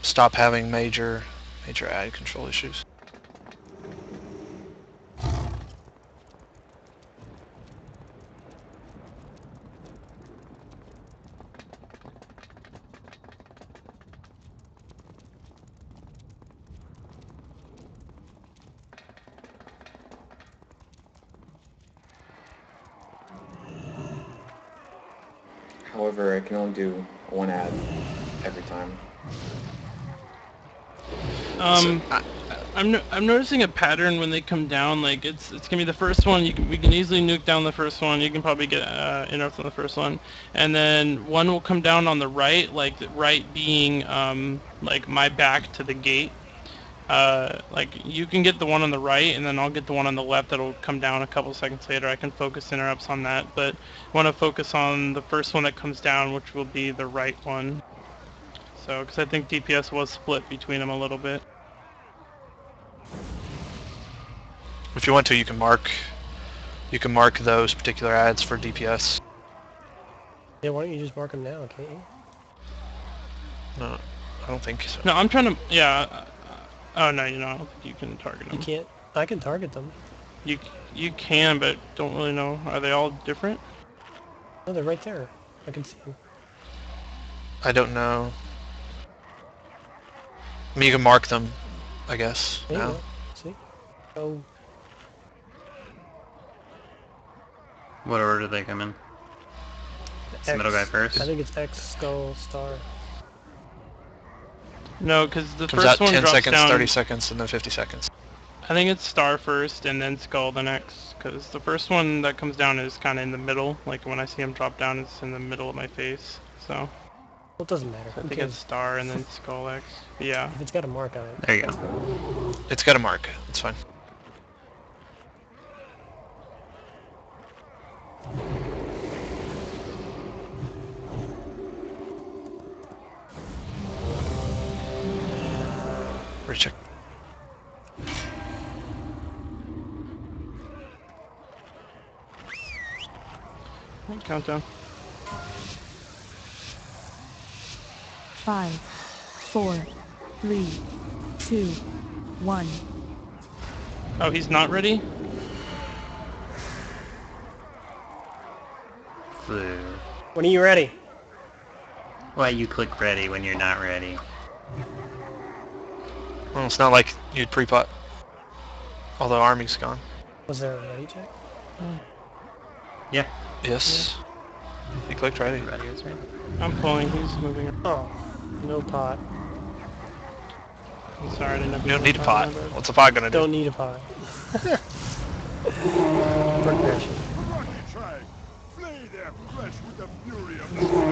stop having major ad control issues. However, I can only do one ad every time. I'm noticing a pattern when they come down. Like it's gonna be the first one. We can easily nuke down the first one. You can probably get interrupt on the first one, and then one will come down on the right. Like the right being like my back to the gate. Like you can get the one on the right, and then I'll get the one on the left that'll come down a couple seconds later. I can focus interrupts on that, but I want to focus on the first one that comes down, which will be the right one. So, because I think DPS was split between them a little bit. If you want to, you can mark those particular ads for DPS. Yeah, why don't you just mark them now, can't you? No, I don't think so. No, I'm trying to. Yeah. Oh no, I don't think you can target them. You can't. I can target them. You can, but don't really know. Are they all different? No, they're right there. I can see them. I don't know. I mean, you can mark them, I guess, There you now. go. See? Oh, What order do they come in? It's the middle guy first? I think it's X, Skull, Star. No, because the Comes first out one 10 drops seconds, down. 30 seconds, and then 50 seconds. I think it's Star first, and then Skull the next. Because the first one that comes down is kind of in the middle. Like when I see him drop down, it's in the middle of my face. So. Well, it doesn't matter. I think it's Star and then Skull X. Yeah. If it's got a mark on it. There you go. It's got a mark. It's fine. Recheck. Countdown. 5, 4, 3, 2, 1. Oh, he's not ready? When are you ready? Why you click ready when you're not ready? Well, it's not like you'd pre-pot. Although army's gone. Was there a ready check? Yeah. Yes. He clicked ready. Ready is ready. I'm pulling. He's moving. Oh, no pot. I'm sorry, I didn't know. You don't need a pot. What's a pot gonna do? Don't need a pot. Progression.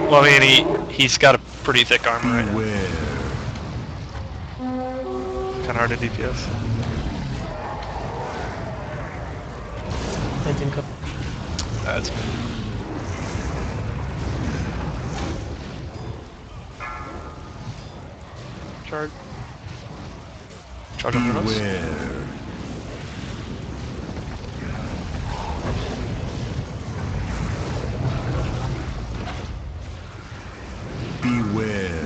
Well, I mean, he's got a pretty thick armor right now. Kind of hard to DPS. That didn't come. That's Charge. Charge on your nose. Beware.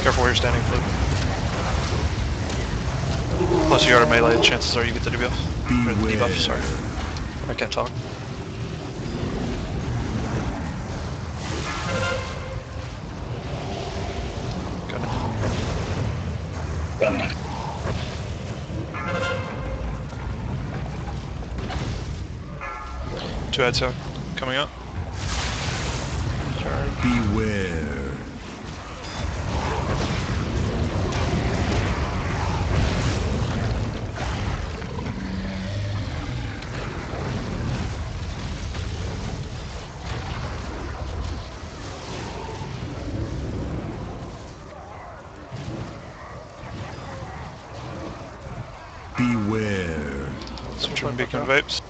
Careful where you're standing, Flip. Plus you got a melee, the chances are you get the debuff. Or the debuff, sorry. I can't talk. Got Been Two heads up. Coming up. Beware. Beware. Switching beacon vapes.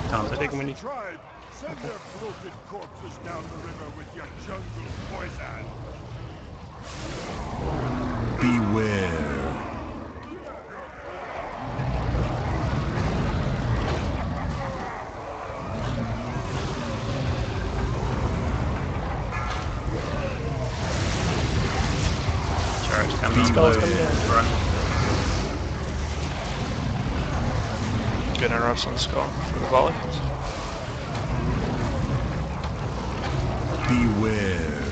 Tom's Take him when you... Tribe, send their bloated corpses down the river with your jungle poison. Beware. Charge coming on Skull's blue. coming down. Run. Good interrupts on the skull for the volley. Beware.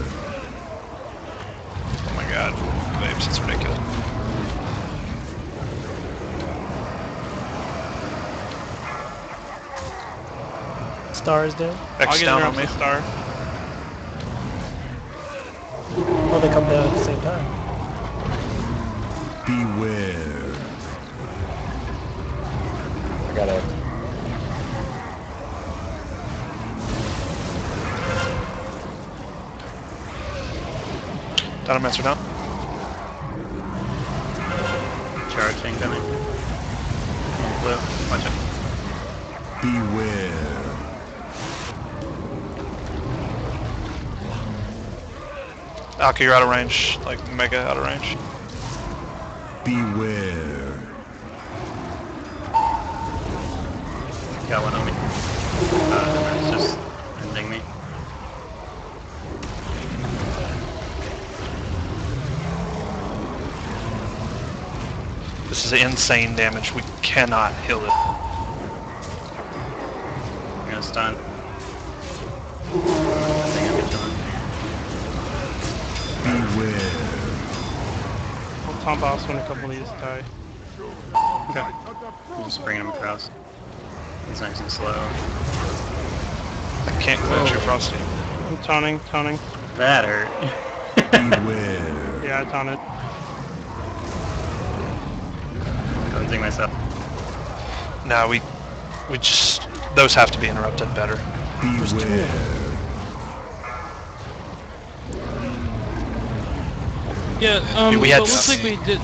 Oh my god. Vapes, it's ridiculous. Star is dead. I'll X get down on interrupts me. with Star. Oh, they come down at the same time. Beware. I got it. Dynamaster down. Charge incoming. Blue. Watch it. Beware. Alka, you're out of range. Like, mega out of range. Beware. Got one on me. It's just ending me. This is insane damage. We cannot heal it. I'm gonna stun. I think I'm done. Beware. I'll Tom boss when a couple of these die. Okay. I'm just bringing him across. He's nice and slow. I can't clinch your Frosty. I'm taunting. That hurt. Beware. Yeah, I taunted. Cleansing myself. No, we just, those have to be interrupted better. Beware. Yeah, We so had it looks like we did...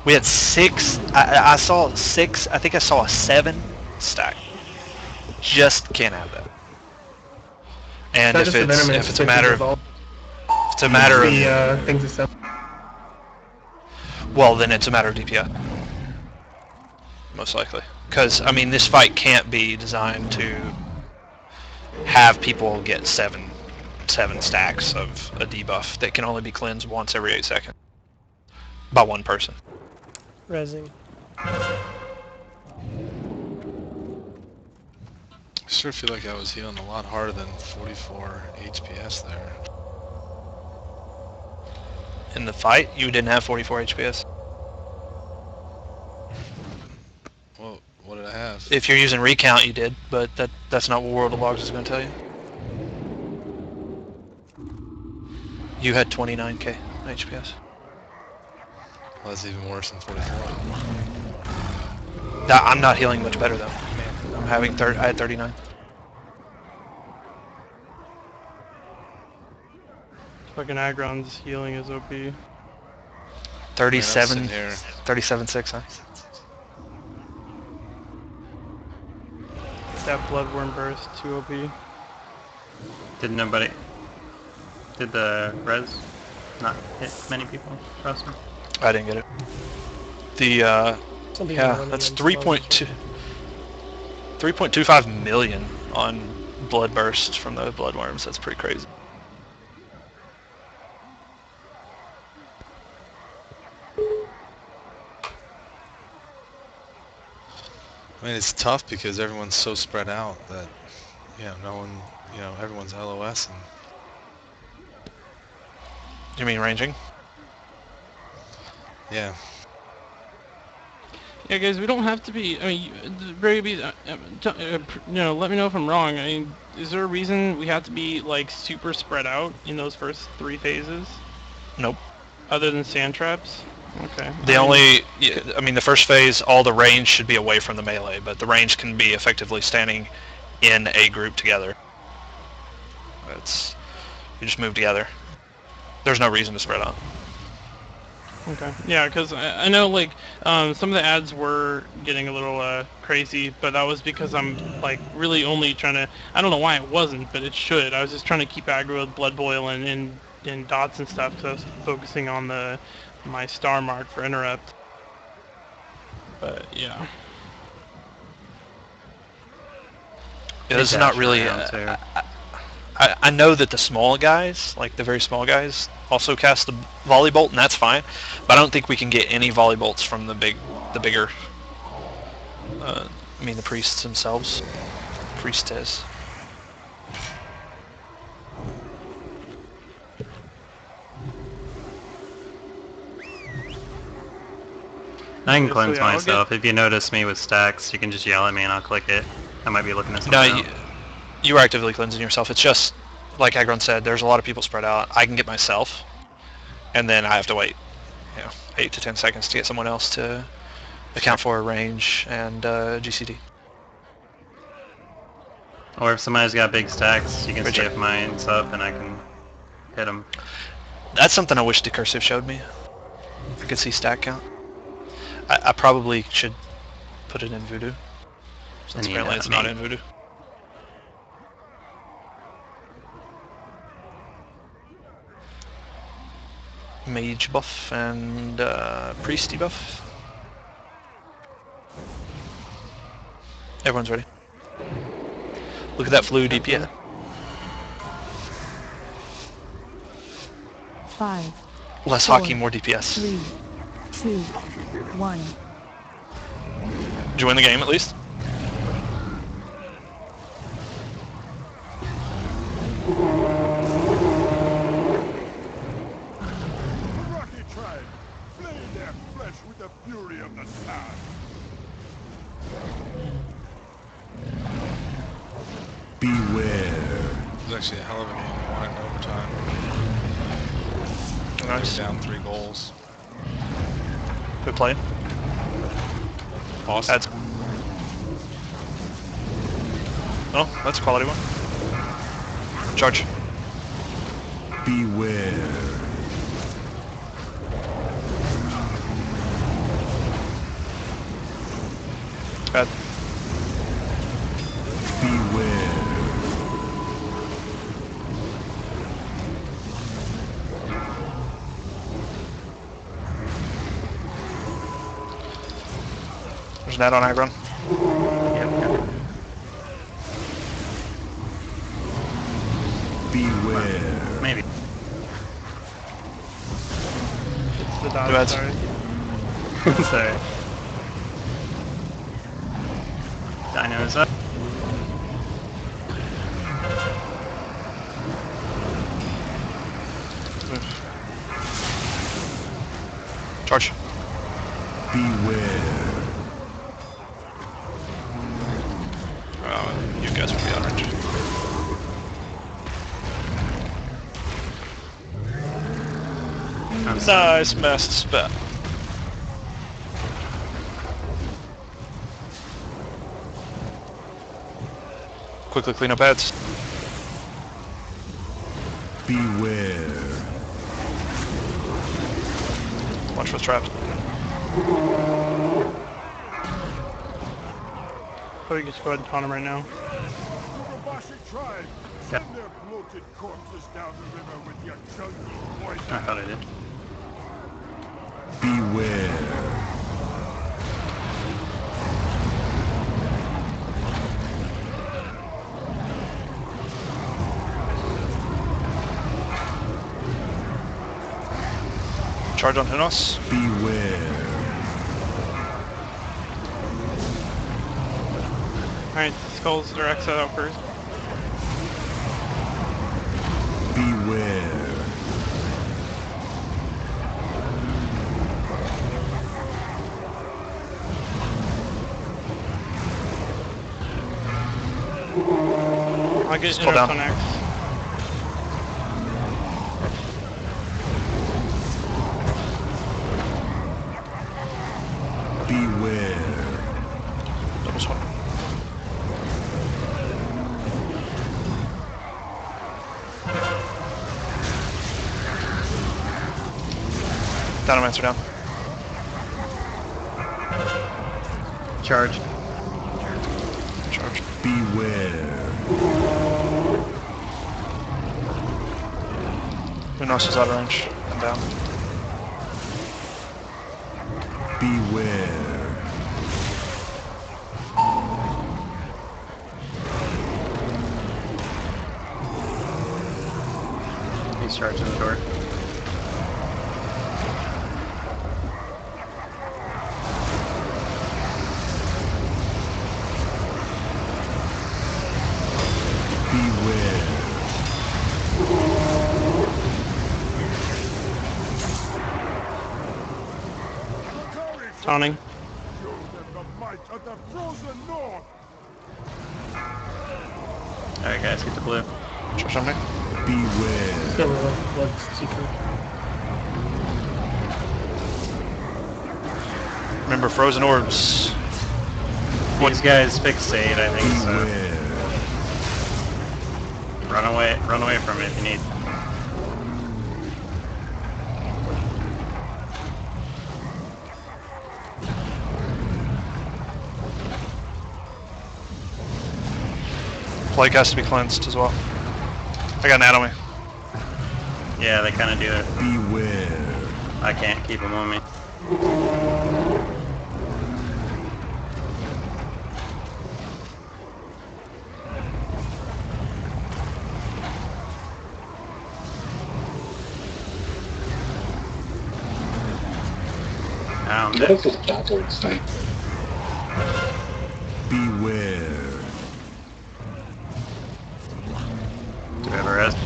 We had 6, I saw 6, I think I saw a 7 stack. Just can't have that. And if it's a matter of, if it's a matter of, The things assembled. well then it's a matter of DPI. Most likely. Because, I mean, this fight can't be designed to have people get 7 stacks of a debuff that can only be cleansed once every 8 seconds. By one person. Resing. I sure feel like I was healing a lot harder than 44 HPS there. In the fight, you didn't have 44 HPS. Well, what did I have? If you're using recount, you did, but that's not what World of Logs is going to tell you. You had 29k HPS. Well, that's even worse than 44. I'm not healing much better though. Man, I'm having I had 39. Fucking Agron's healing is OP. 37, here. 37.6, huh? That Bloodworm Burst, 2 OP. Did the res not hit many people across me? I didn't get it. The, Some people yeah, running that's in 3.25 million on blood burst from the bloodworms. That's pretty crazy. I mean, it's tough because everyone's so spread out that, no one, everyone's LOS and. You mean ranging? Yeah. Yeah, guys, we don't have to be. I mean, let me know if I'm wrong. I mean, is there a reason we have to be like super spread out in those first 3 phases? Nope. Other than sand traps? Okay. The first phase, all the range should be away from the melee, but the range can be effectively standing in a group together. You just move together. There's no reason to spread out. Okay. Yeah, because I know like some of the ads were getting a little crazy, but that was because I'm like really only trying to. I don't know why it wasn't, but it should. I was just trying to keep aggro with Blood Boil and dots and stuff, because I was focusing on my star mark for interrupt. But yeah. This is not really. I know that the small guys, like the very small guys, also cast the volley bolt, and that's fine. But I don't think we can get any volley bolts from the bigger. The priests themselves, priestess. I can cleanse myself. If you notice me with stacks, you can just yell at me and I'll click it. I might be looking at something else. You are actively cleansing yourself. It's just, like Agron said, there's a lot of people spread out. I can get myself, and then I have to wait 8 to 10 seconds to get someone else to account for range and GCD. Or if somebody's got big stacks, you can see if mine's up and I can hit them. That's something I wish Decursive showed me. I could see stack count. I probably should put it in Voodoo, since apparently it's not in Voodoo. Mage buff and priesty buff. Everyone's ready. Look at that flu DPS. 5. Less 4, hockey, more DPS. 3, 2, 1. Did you win the game at least? With the fury of the sun. Beware. It was actually a hell of a game. We won it in overtime. Nice. Down 3 goals. Good play. Awesome. That's a quality one. Charge. Beware. Bad. Beware. There's an ad on Agron. Yep. Beware. Maybe. It's the Two dodge, ads. sorry. Sorry. Dino is up. Charge. Beware. You guys will be out of range. Nice masked spell. Quickly clean up ads. Beware. Watch what's trapped. Oh, you just go ahead and taunt him right now. Urabashi tribe, send their bloated corpses down the river with your jungle poison. I thought I did. Beware. Charge on Hynos. Beware. Alright, skulls or X out first. Beware. I'll get Skull down. on X. Beware. Double swap. Dynamite are down. Charge. Charge. Beware. Unos is out of range. I'm down. Beware. He's charging the door. Beware. Taunting. Show them the might of the frozen north. Alright guys, get the blue. Charge on me. Beware. Kill what's secret. Remember, frozen orbs. These guys fixate, I think, so Beware. run away from it if you need. Plague has to be cleansed as well. I got an ad on me. Yeah, they kind of do it. Beware. I can't keep them on me. What is this backwards thing? Beware. Do we have a rest?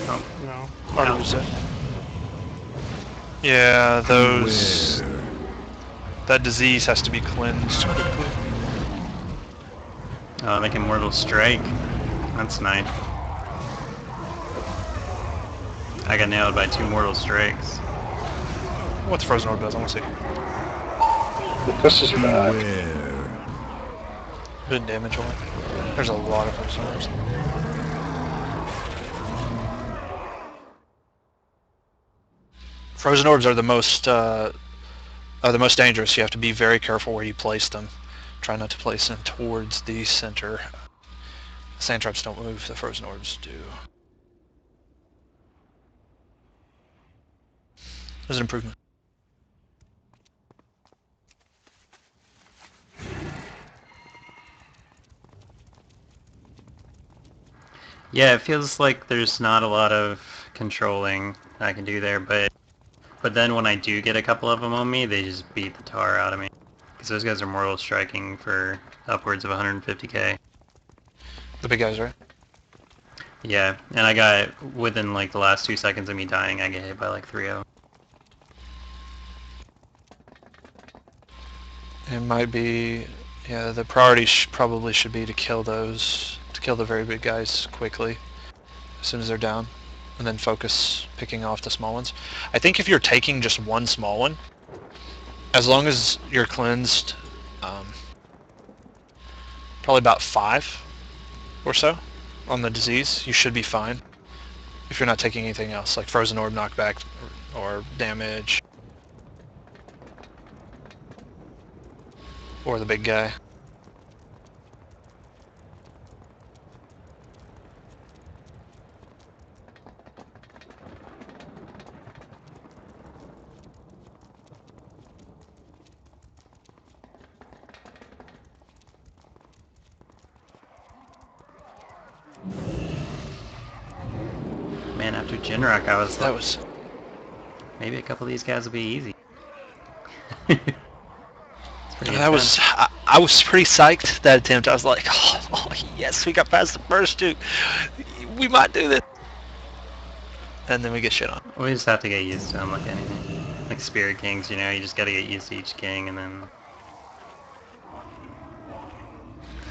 Oh, No. Already reset. Yeah, those... Beware. That disease has to be cleansed quickly. oh, they can Mortal Strike. That's nice. I got nailed by 2 Mortal Strikes. What the frozen orb does, I want to see. It pushes you back. Beware. Good damage on it. There's a lot of frozen orbs. Frozen orbs are the most dangerous. You have to be very careful where you place them. Try not to place them towards the center. Sand traps don't move, the frozen orbs do. There's an improvement. Yeah, it feels like there's not a lot of controlling I can do there, but then when I do get a couple of them on me, they just beat the tar out of me. Because those guys are Mortal Striking for upwards of 150k. The big guys, right? Yeah, and I got, within like the last 2 seconds of me dying, I get hit by like 3 of them. It might be, yeah, the priority probably should be to kill those, to kill the very big guys quickly, as soon as they're down, and then focus picking off the small ones. I think if you're taking just one small one, as long as you're cleansed, probably about 5 or so on the disease, you should be fine. If you're not taking anything else, like frozen orb knockback or damage. Or the big guy. Man, after Jinrock, I was That like, was... maybe a couple of these guys will be easy. It's pretty That was... intense. I was pretty psyched that attempt. I was like, oh yes, we got past the first two. We might do this. And then we get shit on. We just have to get used to them like anything. Like Spirit Kings, you know, you just gotta get used to each king and then...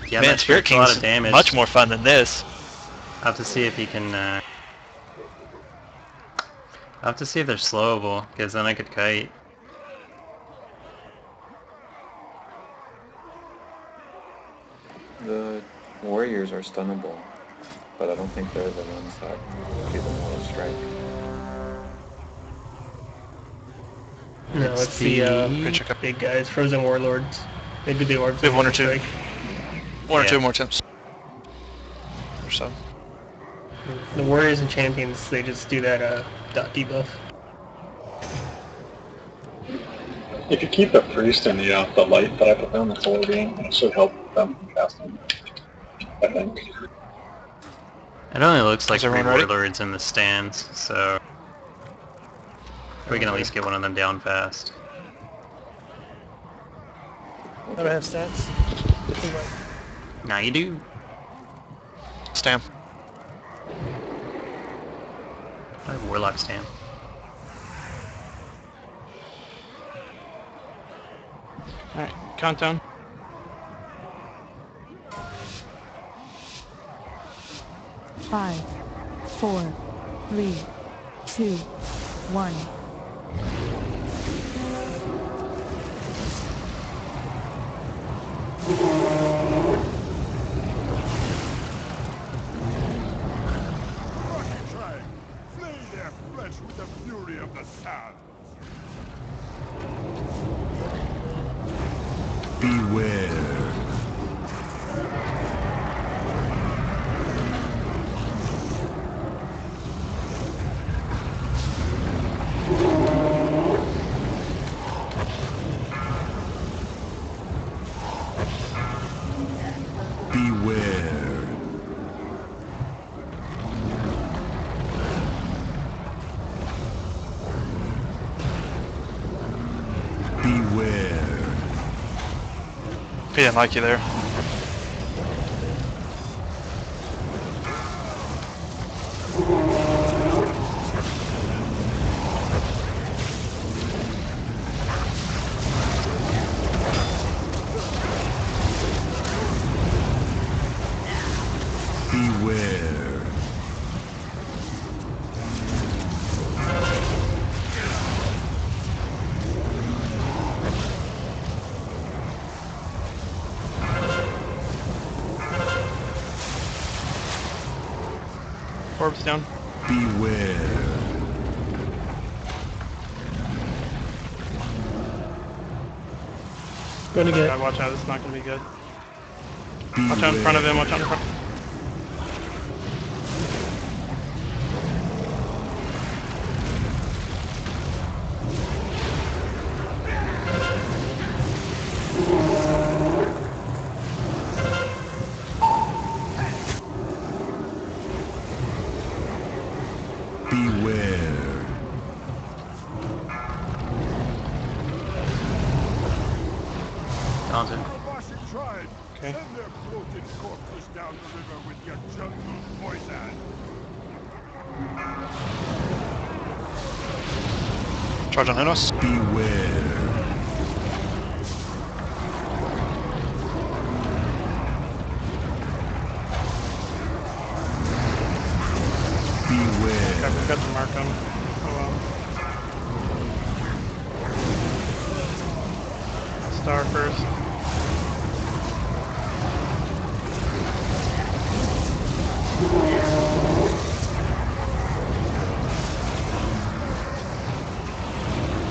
Yeah, Man, Spirit King's a lot King's of damage. much more fun than this. I'll have to see if he can, I'll have to see if they're slowable, because then I could kite. The warriors are stunnable, but I don't think they're the ones that do the mortal strike. No, it's the big guys, Frozen Warlords. They do the orbs. We have one or two. Strike. One or two more attempts. Or so. The warriors and champions, they just do that dot debuff. If you keep the priest in the light that I put down, the solar beam, it should help them from casting, I think. It only looks like Is 3 everyone ready? warlords in the stands, so... We can at least get one of them down fast. I don't have stats. Now you do. Stam. I have Warlock Stam. Alright, countdown. Five, 4, 3, 2, 1. Rocky tribe, flay their flesh with the fury of the sands. Beware. Beware. Beware. He didn't like you there. Beware. Orbs down. Beware. Gonna get. God, watch out, it's not gonna be good. Watch out in front of him, watch out in front. Beware. Taunted. Kobashi tribe, Okay. send their bloated corpses down the river with your jungle poison. Charge on Hynos. Beware. Beware. I forgot to mark him. Oh well. Star first.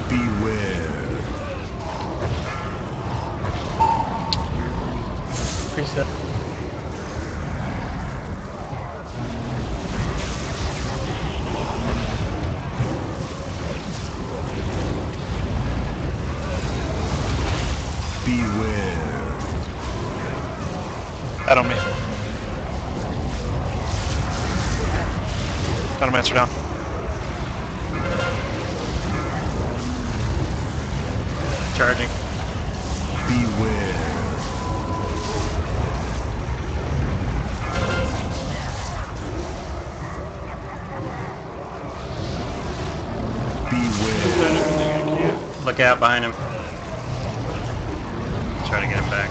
Beware. Preset. Beware. That on me. Dynamaster down. Charging. Beware. Look out behind him. Try to get him back.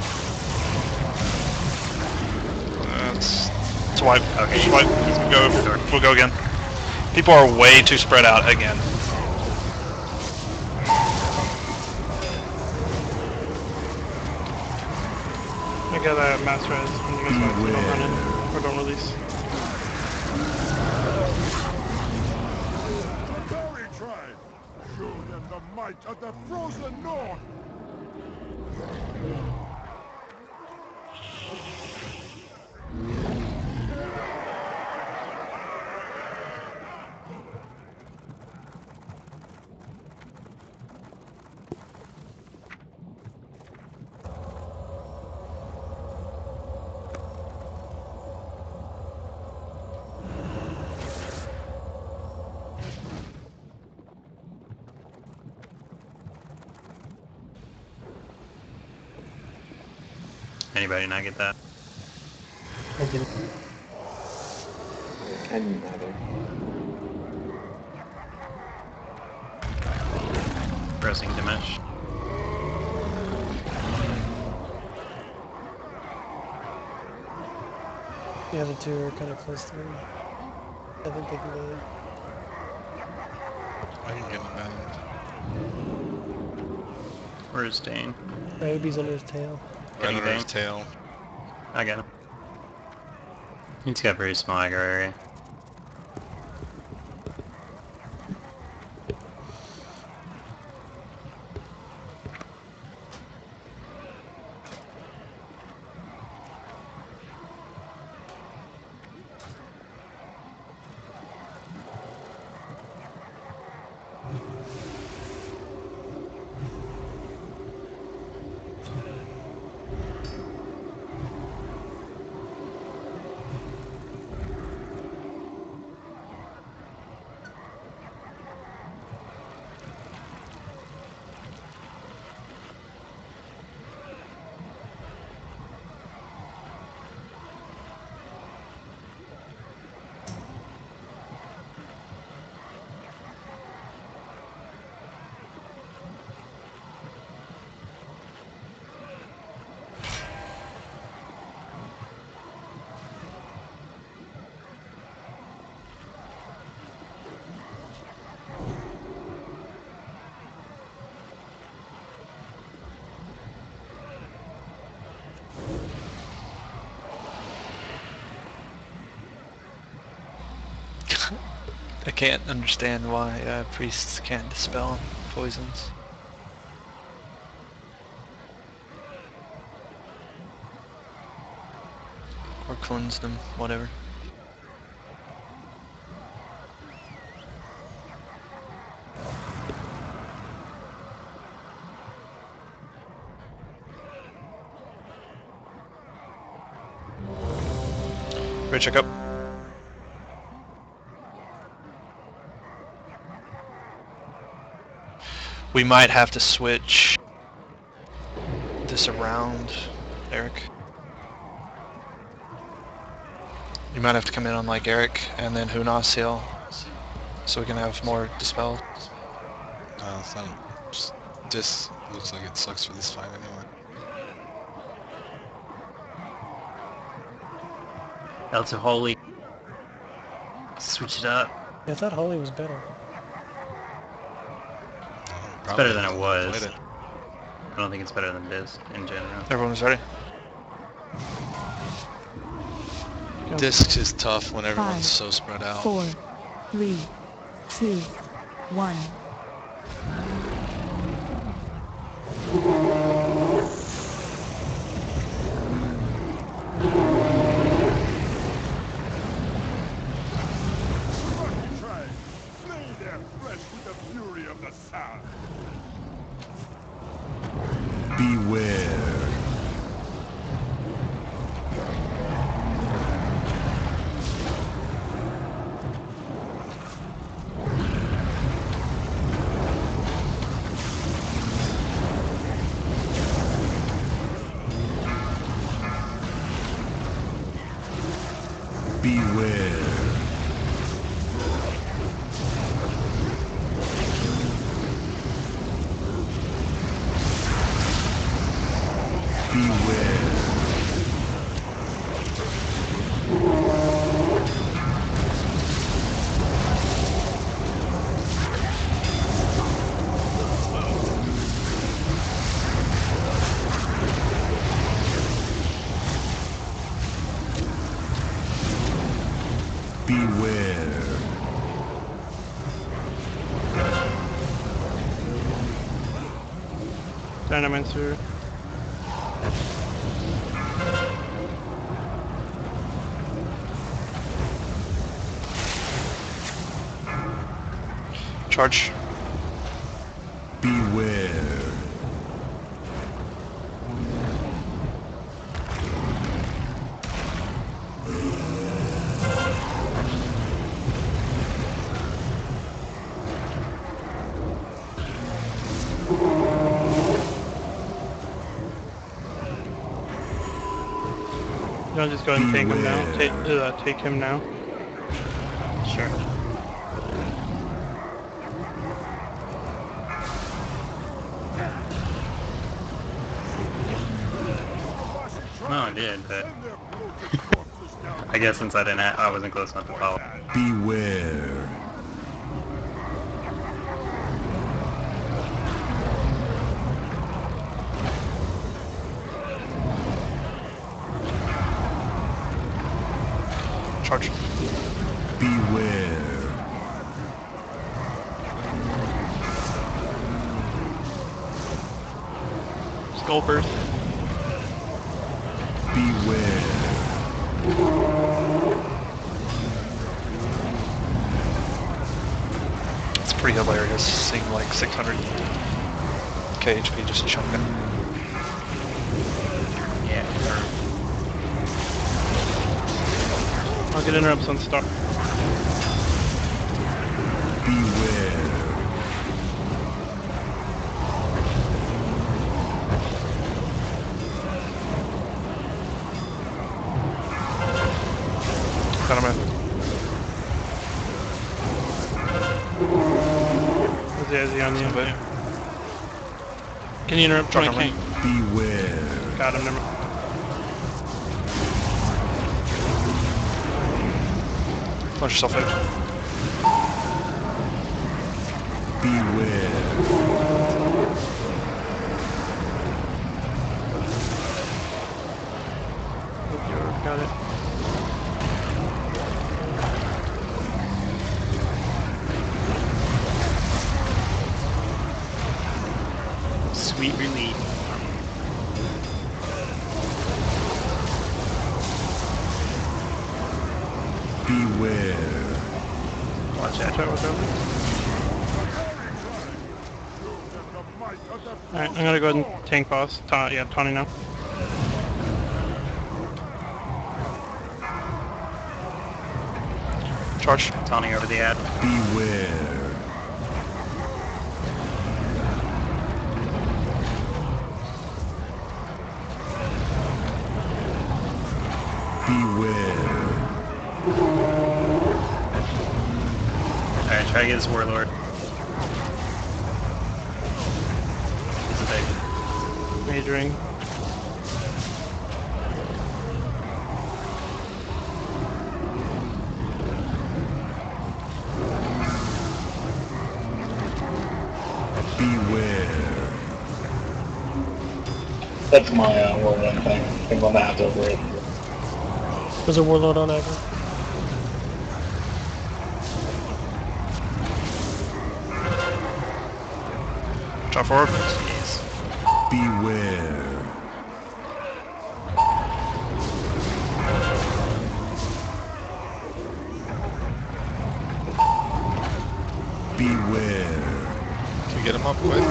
It's wipe. Okay, Just wipe. We'll go again. People are way too spread out again. I got a mass res when you guys want to don't run in or don't release. Atari tribe! Show them the might of the frozen north! Anybody not get that? I didn't. I didn't either. Pressing Dimesh. The other two are kind of close to me. I think they can get in. I can get him bound. Where's Dane? Raby's under his tail. Right under his Dane? tail. I got him. He's got very small aggro area. I can't understand why priests can't dispel poisons. Or cleanse them, whatever. Ready, check up. We might have to switch this around, Eric. You might have to come in on like Eric and then Hunas heal, so we can have more dispelled. No, it's not. This looks like it sucks for this fight anyway. Elsa Holy. Switch it up. Yeah, I thought Holy was better. It's better than it was. I don't think it's better than Disc in general. Everyone's ready? Disc is tough when 5, everyone's so spread out. 4, 3, 2, 1. Try, slay their flesh with the fury of the sun. Beware. Beware. Beware. Beware. Dynamancer. Charge. Beware. You want to just go ahead and take him now? Take him now. Sure. No, I did, but I guess since I wasn't close enough to follow. Beware. Charge. Beware. Skull burst. Beware. It's pretty hilarious seeing like 600 KHP just chunk it. Yeah. I'll get interrupts on start. Beware. Got him in. Is he on you? Yeah. Can you interrupt? Drop Tony him King. Beware. Got him. Never. Punch yourself in. Beware. Got it. Sweet relief. Beware. Watch out. Alright, I'm gonna go ahead and tank boss. Yeah, Tawny now. Charge. Tawny over the ad. Beware. Beware. Alright, try to get his warlord. He's a big. Majoring. Beware. That's my warlord thing. I think on that over it. There's a warlord on aggro. Drop forward. Beware. Beware. Can we get him up quick?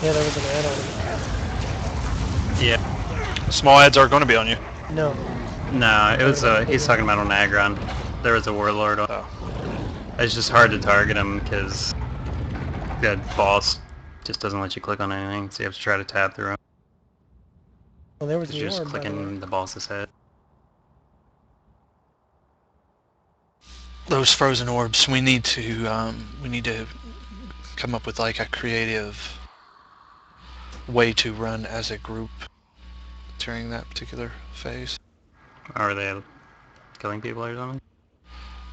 Yeah, there was an ad on it. Yeah. Small ads are going to be on you. No. No, it was he's talking about on Agron. There was a warlord on. Oh. It's just hard to target him because the boss just doesn't let you click on anything, so you have to try to tab through him. Well, there was You're the just orb, by the way. clicking the boss's head. those frozen orbs. We need to come up with like a creative way to run as a group during that particular phase. Are they killing people or something?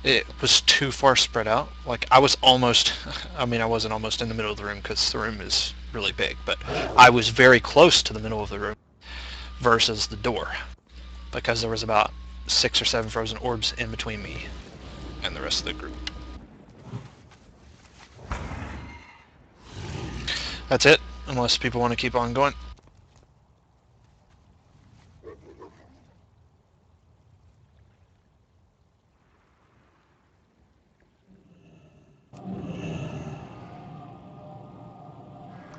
It was too far spread out. Like I was almost, I mean I wasn't almost in the middle of the room because the room is really big, but I was very close to the middle of the room versus the door because there was about 6 or 7 frozen orbs in between me and the rest of the group. That's it, unless people want to keep on going.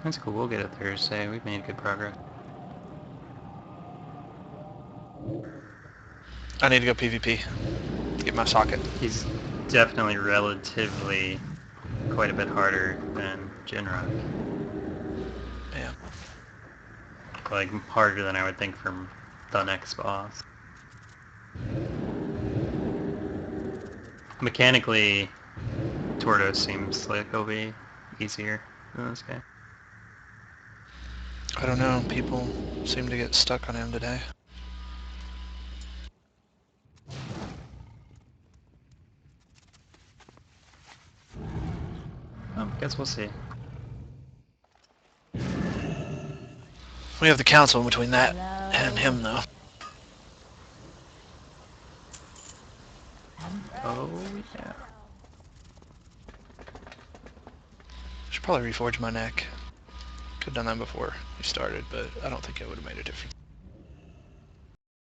That's cool. We'll get it Thursday. We've made good progress. I need to go PvP. Get my socket. He's definitely relatively quite a bit harder than Jinrock. Yeah. Like harder than I would think from the next boss. Mechanically, Tortoise seems like it'll be easier than this guy. I don't know, people seem to get stuck on him today. Guess we'll see. We have the council in between that and him, though. Oh, yeah. Should probably reforge my neck. Could have done that before we started, but I don't think it would have made a difference.